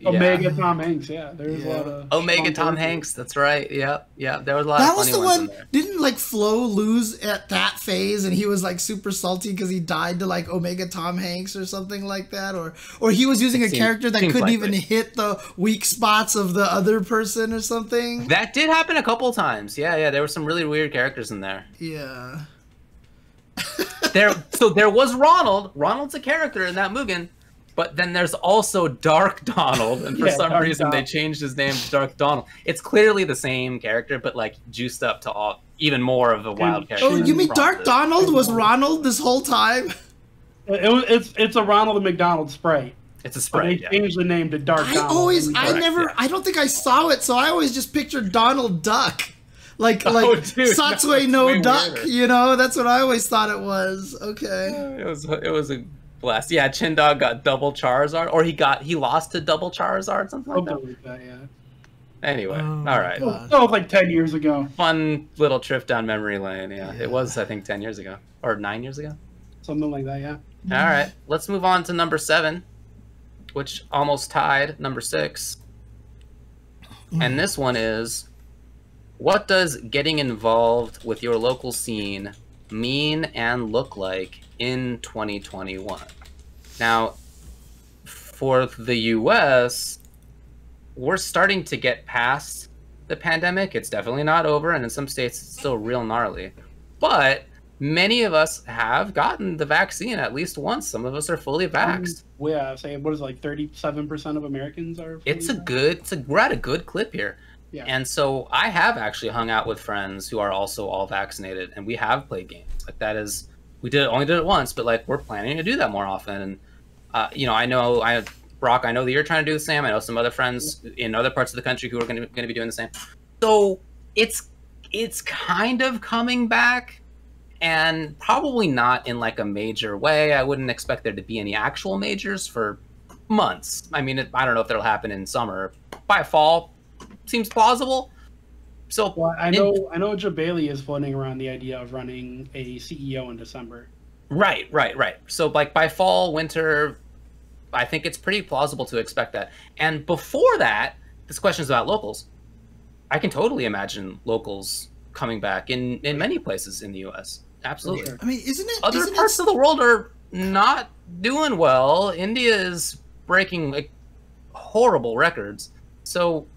Omega Tom Hanks. Yeah, there was a lot of Omega Tom Hanks. That's right. Yeah. There was a lot. That of was funny the ones one. In there. Didn't like Flo lose at that phase, and he was like super salty because he died to like Omega Tom Hanks or something like that, or he was using a character that couldn't even hit the weak spots of the other person or something. That did happen a couple times. Yeah. There were some really weird characters in there. Yeah. There was Ronald. Ronald's a character in that Mugen, but then there's also Dark Donald, and for some reason they changed his name to Dark Donald. It's clearly the same character, but like juiced up to even more of a wild character. Oh, you mean Dark Donald was Ronald this whole time? It's a Ronald McDonald spray. It's a spray. They changed the name to Dark Donald. I don't think I saw it, so I always just pictured Donald Duck. Satsue no Duck, weirder. That's what I always thought it was. Okay. It was a blast. Yeah, Chindog got double Charizard, or he lost to double Charizard, something like that. Yeah. Anyway, all right. That was like 10 years ago. Fun little trip down memory lane. Yeah, it was, I think, 10 years ago or 9 years ago. Something like that. Yeah. All right, let's move on to number 7, which almost tied number 6, and this one is. What does getting involved with your local scene mean and look like in 2021? Now, for the US, we're starting to get past the pandemic. It's definitely not over, and in some states it's still real gnarly. But many of us have gotten the vaccine at least once. Some of us are fully vaxxed. Yeah, say what is it, like 37% of Americans are fully we're at a good clip here. Yeah. And so I have actually hung out with friends who are also all vaccinated, and we have played games. Like that is we only did it once, but like we're planning to do that more often. And Brock, I know that you're trying to do the same. I know some other friends in other parts of the country who are going to be doing the same. So it's kind of coming back, and probably not in like a major way. I wouldn't expect there to be any actual majors for months. I mean, I don't know if that'll happen in summer. By fall, seems plausible. So well, I know Jabali is floating around the idea of running a CEO in December. Right. So like by fall, winter, I think it's pretty plausible to expect that. And before that, this question is about locals. I can totally imagine locals coming back in many places in the U.S. Absolutely. Sure. I mean, isn't other parts of the world are not doing well? India is breaking like horrible records. So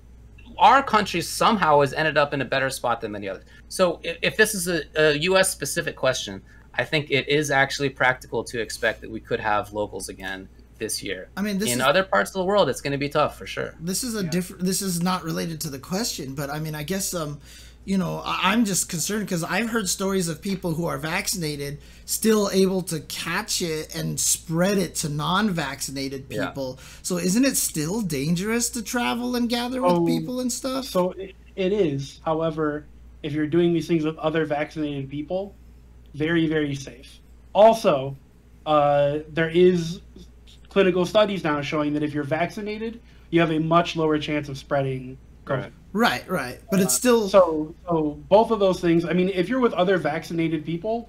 our country somehow has ended up in a better spot than many others. So if this is a U.S. specific question, I think it is actually practical to expect that we could have locals again this year. I mean, in other parts of the world, it's going to be tough for sure. This is This is not related to the question, but I mean, I guess I'm just concerned because I've heard stories of people who are vaccinated still able to catch it and spread it to non-vaccinated people. Yeah. So isn't it still dangerous to travel and gather with people and stuff? So it is. However, if you're doing these things with other vaccinated people, very, very safe. Also, there is clinical studies now showing that if you're vaccinated, you have a much lower chance of spreading COVID. Right. But it's still... So both of those things, I mean, if you're with other vaccinated people,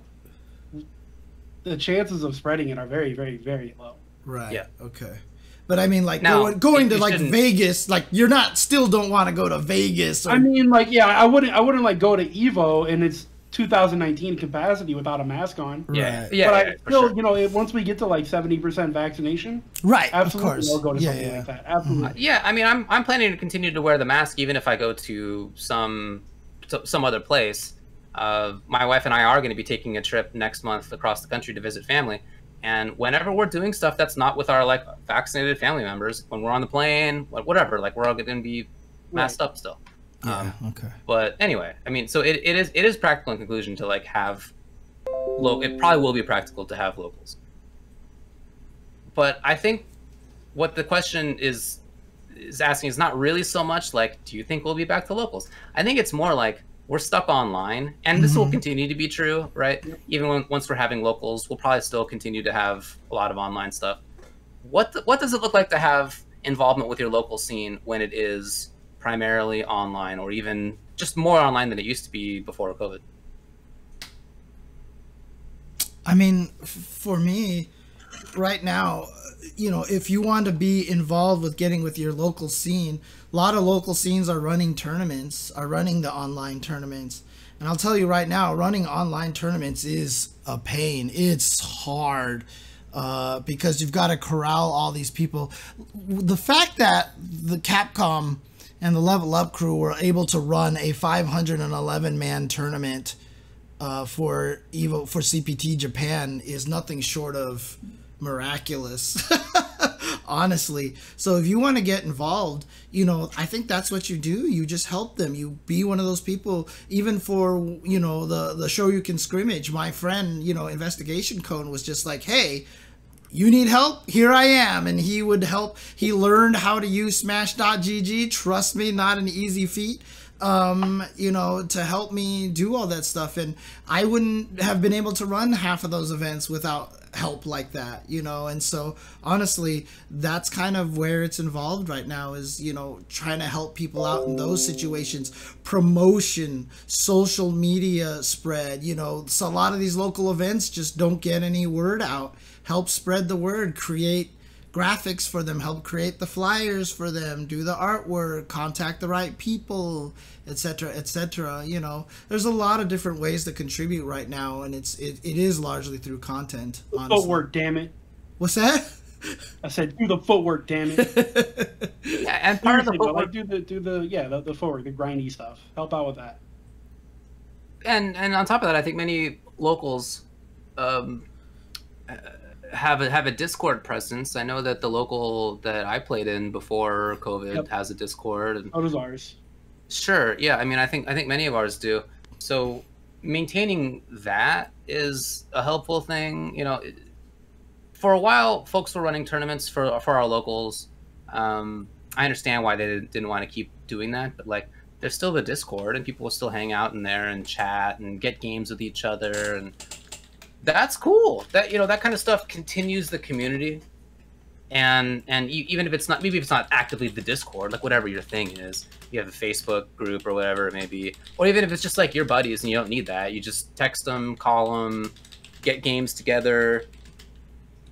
the chances of spreading it are very, very, very low. Right. Yeah. Okay. But I mean, like, now, going to like Vegas, like you're still don't want to go to Vegas. I mean, like, yeah, I wouldn't like go to Evo and it's 2019 capacity without a mask on. Yeah. But I still, sure. Once we get to like 70% vaccination, right? Absolutely, of course. I'll go to something like that. Absolutely. I mean, I'm planning to continue to wear the mask even if I go to some other place. My wife and I are going to be taking a trip next month across the country to visit family. And whenever we're doing stuff that's not with our like vaccinated family members, when we're on the plane, whatever, like we're all going to be masked up still. Okay. But anyway, I mean, so it is practical in conclusion to like have it probably will be practical to have locals. But I think what the question is asking is not really so much like, do you think we'll be back to locals? I think it's more like, we're stuck online, and this will continue to be true, right? Even once we're having locals, we'll probably still continue to have a lot of online stuff. What does it look like to have involvement with your local scene when it is primarily online, or even just more online than it used to be before COVID? I mean, for me, right now, if you want to be involved with getting with your local scene, a lot of local scenes are running the online tournaments. And I'll tell you right now, running online tournaments is a pain. It's hard because you've got to corral all these people. The fact that the Capcom and the Level Up crew were able to run a 511-man tournament for CPT Japan is nothing short of miraculous. Honestly. So if you want to get involved, I think that's what you do. You just help them. You be one of those people. Even for, the Show You Can Scrimmage, my friend, Investigation Cone was just like, hey, you need help? Here I am. And he would help. He learned how to use Smash.gg. Trust me, not an easy feat. To help me do all that stuff. And I wouldn't have been able to run half of those events without help like that, and so honestly, that's kind of where it's involved right now is, trying to help people out in those situations. Promotion, social media spread, so a lot of these local events just don't get any word out. Help spread the word, create graphics for them, help create the flyers for them, do the artwork, contact the right people, etc., etc. There's a lot of different ways to contribute right now, and it is largely through content. Honestly. Footwork, damn it. What's that? I said do the footwork, damn it. Yeah, and part of the footwork, do the footwork, the grindy stuff. Help out with that. And on top of that, I think many locals have a Discord presence. I know that the local that I played in before COVID has a Discord. And how does ours? Sure, yeah. I mean, I think many of ours do. So maintaining that is a helpful thing. You know, for a while, folks were running tournaments for our locals. I understand why they didn't want to keep doing that, but like, there's still the Discord, and people will still hang out in there and chat and get games with each other, and that's cool. That, you know, that kind of stuff continues the community. And even if it's not, maybe if it's not actively the Discord, like whatever your thing is, you have a Facebook group or whatever it may be, or even if it's just like your buddies and you don't need that, you just text them, call them, get games together,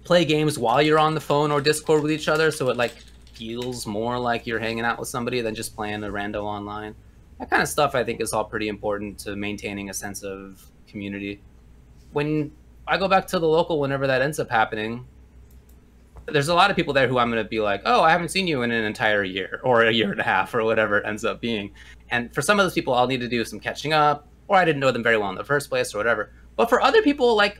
play games while you're on the phone or Discord with each other, so it like feels more like you're hanging out with somebody than just playing a rando online. That kind of stuff I think is all pretty important to maintaining a sense of community. When I go back to the local, whenever that ends up happening, there's a lot of people there who I'm going to be like, oh, I haven't seen you in an entire year or a year and a half or whatever it ends up being. And for some of those people, I'll need to do some catching up, or I didn't know them very well in the first place or whatever. But for other people, like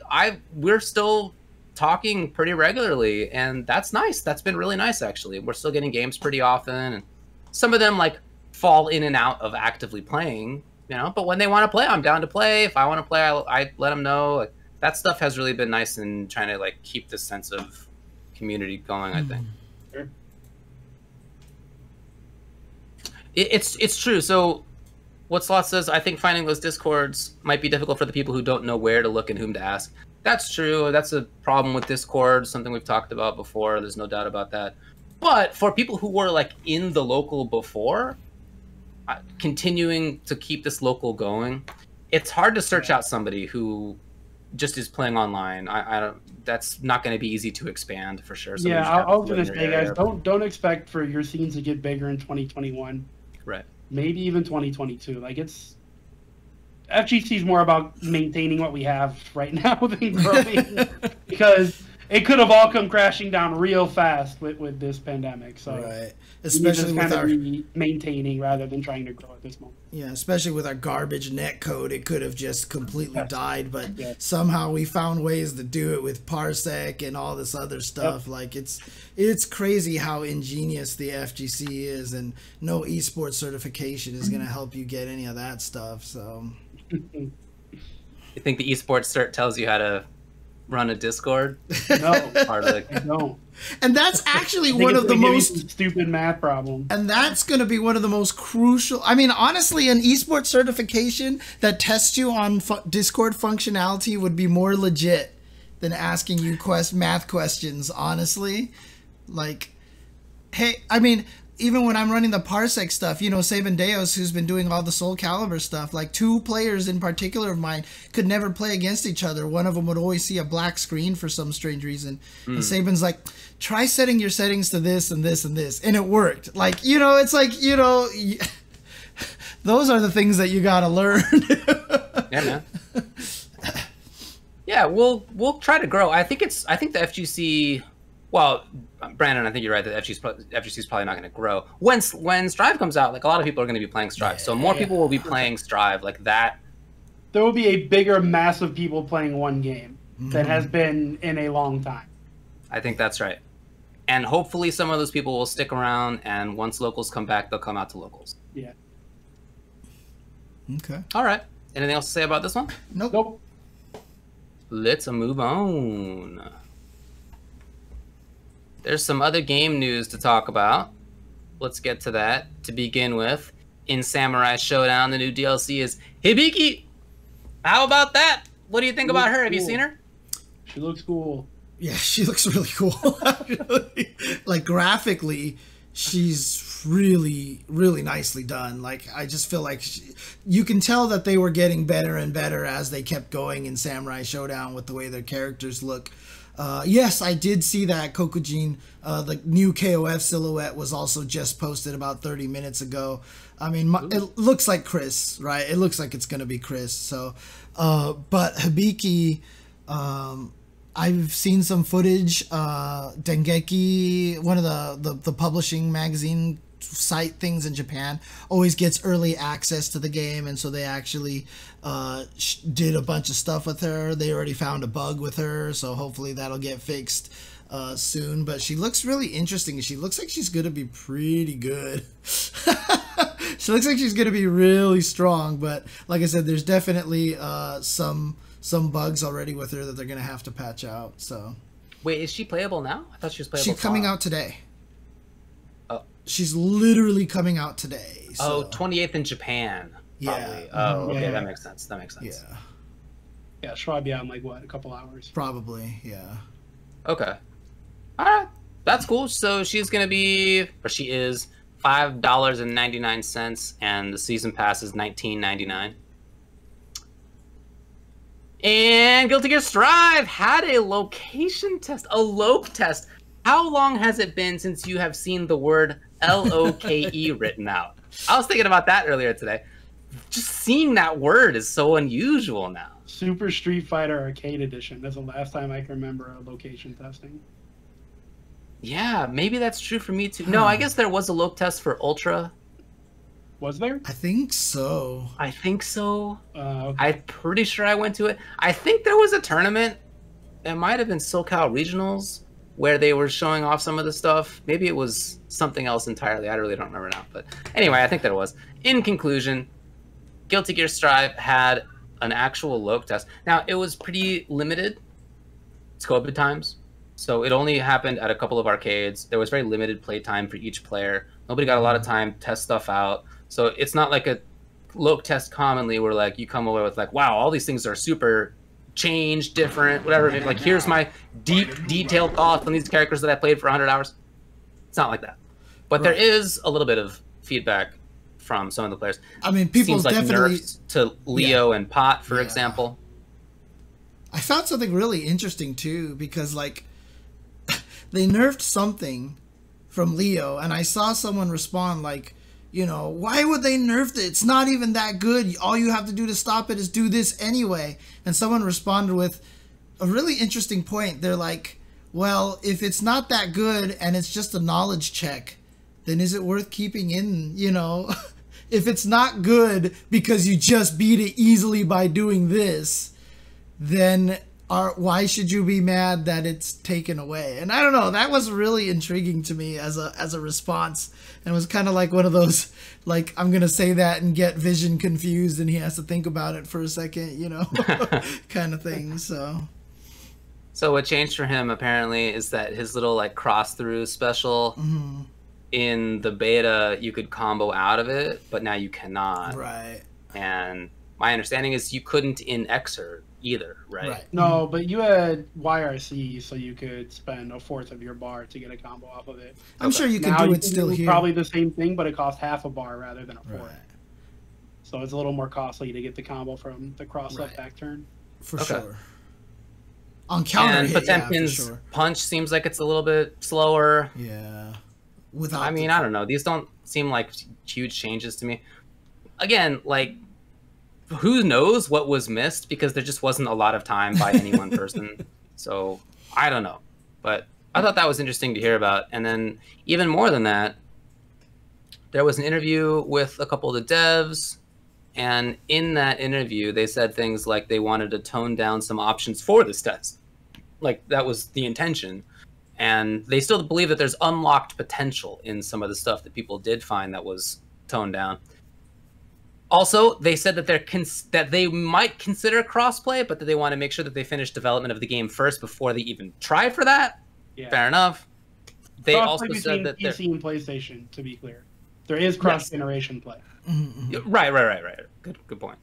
we're still talking pretty regularly, and that's nice. That's been really nice, actually. We're still getting games pretty often, and some of them like fall in and out of actively playing, you know, but when they want to play, I'm down to play. If I want to play, I let them know. Like, that stuff has really been nice in trying to like keep this sense of community going, I think. Sure. It's true. So what Sloth says, I think finding those Discords might be difficult for the people who don't know where to look and whom to ask. That's true. That's a problem with Discord, something we've talked about before. There's no doubt about that. But for people who were like in the local before, continuing to keep this local going, it's hard to search out somebody who just is playing online. I don't. That's not going to be easy to expand for sure. Yeah, I was going to say, guys, don't expect for your scenes to get bigger in 2021. Right. Maybe even 2022. Like, it's FGC is more about maintaining what we have right now than growing, because it could have all come crashing down real fast with this pandemic. So right, especially with our maintaining rather than trying to grow at this moment. Yeah, especially with our garbage net code, it could have just completely died, but somehow we found ways to do it with Parsec and all this other stuff. Like, it's crazy how ingenious the FGC is, and no esports certification is going to help you get any of that stuff. So, you think the esports cert tells you how to run a Discord? No, no. And that's actually one of the most stupid math problems. And that's going to be one of the most crucial. I mean, honestly, an esports certification that tests you on Discord functionality would be more legit than asking you math questions. Honestly, like, hey, I mean, even when I'm running the Parsec stuff, you know, Saban Deos, who's been doing all the Soul Calibur stuff, like, two players in particular of mine could never play against each other. One of them would always see a black screen for some strange reason. And Saban's like, try setting your settings to this and this and this. And it worked. Like, you know, it's like, you know, those are the things that you got to learn. Yeah, man. Yeah, we'll try to grow. I think the FGC, well, Brandon, I think you're right that FGC is probably not going to grow. When Strive comes out, like, a lot of people are going to be playing Strive, so more people will be playing Strive like that. There will be a bigger mass of people playing one game than has been in a long time. I think that's right. And hopefully some of those people will stick around, and once locals come back, they'll come out to locals. Yeah. Okay. All right. Anything else to say about this one? Nope. Let's move on. There's some other game news to talk about. Let's get to that. To begin with, in Samurai Showdown, the new DLC is Hibiki. How about that? What do you think about her? Have you seen her? She looks cool. Yeah, she looks really cool. Like, graphically, she's really, really nicely done. Like, I just feel like you can tell that they were getting better and better as they kept going in Samurai Showdown with the way their characters look. Yes, I did see that Kokujin, the new KOF silhouette, was also just posted about 30 minutes ago. I mean, it looks like Chris, right? It looks like it's going to be Chris. So, but Hibiki, I've seen some footage. Dengeki, one of the publishing magazine site things in Japan, always gets early access to the game, and so they actually did a bunch of stuff with her. They already found a bug with her, so hopefully that'll get fixed soon. But she looks really interesting. She looks like she's gonna be pretty good. She looks like she's gonna be really strong, but like I said, there's definitely some bugs already with her that they're gonna have to patch out. So. Wait, is she playable now? I thought she was playable. She's coming out today. Oh. She's literally coming out today. So. Oh, 28th in Japan. Probably. Yeah. Oh, okay, Yeah. that makes sense. That makes sense. Yeah. Yeah, she'll probably be out in like what, a couple hours. Probably, yeah. Okay. All right. That's cool. So she's going to be, or she is, $5.99, and the season pass is $19.99. And Guilty Gear Strive had a location test, a Loke test. How long has it been since you have seen the word L-O-K-E written out? I was thinking about that earlier today. Just seeing that word is so unusual now. Super Street Fighter Arcade Edition. That's the last time I can remember a location testing. Yeah, maybe that's true for me too. No, I guess there was a Loke test for Ultra. Was there? I think so. I think so. Okay. I'm pretty sure I went to it. I think there was a tournament. It might have been SoCal Regionals where they were showing off some of the stuff. Maybe it was something else entirely. I really don't remember now. But anyway, I think that it was. In conclusion, Guilty Gear Strive had an actual Loke test. Now, it was pretty limited. It's COVID times. So it only happened at a couple of arcades. There was very limited play time for each player. Nobody got a lot of time to test stuff out. So it's not like a Loke test commonly where like you come away with like, wow, all these things are super changed, different, whatever. Like, here's my deep, detailed thoughts on these characters that I played for 100 hours. It's not like that. But there is a little bit of feedback from some of the players. I mean, people seems like definitely nerfs to Leo and Pot, for example. I found something really interesting too, because like they nerfed something from Leo, and I saw someone respond like, you know, why would they nerf it? It's not even that good. All you have to do to stop it is do this anyway. And someone responded with a really interesting point. They're like, well, if it's not that good and it's just a knowledge check, then is it worth keeping in, you know? If it's not good because you just beat it easily by doing this, then why should you be mad that it's taken away? And I don't know, that was really intriguing to me as a response. And it was kind of like one of those, like, I'm going to say that and get Vision confused and he has to think about it for a second, you know, kind of thing. So what changed for him apparently is that his little like cross through special in the beta, you could combo out of it, but now you cannot. Right. And my understanding is you couldn't in Xrd either, right? No, but you had YRC, so you could spend a fourth of your bar to get a combo off of it. I'm sure you could do it still here. Probably the same thing, but it costs half a bar rather than a fourth. Right. So it's a little more costly to get the combo from the cross-up back turn. For sure. On counter and hit, Potemkin's punch seems like it's a little bit slower. Yeah. I mean, I don't know. These don't seem like huge changes to me. Again, like, who knows what was missed, because there just wasn't a lot of time by any one person. So I don't know, but I thought that was interesting to hear about. And then even more than that, there was an interview with a couple of the devs, and in that interview they said things like they wanted to tone down some options for this test. Like, that was the intention, and they still believe that there's unlocked potential in some of the stuff that people did find that was toned down. Also, they said that that they might consider crossplay, but that they want to make sure that they finish development of the game first before they even try for that. Yeah. Fair enough. They also said that PC and PlayStation, to be clear, there is cross-generation play. Right. Good point.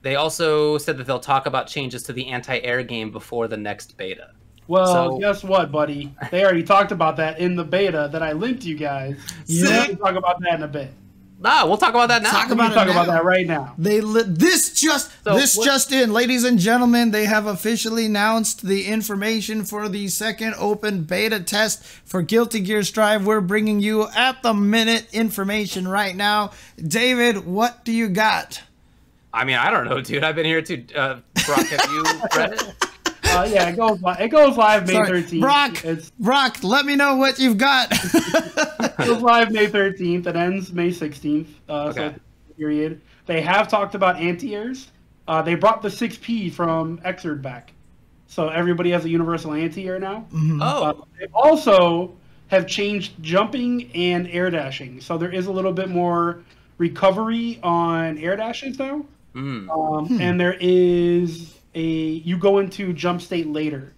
They also said that they'll talk about changes to the anti-air game before the next beta. Well, guess what, buddy? They already talked about that in the beta that I linked you guys. Yeah, we'll talk about that in a bit. Nah, we'll talk about that now. Talk about that right now. This just in, ladies and gentlemen, they have officially announced the information for the second open beta test for Guilty Gear Strive. We're bringing you at the minute information right now. David, what do you got? I mean, I don't know, dude. I've been here too. Brock, have you read it? Yeah, it goes live May 13th. Brock, let me know what you've got. It goes live May 13th. It ends May 16th. So period. They have talked about anti-airs. They brought the 6P from Xrd back. So everybody has a universal anti-air now. They also have changed jumping and air dashing. So there is a little bit more recovery on air dashes now. Mm. And there is you go into jump state later.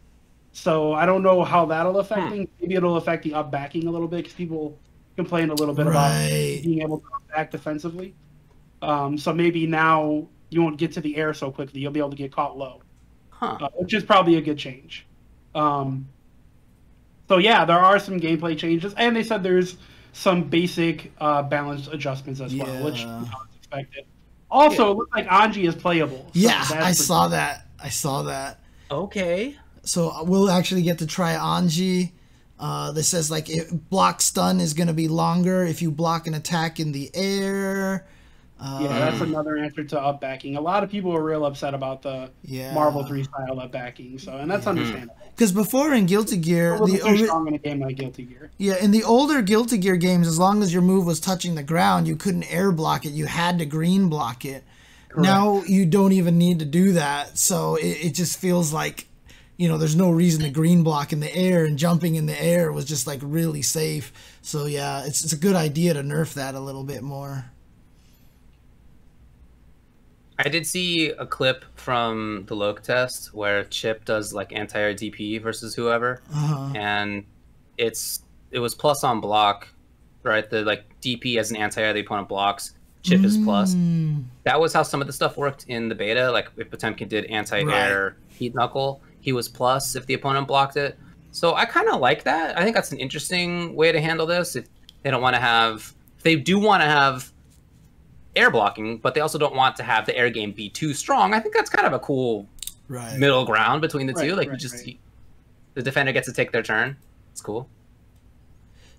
So I don't know how that'll affect things. Maybe it'll affect the up backing a little bit because people complain a little bit about being able to up back defensively. So maybe now you won't get to the air so quickly. You'll be able to get caught low, which is probably a good change. So yeah, there are some gameplay changes, and they said there's some basic balance adjustments as well, which is expected. Also, it looks like Anji is playable. So yeah, I saw that. Okay. So we'll actually get to try Anji. This says like block stun is going to be longer if you block an attack in the air. That's another answer to up backing. A lot of people were real upset about the Marvel 3 style up backing, and that's understandable. Because before in Guilty Gear, strong in a game like Guilty Gear. Yeah, in the older Guilty Gear games, as long as your move was touching the ground, you couldn't air block it. You had to green block it. Correct. Now you don't even need to do that, so it just feels like, there's no reason to green block in the air, and jumping in the air was just like really safe. So yeah, it's a good idea to nerf that a little bit more. I did see a clip from the Loke test where Chip does like anti-air DP versus whoever, and it was plus on block, right? The like DP as an anti-air the opponent blocks, Chip is plus. That was how some of the stuff worked in the beta. Like if Potemkin did anti-air heat knuckle, he was plus if the opponent blocked it. So I kind of like that. I think that's an interesting way to handle this. If they don't want to have, if they do want to have air blocking, but they also don't want to have the air game be too strong, I think that's kind of a cool middle ground between the two. Like the defender gets to take their turn. It's cool.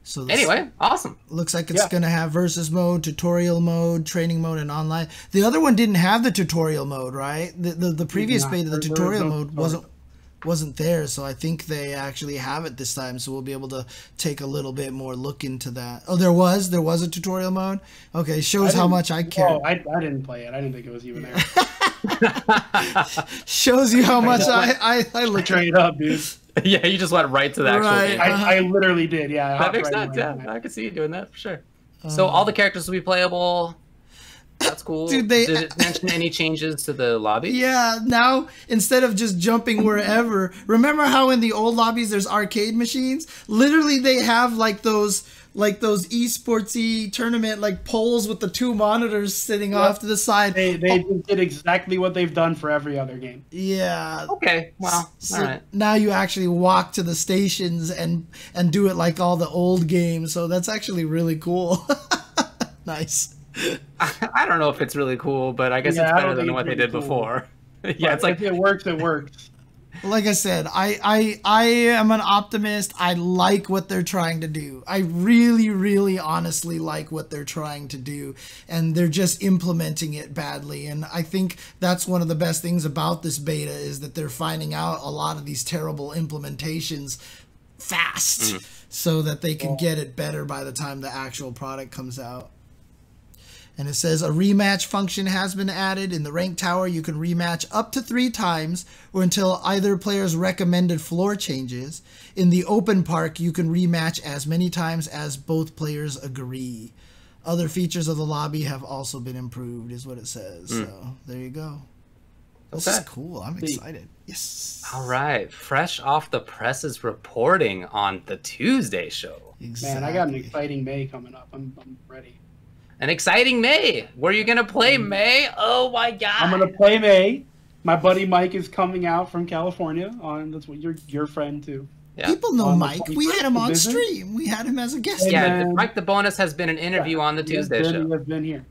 So anyway, awesome. Looks like it's going to have versus mode, tutorial mode, training mode, and online. The other one didn't have the tutorial mode, right? The previous beta, the tutorial mode wasn't there, so I think they actually have it this time, so we'll be able to take a little bit more look into that. Oh, there was a tutorial mode? Okay, shows how much I care. Oh, I didn't play it. I didn't think it was even there. Shows you how much I look straight up, dude. Yeah, you just went right to the actual game. I literally did, yeah. That makes sense, I could see you doing that for sure. So all the characters will be playable. That's cool. Dude, did it mention any changes to the lobby? Yeah, now instead of just jumping wherever, remember how in the old lobbies there's arcade machines? Literally they have like those esportsy tournament like poles with the two monitors sitting off to the side. They did exactly what they've done for every other game. Yeah. Okay. Wow. So all right. Now you actually walk to the stations and do it like all the old games. So that's actually really cool. Nice. I don't know if it's really cool, but I guess it's better than what they did before. Yeah, it's like if it works, it works. Like I said, I am an optimist. I like what they're trying to do. I really, really honestly like what they're trying to do, and they're just implementing it badly. And I think that's one of the best things about this beta is that they're finding out a lot of these terrible implementations fast so that they can get it better by the time the actual product comes out. And it says a rematch function has been added. In the rank tower, you can rematch up to 3 times or until either player's recommended floor changes. In the open park, you can rematch as many times as both players agree. Other features of the lobby have also been improved, is what it says. So there you go. This is cool. I'm excited. Yes. All right. Fresh off the presses reporting on the Tuesday show. Man, I got an exciting May coming up. I'm ready. An exciting May. Where are you going to play May? Oh, my God. I'm going to play May. My buddy Mike is coming out from California. That's what your friend, too. Yeah. People know Mike. We had him on stream. We had him as a guest. Yeah, Mike the Bonus has been an interview on the Tuesday show. He has been here.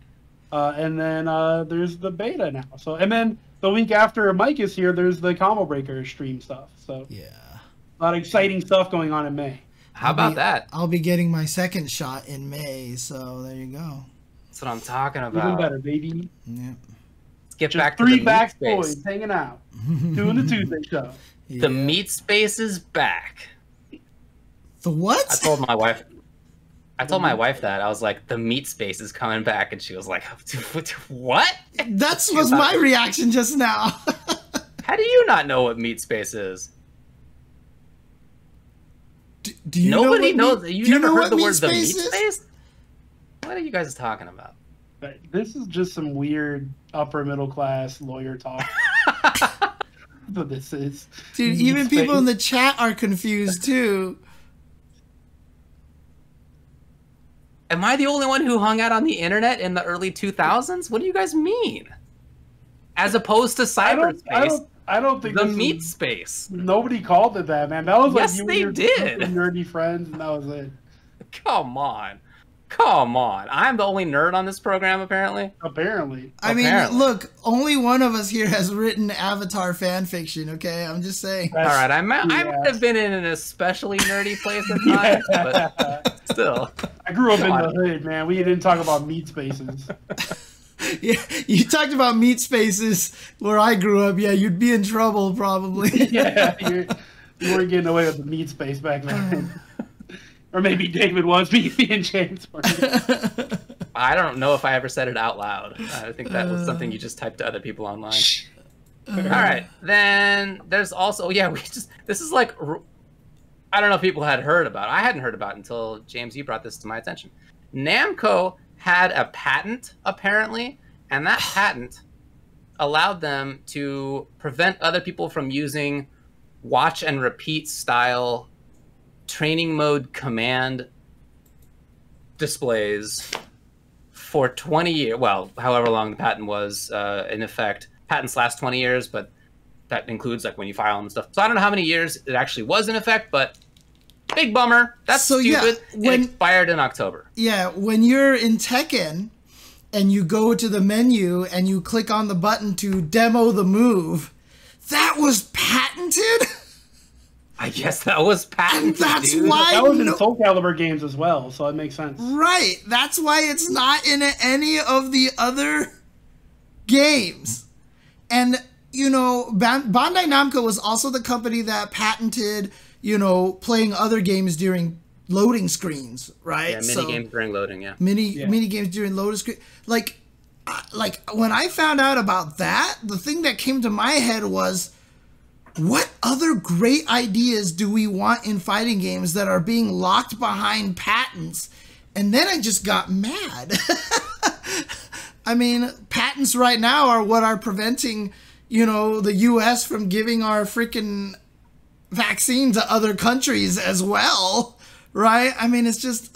And then there's the beta now. And then the week after Mike is here, there's the Combo Breaker stream stuff. So yeah, a lot of exciting stuff going on in May. How about that? I'll be getting my second shot in May. So there you go. That's what I'm talking about. Even better, baby. Yeah. Let's get back to the three back boys hanging out, doing the Tuesday show. Yeah. The meat space is back. The what? I told my wife that. I was like, the meat space is coming back, and she was like, what? That was my reaction just now. How do you not know what meat space is? Do you Nobody know knows. You never heard the word the meat space? What are you guys talking about? This is just some weird upper middle class lawyer talk. But this is. Dude, even people in the chat are confused too. Am I the only one who hung out on the internet in the early 2000s? What do you guys mean? As opposed to cyberspace, I don't think the meat space. Nobody called it that, man. That was like yes, they did. Nerdy friends, and that was it. Come on. Come on. I'm the only nerd on this program, apparently. Apparently. I mean, look, only one of us here has written Avatar fan fiction, okay? I'm just saying. All right, I might have been in an especially nerdy place at times, but still. I grew up in the hood, man. We didn't talk about meat spaces. Yeah, you talked about meat spaces where I grew up. Yeah, you'd be in trouble probably. Yeah, you weren't getting away with the meat space back then. Or maybe David was, me and James were. I don't know if I ever said it out loud. I think that was something you just typed to other people online. All right, then there's also, yeah, this is like, I don't know if people had heard about it. I hadn't heard about it until, James, you brought this to my attention. Namco had a patent, apparently, and that patent allowed them to prevent other people from using watch and repeat style training mode command displays for 20 years. Well, however long the patent was in effect. Patents last 20 years, but that includes like when you file them and stuff. So I don't know how many years it actually was in effect, but big bummer. That's so stupid. Yeah, it expired in October. Yeah, when you're in Tekken and you go to the menu and you click on the button to demo the move, that was patented? I guess that was patented. And that's why that was in Soul Calibur games as well, so it makes sense. Right. That's why it's not in any of the other games. And, you know, Bandai Namco was also the company that patented, you know, playing other games during loading screens, right? Yeah, mini games during loading, yeah. Mini games during loading screen. Like when I found out about that, the thing that came to my head was, what other great ideas do we want in fighting games that are being locked behind patents? And then I just got mad. I mean, patents right now are what are preventing, you know, the U.S. from giving our freaking vaccine to other countries as well, right? I mean, it's just,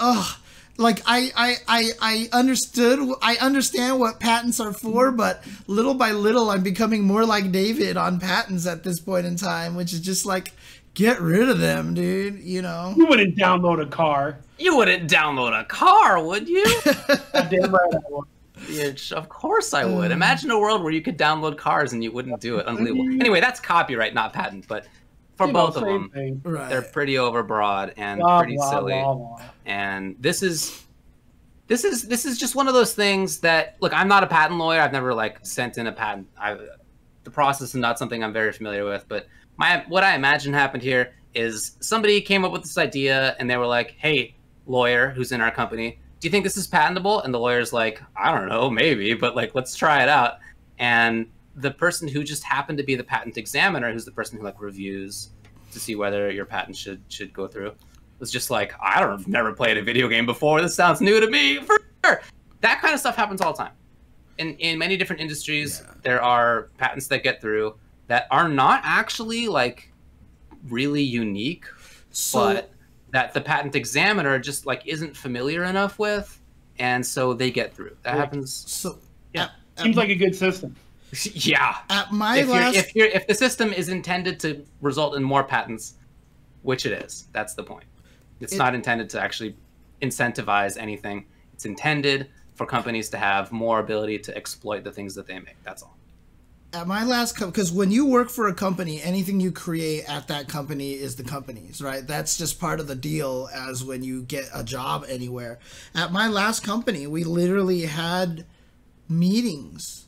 like I understand what patents are for, but little by little I'm becoming more like David on patents at this point in time, which is just like, get rid of them, dude, you know. You wouldn't download a car. You wouldn't download a car, would you? Damn right I would. Yeah, of course I would. Imagine a world where you could download cars and you wouldn't do it. Unbelievable. Anyway, that's copyright, not patent, but for both of them, they're pretty overbroad and pretty silly. And this is just one of those things that, look, I'm not a patent lawyer. I've never like sent in a patent. The process is not something I'm very familiar with, but what I imagine happened here is somebody came up with this idea and they were like, hey, lawyer who's in our company, do you think this is patentable? And the lawyer's like, I don't know, maybe, but like, let's try it out. And the person who just happened to be the patent examiner, who's the person who like reviews to see whether your patent should go through, was just like, I've never played a video game before. This sounds new to me. For sure. That kind of stuff happens all the time. In many different industries, there are patents that get through that are not actually like really unique, but that the patent examiner just like isn't familiar enough with, and so they get through. That happens. So yeah, seems like a good system. Yeah. At my if the system is intended to result in more patents, which it is, that's the point. It's not intended to actually incentivize anything. It's intended for companies to have more ability to exploit the things that they make. That's all. At my last company, because when you work for a company, anything you create at that company is the company's, right? That's just part of the deal as when you get a job anywhere. At my last company, we literally had meetings,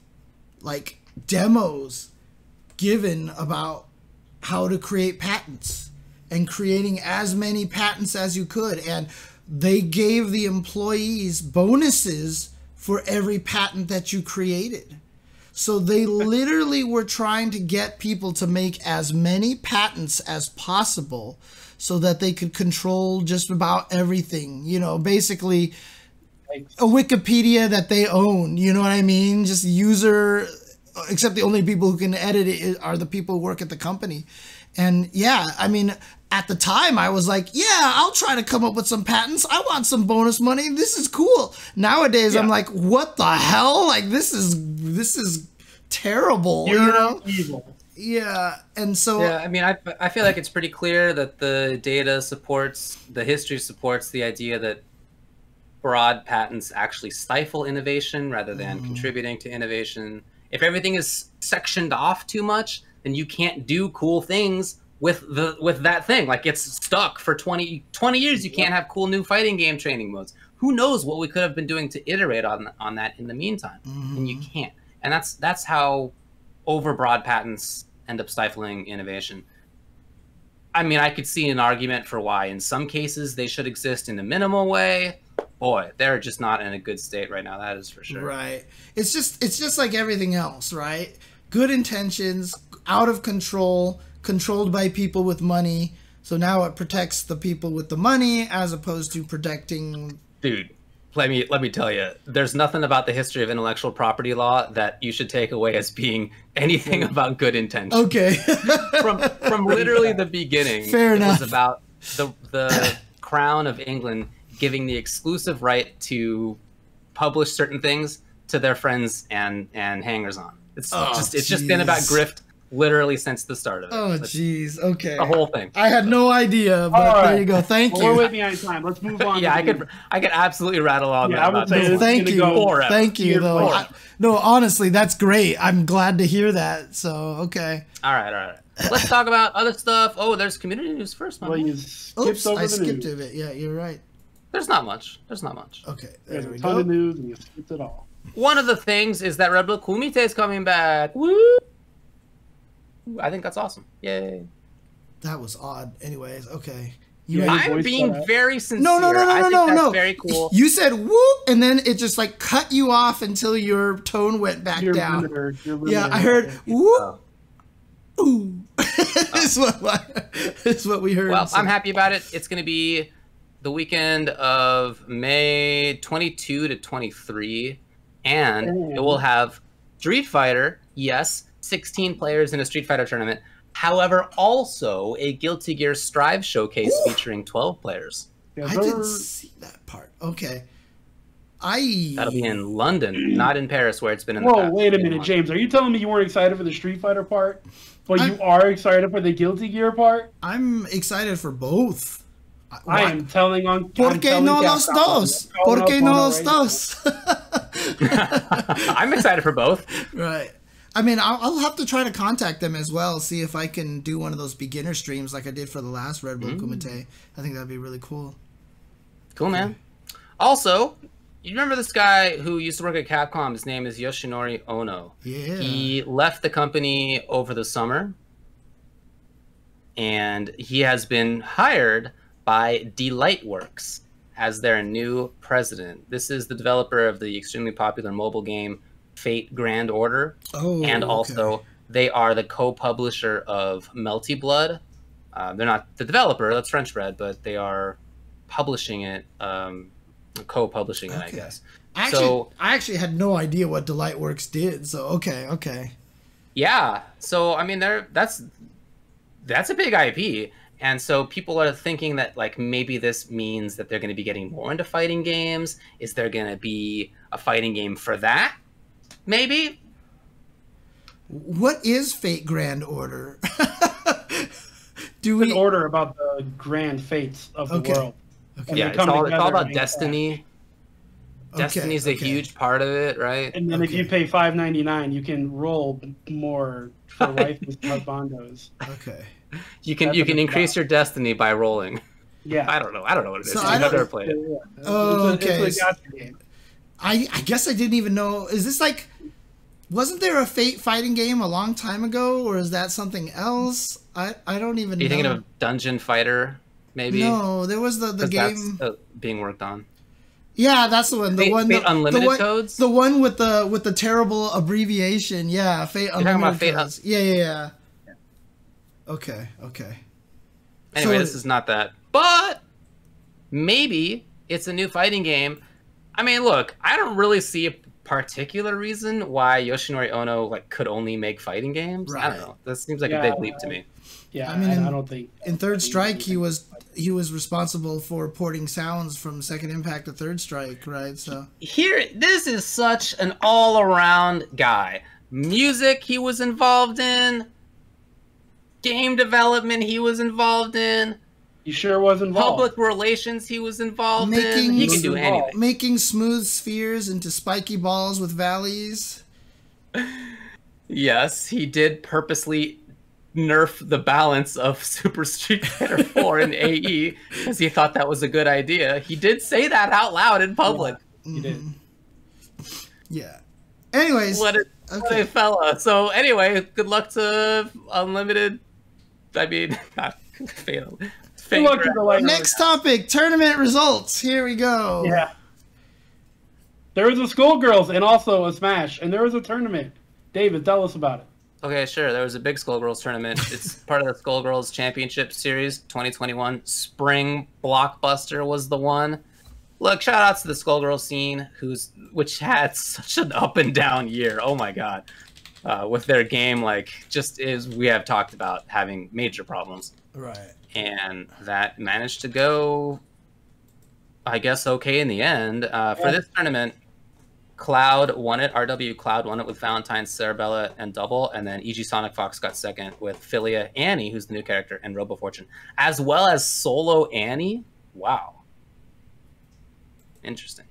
like demos given about how to create patents and creating as many patents as you could. And they gave the employees bonuses for every patent that you created. So they literally were trying to get people to make as many patents as possible so that they could control just about everything. You know, basically, a Wikipedia that they own. You know what I mean? Just user, except the only people who can edit it are the people who work at the company. And yeah, I mean, at the time I was like, yeah, I'll try to come up with some patents. I want some bonus money. This is cool. Nowadays I'm like, what the hell? Like this is terrible. You know? Evil. Yeah, and so yeah, I mean, I feel like it's pretty clear that the data supports, the history supports the idea that broad patents actually stifle innovation rather than contributing to innovation. If everything is sectioned off too much, then you can't do cool things with that thing. Like it's stuck for 20 years. You can't have cool new fighting game training modes. Who knows what we could have been doing to iterate on that in the meantime, and you can't. And that's how overbroad patents end up stifling innovation. I mean, I could see an argument for why in some cases they should exist in a minimal way. Boy, they're just not in a good state right now. That is for sure. Right. It's just like everything else, right? Good intentions, out of control, controlled by people with money. So now it protects the people with the money as opposed to protecting. Dude, let me tell you, there's nothing about the history of intellectual property law that you should take away as being anything about good intention. Okay. from literally the beginning. Fair enough. It was about the Crown of England giving the exclusive right to publish certain things to their friends and hangers-on. It's just been about grift literally since the start of it. Oh, jeez. Okay. The whole thing. I had no idea, but there you go. Thank you. We're way behind time. Let's move on. Yeah, I could absolutely rattle on that. I would say thank you. Forever. Thank you, though. No, honestly, that's great. I'm glad to hear that. So, okay. All right. Let's talk about other stuff. Oh, there's community news first, man. Well, you skipped over I the skipped news. it. Yeah, you're right. There's not much. Okay, There's there we a ton go. of news, and you skipped it all. One of the things is that Red Bull Kumite is coming back. Woo! I think that's awesome. Yay. That was odd. Anyways, okay. I'm being very sincere. No. I think that's very cool. You said whoop, and then it just like cut you off until your tone went back down. Yeah, I heard whoop. Ooh. It's what we heard. Well, I'm happy about it. It's going to be the weekend of May 22 to 23, and it will have Street Fighter, yes, 16 players in a Street Fighter tournament. However, also a Guilty Gear Strive showcase featuring 12 players. Yeah, I didn't see that part. Okay. That'll be in London, not in Paris, where it's been in the past. Whoa, wait a minute, James. Are you telling me you weren't excited for the Street Fighter part, but you are excited for the Guilty Gear part? I'm excited for both. I am telling on. ¿Por qué no los dos? ¿Por qué no los dos? I'm excited for both. Right. I mean, I'll have to try to contact them as well, see if I can do one of those beginner streams like I did for the last Red Bull Kumite. I think that'd be really cool. Cool, man. Also, you remember this guy who used to work at Capcom? His name is Yoshinori Ono. Yeah. He left the company over the summer, and he has been hired by Delightworks as their new president. This is the developer of the extremely popular mobile game Fate Grand Order. Oh, and also they are the co-publisher of Melty Blood. They're not the developer, that's French bread, but they are publishing it, co-publishing it, I guess. I actually had no idea what Delightworks did, so okay. Yeah, so I mean, that's a big IP. And so people are thinking that like maybe this means that they're going to be getting more into fighting games. Is there going to be a fighting game for that? Maybe. What is Fate Grand Order? An order about the grand fates of the world. Okay. Yeah, it's all about destiny. Destiny's a huge part of it, right? And then if you pay $5.99, you can roll more for waifus and husbandos. Okay. You can increase your destiny by rolling. Yeah. I don't know what it is. I've never played it. Oh, okay. It's a gacha game. I guess I didn't even know. Is this like... Wasn't there a Fate fighting game a long time ago, or is that something else? I don't even know. Are you thinking of Dungeon Fighter, maybe? No, there was the game... That's being worked on. Yeah, that's the one. Fate Unlimited Codes? The one with the terrible abbreviation. Yeah, Fate Unlimited Codes. Yeah. Okay. Anyway, this is not that. But maybe it's a new fighting game. I mean, look, I don't really see a particular reason why Yoshinori Ono like could only make fighting games. Right. I don't know. That seems like a big leap to me. Yeah, I mean, I don't think in Third Strike he was responsible for porting sounds from Second Impact to Third Strike, right? So This is such an all-around guy. Music he was involved in, game development he was involved in. He sure was involved. Public relations he was involved in. He can do anything. Making smooth spheres into spiky balls with valleys. Yes, he did purposely nerf the balance of Super Street Fighter 4 in AE because he thought that was a good idea. He did say that out loud in public. Yeah, he did. Yeah. Anyways. What a fella. So anyway, good luck to Unlimited. I mean, not fatal. Next topic, tournament results. Here we go. Yeah. There was a Skullgirls and also a Smash, and there was a tournament. David, tell us about it. Okay, sure. There was a big Skullgirls tournament. It's part of the Skullgirls Championship Series 2021. Spring Blockbuster was the one. Look, shout outs to the Skullgirls scene, which had such an up and down year. Oh my god. With their game, we have talked about having major problems. Right. And that managed to go, I guess, okay in the end. For this tournament, Cloud won it. RW Cloud won it with Valentine, Cerebella, and Double. And then EG Sonic Fox got second with Philia, Annie, who's the new character, and Robo Fortune. As well as Solo Annie. Wow. Interesting.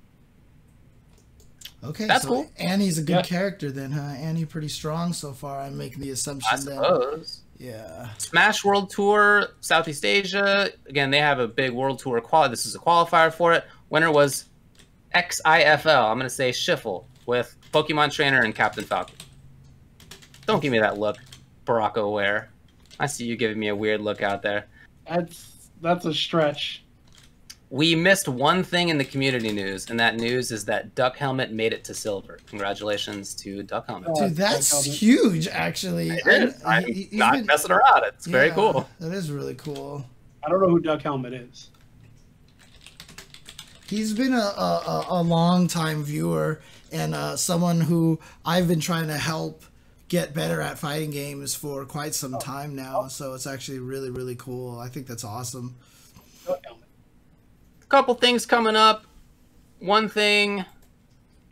Okay, that's so cool. Annie's a good character then, huh? Annie pretty strong so far. I'm making the assumption I suppose. Yeah. Smash World Tour, Southeast Asia. Again, they have a big World Tour This is a qualifier for it. Winner was XIFL. I'm going to say Schiffle with Pokemon Trainer and Captain Falcon. Don't give me that look, Baraka Aware. I see you giving me a weird look out there. That's a stretch. We missed one thing in the community news, and that news is that Duck Helmet made it to silver. Congratulations to Duck Helmet. Dude, that's huge, actually. I'm not messing around. It's very cool. That is really cool. I don't know who Duck Helmet is. He's been a long-time viewer and someone who I've been trying to help get better at fighting games for quite some time now. So it's actually really, really cool. I think that's awesome. Duck Helmet. Couple things coming up. One thing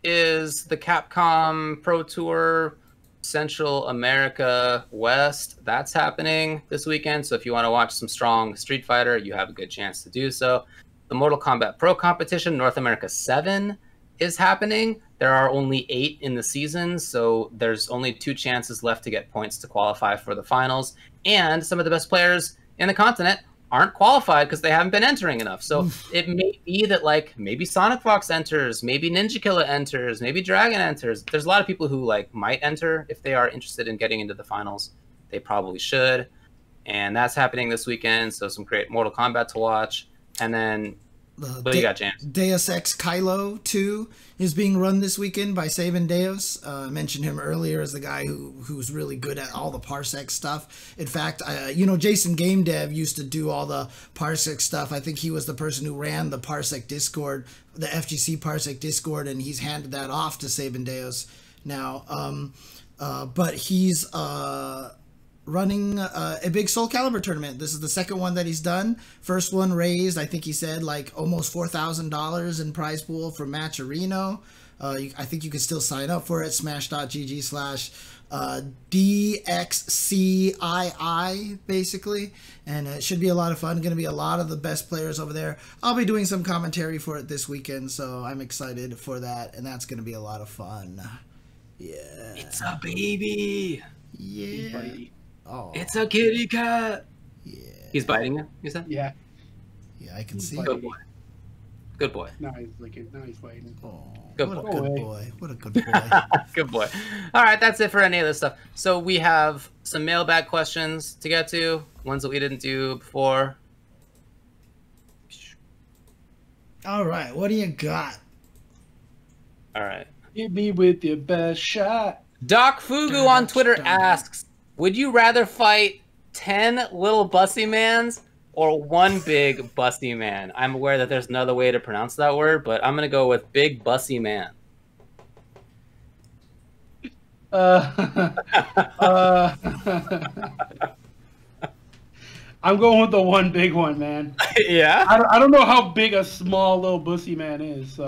is the Capcom Pro Tour Central America West. That's happening this weekend. So if you want to watch some strong Street Fighter, you have a good chance to do so. The Mortal Kombat Pro Competition North America 7 is happening. There are only 8 in the season, so there's only 2 chances left to get points to qualify for the finals. And some of the best players in the continent aren't qualified because they haven't been entering enough. So it may be that maybe Sonic Fox enters, maybe Ninja Killer enters, maybe Dragon enters. There's a lot of people who might enter if they are interested in getting into the finals. They probably should. And that's happening this weekend. So some great Mortal Kombat to watch. And then what do you got, James? Deus Ex Kylo 2 is being run this weekend by Saban Deus. I mentioned him earlier as the guy who's really good at all the Parsec stuff. In fact, Jason Game Dev used to do all the Parsec stuff. I think he was the person who ran the Parsec Discord, the FGC Parsec Discord, and he's handed that off to Saban Deus now. But he's running a big Soul Calibur tournament. This is the second one that he's done. First one raised, I think he said, almost $4,000 in prize pool for Matcherino. I think you can still sign up for it. Smash.gg/DXCII, basically. And it should be a lot of fun. Going to be a lot of the best players over there. I'll be doing some commentary for it this weekend, so I'm excited for that. And that's going to be a lot of fun. Yeah. It's a baby. Yeah. Oh. It's a kitty cat. Yeah. He's biting you, you said? Yeah. Yeah, I can see. Good boy. Good boy. Now he's licking. Now he's biting. Oh, good what boy. a good boy. What a good boy. Good boy. All right, that's it for any of this stuff. So we have some mailbag questions to get to, ones that we didn't do before. All right, what do you got? All right. Hit me with your best shot. Doc Fugu on Twitter asks, would you rather fight 10 little bussy mans or one big bussy man? I'm aware that there's another way to pronounce that word, but I'm gonna go with big bussy man. I'm going with the one big one, man. Yeah? I don't know how big a small little bussy man is, so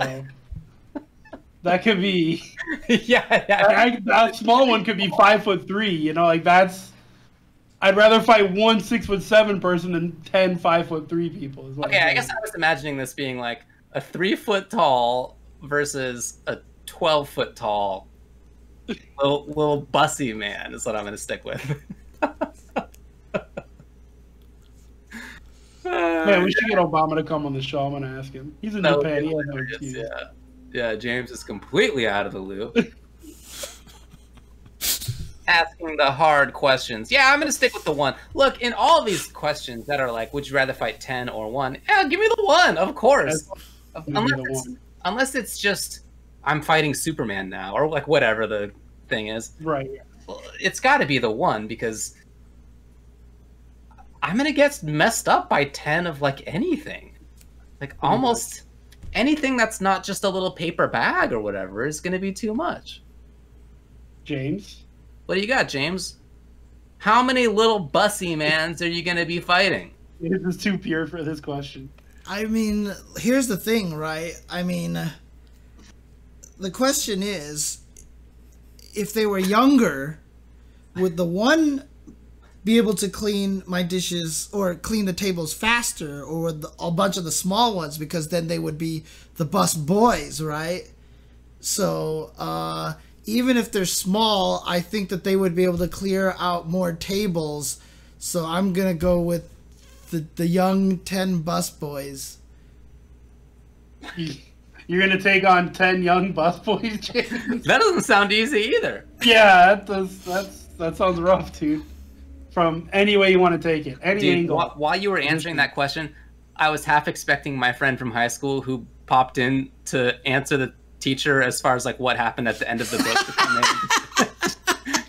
that could be. Yeah. That small one could be 5'3". You know, like that's. I'd rather fight one 6'7" person than 10 5'3" people. Is what Okay, I guess I was imagining this being like a 3-foot tall versus a 12-foot tall little bussy man is what I'm gonna stick with. Man, we should get Obama to come on the show. I'm gonna ask him. He's in Japan. He has no excuse. Yeah, James is completely out of the loop. Asking the hard questions. Yeah, I'm gonna stick with the one. Look, in all these questions that are like, would you rather fight 10 or 1? Yeah, give me the 1, of course. Unless it's just I'm fighting Superman now, or like whatever the thing is. Right. It's got to be the 1 because I'm gonna get messed up by 10 of like anything, like almost anything that's not just a little paper bag or whatever is gonna be too much. James, what do you got, James? How many little bussy mans are you gonna be fighting? this is too pure for this question. I mean, here's the thing, right? I mean, the question is, if they were younger, would the one be able to clean my dishes or clean the tables faster, or would a bunch of the small ones, because then they would be the bus boys, right? So even if they're small, I think that they would be able to clear out more tables. So I'm gonna go with the young 10 bus boys. You're gonna take on 10 young bus boys, James? That doesn't sound easy either. Yeah, that sounds rough, dude. From any way you want to take it, any angle. While you were answering that question, I was half expecting my friend from high school who popped in to answer the teacher as far as like what happened at the end of the book to come in.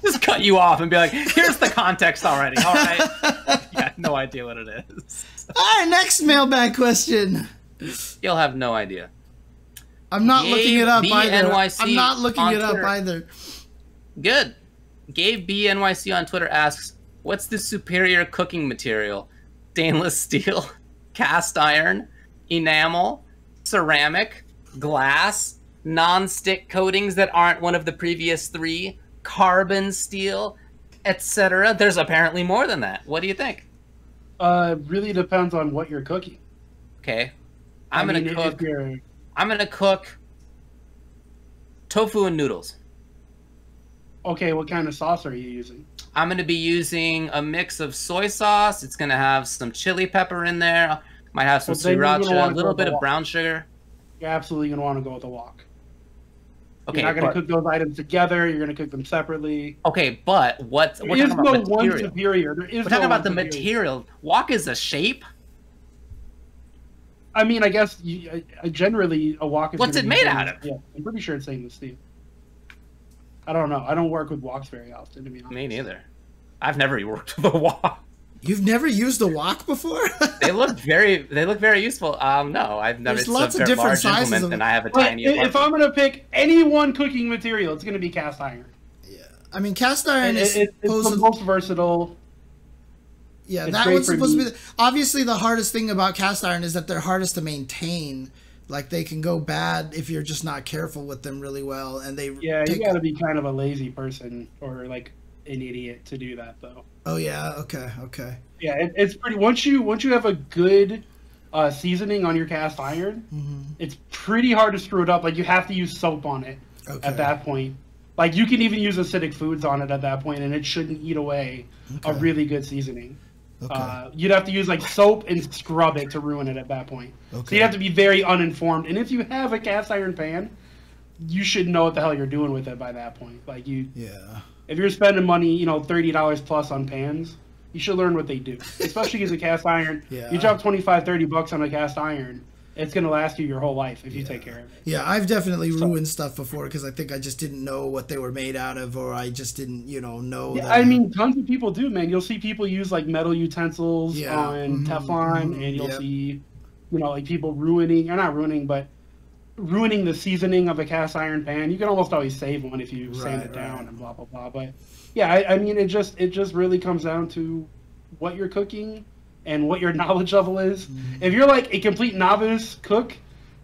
Just cut you off and be like, here's the context already. All right. Yeah, no idea what it is. All right, next mailbag question. You'll have no idea. I'm not looking it up either. NYC I'm not looking it up either. Good. Gabe B NYC on Twitter asks, what's the superior cooking material? Stainless steel, cast iron, enamel, ceramic, glass, non-stick coatings that aren't one of the previous 3, carbon steel, etc. There's apparently more than that. What do you think? Really depends on what you're cooking. Okay. I'm gonna cook tofu and noodles. Okay, what kind of sauce are you using? I'm going to be using a mix of soy sauce. It's going to have some chili pepper in there. Might have some sriracha, a little bit of brown sugar. You're absolutely going to want to go with the wok. Okay, you're not going to cook those items together. You're going to cook them separately. Okay, but we're talking about material. One superior. We're talking about the material. Wok is a shape. I mean, I guess generally a wok is. What's it made out of? Yeah, I'm pretty sure it's stainless steel. I don't know. I don't work with woks very often, to be honest. Me neither. I've never worked with a wok. You've never used a wok before? They look very useful. No, I've never. There's lots of different sizes of... and I have a tiny. If I'm gonna pick any one cooking material, it's gonna be cast iron. Yeah, I mean cast iron is it's the most versatile. Yeah, that one's supposed to be. Obviously, the hardest thing about cast iron is that they're hardest to maintain. Like they can go bad if you're just not careful with them really well, and they. Yeah, you got to be kind of a lazy person or like an idiot to do that, though. Oh yeah, okay. Yeah, it's pretty. Once you have a good seasoning on your cast iron, it's pretty hard to screw it up. Like you have to use soap on it at that point. Like you can even use acidic foods on it at that point, and it shouldn't eat away a really good seasoning. Okay. You'd have to use like soap and scrub it to ruin it at that point. Okay. So you have to be very uninformed. And if you have a cast iron pan, you should know what the hell you're doing with it by that point. Like if you're spending money, $30 plus on pans, you should learn what they do. Especially as a cast iron. Yeah. You drop $25-30 on a cast iron, it's going to last you your whole life if you take care of it. Yeah, I've definitely ruined stuff before because I think I just didn't know what they were made out of, or I just didn't, know. Yeah, I mean, tons of people do, man. You'll see people use like metal utensils on Teflon, and you'll see, like people ruining, or not ruining, but ruining the seasoning of a cast iron pan. You can almost always save one if you sand it down and blah blah blah. But yeah, I mean, it just really comes down to what you're cooking and what your knowledge level is. If you're like a complete novice cook,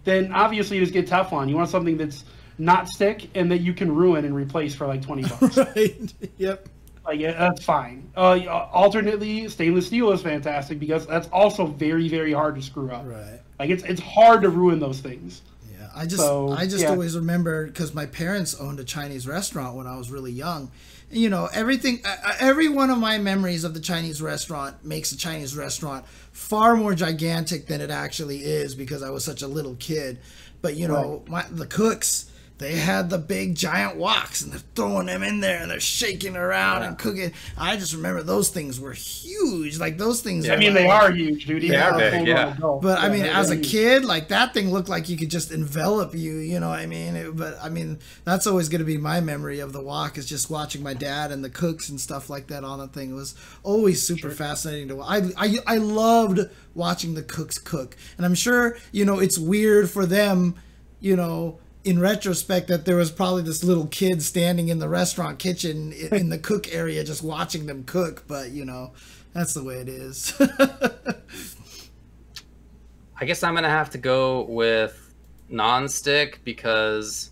then obviously you just get Teflon. You want something that's not stick and that you can ruin and replace for like $20. Right. Yep. Like, that's fine. Alternately, stainless steel is fantastic because that's also very, very hard to screw up. Right. Like, it's hard to ruin those things. Yeah. I just always remember, because my parents owned a Chinese restaurant when I was really young. Everything, every one of my memories of the Chinese restaurant makes a Chinese restaurant far more gigantic than it actually is because I was such a little kid. But, the cooks, they had the big giant woks and they're throwing them in there and they're shaking around and cooking. I just remember those things were huge. Like those things. I mean, they are huge, dude. They are big, yeah. But I mean, as a kid, like that thing looked like you could just envelop you. You know what I mean? But I mean, that's always going to be my memory of the wok, is just watching my dad and the cooks and stuff like that on the thing. It was always super fascinating to watch. I loved watching the cooks cook, and I'm sure it's weird for them, in retrospect, that there was probably this little kid standing in the restaurant kitchen in the cook area just watching them cook, but that's the way it is. I guess I'm gonna have to go with non-stick because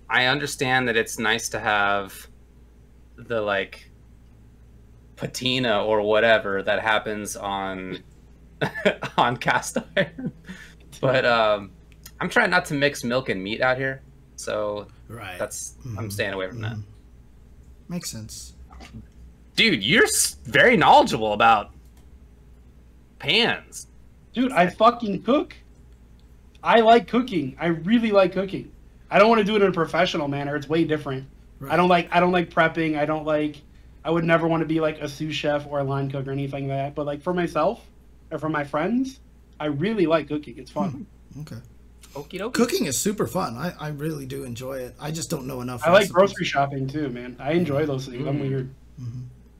I understand that it's nice to have the like patina or whatever that happens on on cast iron, but I'm trying not to mix milk and meat out here, so that's I'm staying away from that. Makes sense. Dude, you're very knowledgeable about pans. Dude, I fucking cook. I like cooking. I really like cooking. I don't want to do it in a professional manner. It's way different. Right. I don't like prepping. I would never want to be like a sous chef or a line cook or anything like that. But like for myself or for my friends, I really like cooking. It's fun. Okay. Okie dokie. Cooking is super fun. I really do enjoy it. I just don't know enough. I like grocery shopping too, man. I enjoy those things. I'm weird.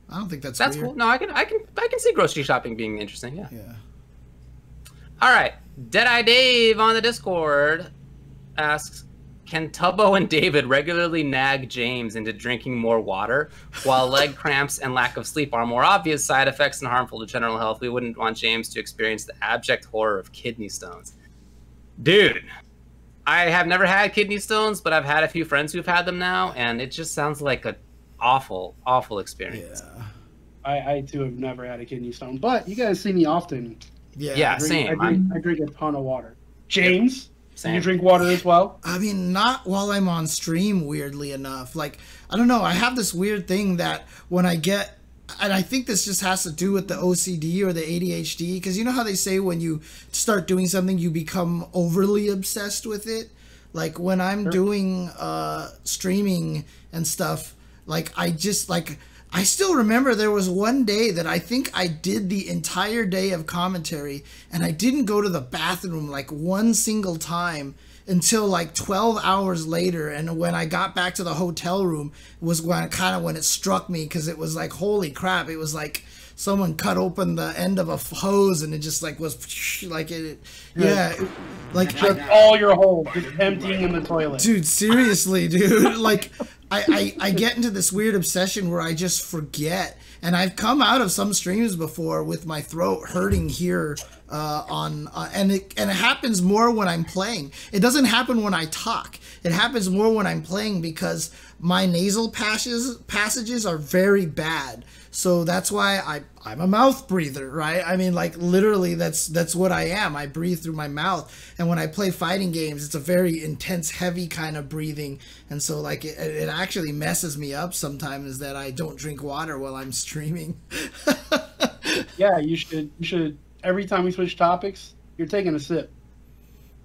I don't think that's weird. Cool. No, I can see grocery shopping being interesting. Yeah. Yeah. All right. Deadeye Dave on the Discord asks, can Tubbo and David regularly nag James into drinking more water? While leg cramps and lack of sleep are more obvious side effects and harmful to general health, we wouldn't want James to experience the abject horror of kidney stones. Dude, I have never had kidney stones, but I've had a few friends who've had them now, and it just sounds like an awful, awful experience. Yeah. I too have never had a kidney stone, but you guys see me often. Yeah, same. I drink a ton of water. James, do you drink water as well? I mean, not while I'm on stream, weirdly enough. Like, I don't know, I have this weird thing that when I get, and I think this just has to do with the OCD or the ADHD, because you know how they say when you start doing something, you become overly obsessed with it? Like, when I'm doing streaming and stuff, like, I still remember there was one day that I think I did the entire day of commentary, and I didn't go to the bathroom, like, one single time until like 12 hours later, and when I got back to the hotel room was when it struck me, because it was like, holy crap, it was like someone cut open the end of a hose and it just like was like it like all your holes just emptying in the toilet. Dude, seriously, dude. Like I get into this weird obsession where I just forget. And I've come out of some streams before with my throat hurting here and it happens more when I'm playing. It doesn't happen when I talk. It happens more when I'm playing because my nasal passages are very bad. So that's why I'm a mouth breather, right? I mean, like, literally, that's what I am. I breathe through my mouth. And when I play fighting games, it's a very intense, heavy kind of breathing. And so, like, it actually messes me up sometimes that I don't drink water while I'm streaming. Yeah, you should. Every time we switch topics, you're taking a sip.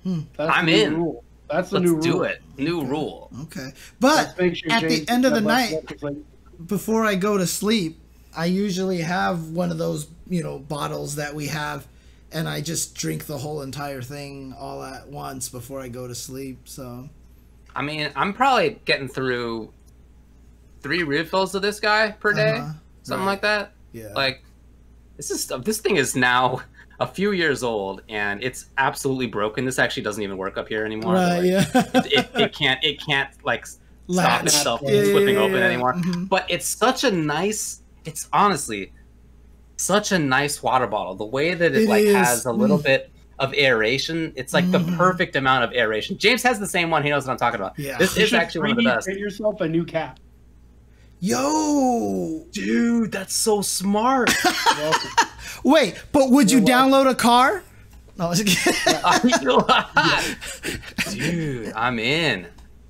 I'm in. Rule. That's the new rule. Let's do it. New rule. Okay. But at the end of the night, before I go to sleep, I usually have one of those, bottles that we have, and I just drink the whole entire thing all at once before I go to sleep. So, I mean, I'm probably getting through 3 refills of this guy per day, something like that. Yeah. Like, this thing is now a few years old, and it's absolutely broken. This actually doesn't even work up here anymore. Right. Yeah. it can't like stop itself from flipping open anymore. But it's such a nice. It's honestly such a nice water bottle. The way that it like has a little bit of aeration, it's like the perfect amount of aeration. James has the same one. He knows what I'm talking about. Yeah. This is actually one of the best. Get yourself a new cap. Yo, dude, that's so smart. Wait, but would you download a car? No, dude, I'm in.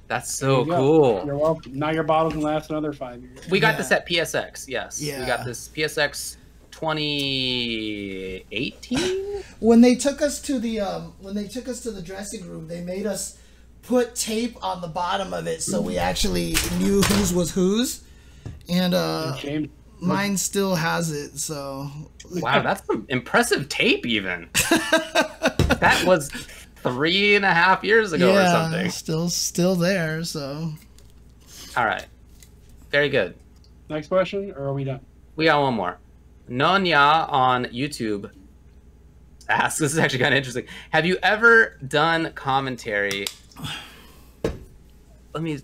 That's so cool. You're welcome. Now your bottle can last another 5 years. We got this at PSX. Yes, yeah. We got this PSX 2018. When they took us to the dressing room, they made us put tape on the bottom of it so we actually knew whose was whose. And mine still has it, so... Wow, that's some impressive tape, even. That was 3.5 years ago or something. Still there, so... All right. Very good. Next question, or are we done? We got one more. Nonya on YouTube asks, this is actually kind of interesting. Have you ever done commentary... Let me...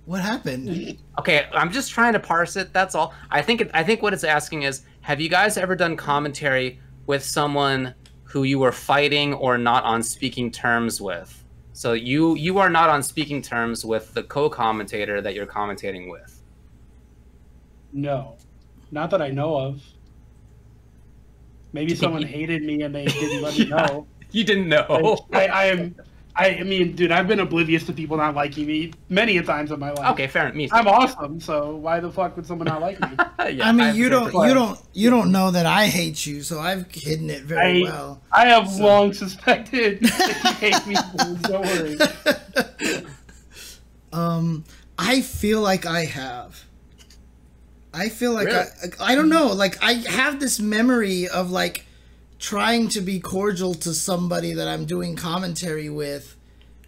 What happened? Okay, I'm just trying to parse it. That's all. I think what it's asking is, have you guys ever done commentary with someone who you were fighting or not on speaking terms with? So you are not on speaking terms with the co-commentator that you're commentating with. No, not that I know of. Maybe someone hated me and they didn't let me know. You didn't know. I mean, dude, I've been oblivious to people not liking me many a times in my life. Okay, fair enough. I'm awesome, so why the fuck would someone not like me? Yeah, I mean, you don't know that I hate you, so I've hidden it very well. I have long suspected that you hate me. Don't worry. I feel like I have. I feel like really? I don't know. Like I have this memory of like trying to be cordial to somebody that I'm doing commentary with,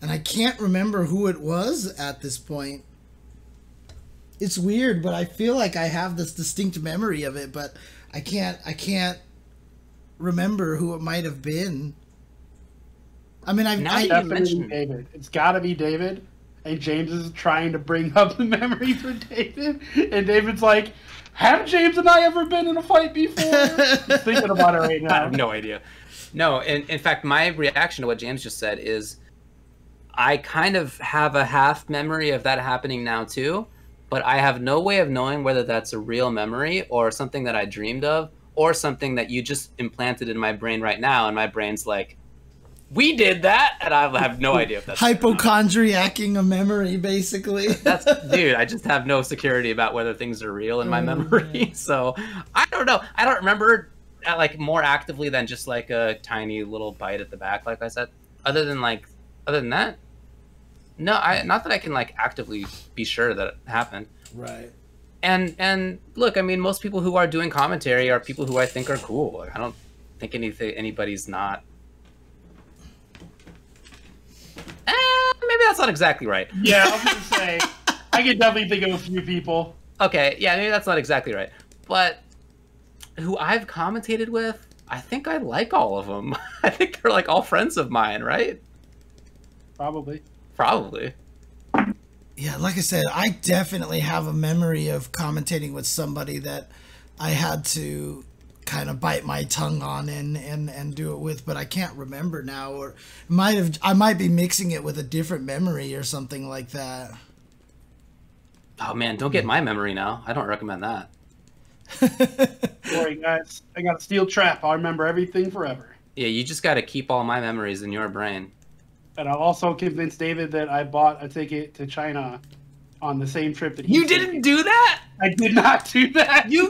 and I can't remember who it was at this point. It's weird, but I feel like I have this distinct memory of it, but I can't remember who it might have been. I mean, I definitely David. It's got to be David, and James is trying to bring up the memory for David, and David's like, have James and I ever been in a fight before? He's thinking about it right now. I have no idea. No, in fact, my reaction to what James just said is I kind of have a half memory of that happening now too, but I have no way of knowing whether that's a real memory or something that I dreamed of or something that you just implanted in my brain right now, and my brain's like, we did that, and I have no idea if that's hypochondriacking a memory, basically. Dude, I just have no security about whether things are real in my memory. So I don't know. I don't remember like more actively than just like a tiny little bite at the back, like I said. Other than that, no, not that I can like actively be sure that it happened. Right. And look, I mean, most people who are doing commentary are people who I think are cool. Like, I don't think anybody's not. Maybe that's not exactly right. Yeah, I was going to say, I could definitely think of a few people. Okay, yeah, maybe that's not exactly right. But who I've commentated with, I think I like all of them. I think they're like all friends of mine, right? Probably. Yeah, like I said, I definitely have a memory of commentating with somebody that I had to kind of bite my tongue on and do it with, but I can't remember now, or I might be mixing it with a different memory or something like that. Oh man, don't get my memory now. I don't recommend that. Sorry guys, I got a steel trap. I'll remember everything forever. Yeah, you just got to keep all my memories in your brain. And I'll also convince David that I bought a ticket to China on the same trip that he You didn't do that? I did not do that. You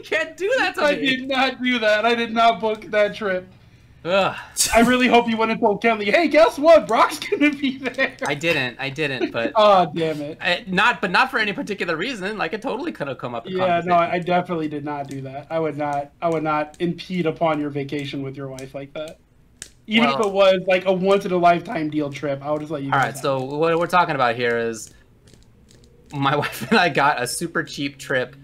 can't do that to me. I did not do that. I did not book that trip. Ugh. I really hope you went and told Kenley, hey, guess what? Brock's gonna be there. I didn't, but oh damn it! Not for any particular reason. Like it totally could have come up. Yeah, no, I definitely did not do that. I would not impede upon your vacation with your wife like that. Even if it was like a once in a lifetime deal trip, I would just let you. All right, so what we're talking about here is my wife and I got a super cheap trip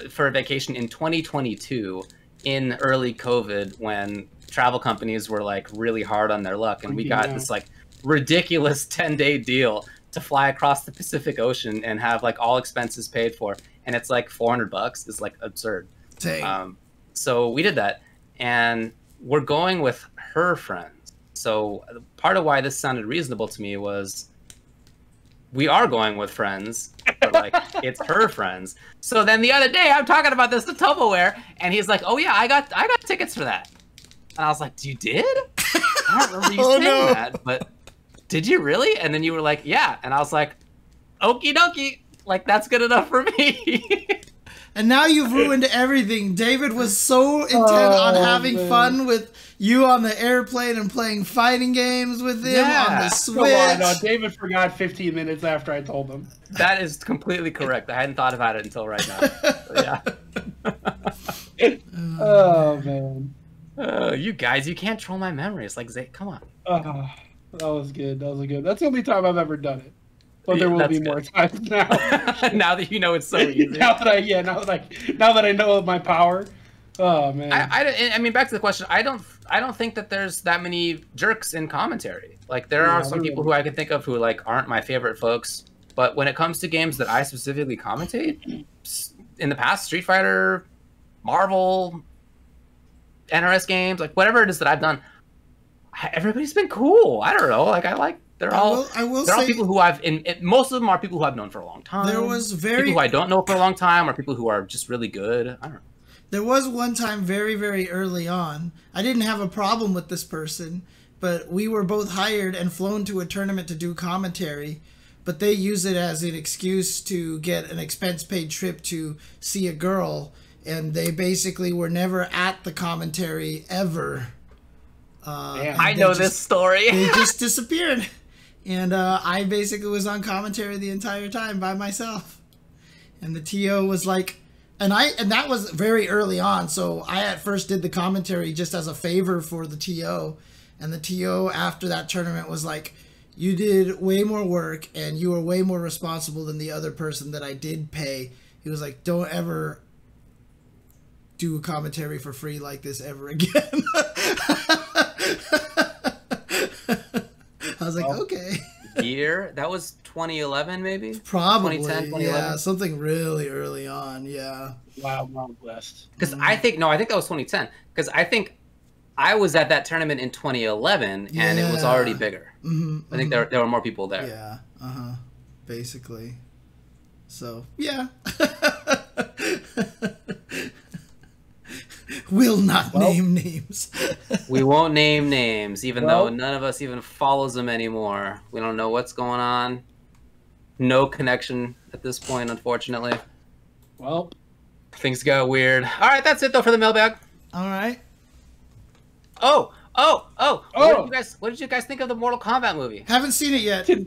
for a vacation in 2022 in early COVID when travel companies were like really hard on their luck, and we got this like ridiculous 10-day deal to fly across the Pacific Ocean and have like all expenses paid for, and it's like $400. It's like absurd. So we did that, and we're going with her friends. So part of why this sounded reasonable to me was we are going with friends, but like it's her friends. So then the other day I'm talking about this to Tupperware, and he's like, "Oh yeah, I got tickets for that." And I was like, "You did?" I don't remember you saying that, but did you really? And then you were like, "Yeah," and I was like, "Okie dokie, like that's good enough for me." And now you've ruined everything. David was so intent on having fun with you on the airplane and playing fighting games with him on the Switch. Come on, no, David forgot 15 minutes after I told him. That is completely correct. I hadn't thought about it until right now. Yeah. Oh, man. You guys, you can't troll my memories. Like, come on. That was good. That was good. That's the only time I've ever done it. But there will be more times now. Now that you know it's so easy. now that I know my power. Oh man. I mean, back to the question. I don't think that there's that many jerks in commentary. Like there are some people who I can think of who like aren't my favorite folks. But when it comes to games that I specifically commentate, in the past, Street Fighter, Marvel, NRS games, like whatever it is that I've done, everybody's been cool. I don't know. Like they're all people who most of them are people who I've known for a long time. There was people who I don't know for a long time, or people who are just really good. I don't know. There was one time very, very early on. I didn't have a problem with this person, but we were both hired and flown to a tournament to do commentary, but they use it as an excuse to get an expense-paid trip to see a girl, and they basically were never at the commentary ever. I know this story. They just disappeared. And I basically was on commentary the entire time by myself. And the TO was like, and that was very early on, so I at first did the commentary just as a favor for the TO. And the TO after that tournament was like, you did way more work and you were way more responsible than the other person that I did pay. He was like, don't ever do a commentary for free like this ever again. I was like, okay. Year? That was 2011, maybe? Probably, 2010, 2011? yeah. Something really early on, yeah. Wow, I'm blessed. Because I think that was 2010. Because I think I was at that tournament in 2011, and it was already bigger. I think there were more people there. Yeah, basically. So, yeah. Will not name names. We won't name names, even though none of us even follows them anymore. We don't know what's going on. No connection at this point, unfortunately. Well, things got weird. All right, that's it though for the mailbag. All right. Oh! What did you guys think of the Mortal Kombat movie? Haven't seen it yet. I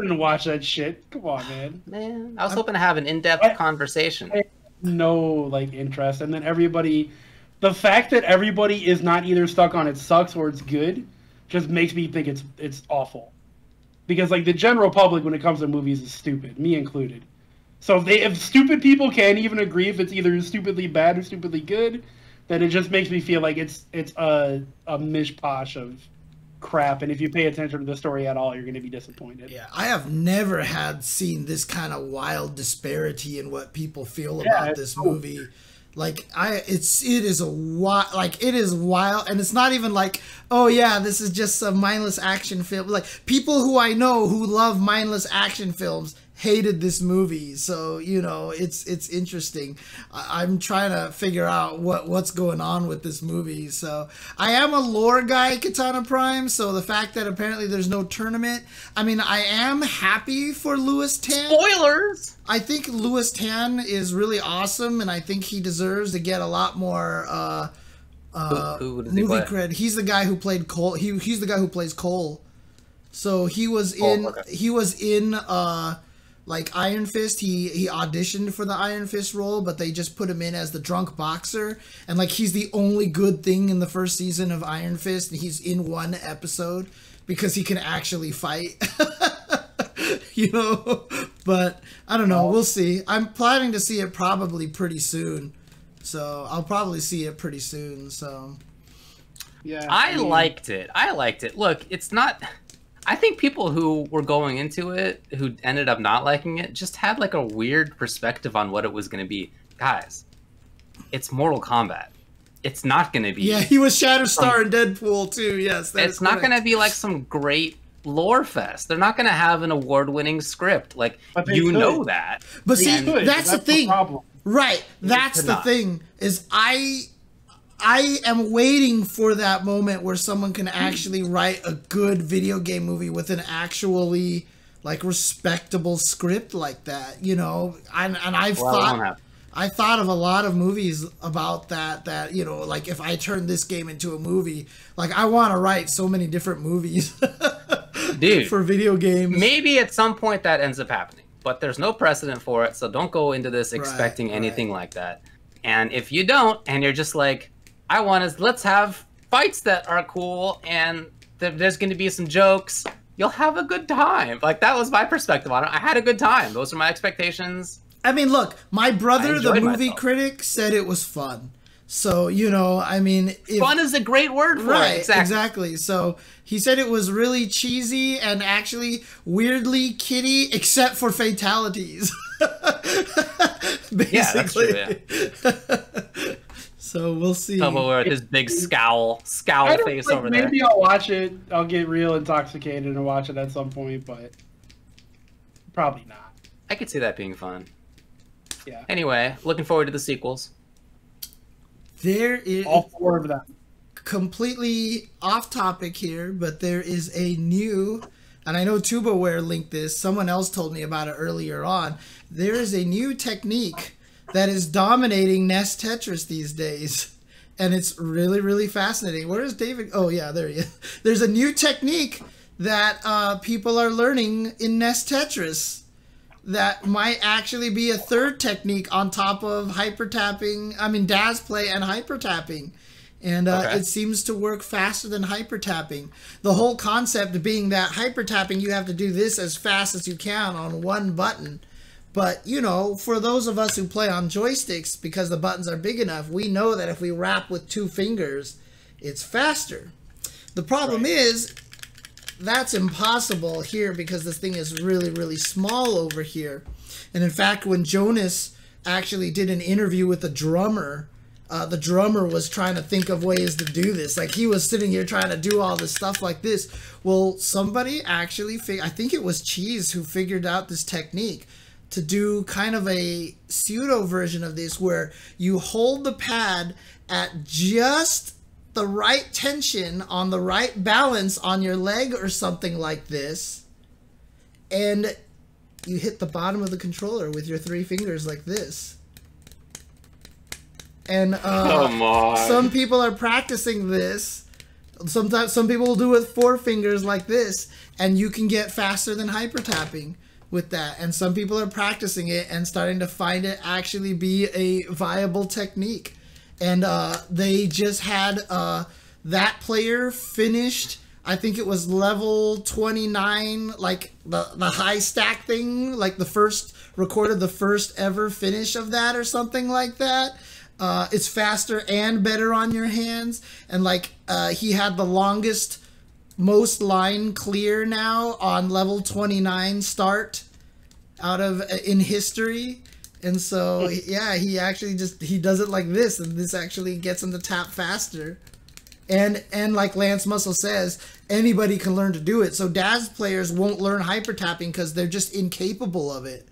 didn't watch that shit. Come on, man. Man, I was hoping to have an in-depth conversation. I had no interest, and then the fact that everybody is not either stuck on it sucks or it's good, just makes me think it's awful. Because the general public when it comes to movies is stupid, me included. So if stupid people can't even agree if it's either stupidly bad or stupidly good, then it just makes me feel like it's a mishposh of crap, and if you pay attention to the story at all, you're going to be disappointed. Yeah, I have never seen this kind of wild disparity in what people feel about this movie. It is wild, and it's not even like, oh yeah, this is just a mindless action film. Like, people who I know who love mindless action films hated this movie, so it's interesting. I'm trying to figure out what's going on with this movie. So I am a lore guy, Kitana Prime, so the fact that apparently there's no tournament, I mean, I am happy for Louis Tan. Spoilers! I think Louis Tan is really awesome, and I think he deserves to get a lot more Who does movie he play? cred. He's the guy who played Cole. He's the guy who plays Cole. So he was in like Iron Fist. He auditioned for the Iron Fist role, but they just put him in as the drunk boxer, and like he's the only good thing in the first season of Iron Fist, and he's in one episode because he can actually fight. You know, but I don't know. We'll see. I'm planning to see it probably pretty soon, so I'll probably see it pretty soon. So Yeah, I liked it. Look, it's not. I think people who were going into it, who ended up not liking it, just had like a weird perspective on what it was going to be. Guys, it's Mortal Kombat. It's not going to be. Yeah, he was Shatterstar in Deadpool too. Yes, it's not going to be like some great lore fest. They're not going to have an award-winning script. Like, you know that. But see, that's the thing. Problem. Right. That's the thing. Is I am waiting for that moment where someone can actually write a good video game movie with an actually like respectable script like that, you know. And I thought of a lot of movies about that, you know, like if I turn this game into a movie, like I want to write so many different movies. Dude, for video games. Maybe at some point that ends up happening, but there's no precedent for it, so don't go into this expecting anything like that. And if you don't, and you're just like, let's have fights that are cool, and there's going to be some jokes, you'll have a good time. Like, that was my perspective on it. I had a good time. Those are my expectations. I mean, look, my brother, the movie critic, said it was fun. So, you know, I mean... Fun is a great word for it. Exactly. So, he said it was really cheesy and actually weirdly kiddie, except for fatalities. Basically. Yeah, that's true, yeah. So, we'll see. Tomo with his big scowl face over there. Maybe I'll watch it. I'll get real intoxicated and watch it at some point, but probably not. I could see that being fun. Yeah. Anyway, looking forward to the sequels. There is all 4 of them. Completely off topic here, but there is a new, and I know TubaWare linked this, someone else told me about it earlier on. There is a new technique that is dominating NES Tetris these days, and it's really, really fascinating. Where is David? Oh yeah, there he is. There's a new technique that people are learning in NES Tetris that might actually be a third technique on top of hyper tapping. I mean, Daz play and hyper tapping. And it seems to work faster than hyper tapping. The whole concept being that hyper tapping, you have to do this as fast as you can on one button. But, you know, for those of us who play on joysticks, because the buttons are big enough, we know that if we wrap with 2 fingers, it's faster. The problem is, that's impossible here because this thing is really, really small over here. And in fact, when Jonas actually did an interview with the drummer was trying to think of ways to do this. Like, he was sitting here trying to do all this stuff like this. Well, somebody actually, I think it was Cheese who figured out this technique to do kind of a pseudo version of this where you hold the pad at just the right tension on the right balance on your leg or something like this, and you hit the bottom of the controller with your 3 fingers like this. And some people are practicing this. Sometimes some people will do it with 4 fingers like this, and you can get faster than hyper tapping with that. And some people are practicing it and starting to find it actually be a viable technique. And they just had that player finished, I think it was level 29, like the high stack thing, like recorded the first ever finish of that or something like that. It's faster and better on your hands. And like he had the longest, most line clear now on level 29 start in history. And so, yeah, he actually he does it like this, and this actually gets him to tap faster. And like Lance Muscle says, anybody can learn to do it. So Daz players won't learn hyper tapping because they're just incapable of it,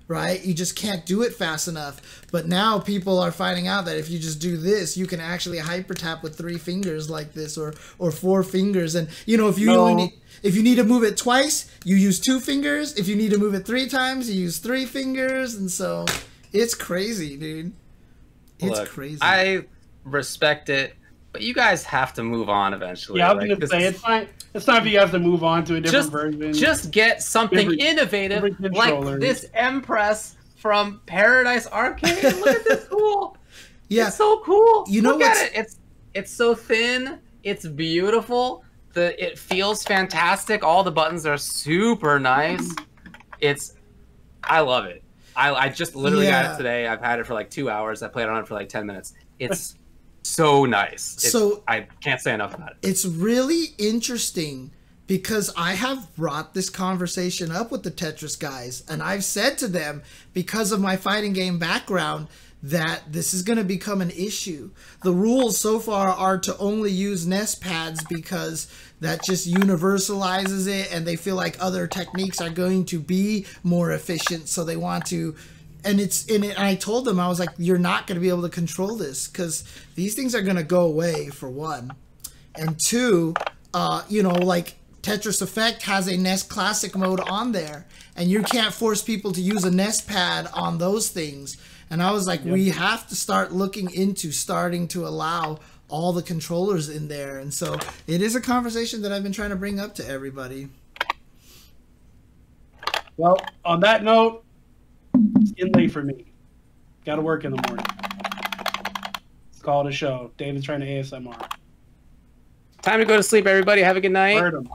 right? You just can't do it fast enough. But now people are finding out that if you just do this, you can actually hyper tap with 3 fingers like this, or 4 fingers. And you know, if you need to move it twice, you use 2 fingers. If you need to move it 3 times, you use 3 fingers. And so it's crazy, dude. It's crazy. I respect it. But you guys have to move on eventually. Yeah, I was gonna say it's time for you guys to move on to a different version. Just get something innovative like this Empress from Paradise Arcade. Look at this cool. Yeah, it's so cool. You know Look at it. It's so thin. It's beautiful. It feels fantastic. All the buttons are super nice. I love it. I just literally got it today. I've had it for like 2 hours. I played on it for like 10 minutes. It's so nice. I can't say enough about it. It's really interesting because I have brought this conversation up with the Tetris guys, and I've said to them, because of my fighting game background, that this is going to become an issue. The rules so far are to only use NES pads because that just universalizes it, and they feel like other techniques are going to be more efficient, so they want to. And it's in it. And I told them, I was like, you're not going to be able to control this because these things are going to go away, for one, and two, you know, like Tetris Effect has a NES Classic mode on there, and you can't force people to use a NES pad on those things. And I was like, we have to start looking into starting to allow all the controllers in there. And so it is a conversation that I've been trying to bring up to everybody. Well, on that note, it's getting late for me. Got to work in the morning. Let's call it a show. David's trying to ASMR. Time to go to sleep, everybody. Have a good night. Heard him.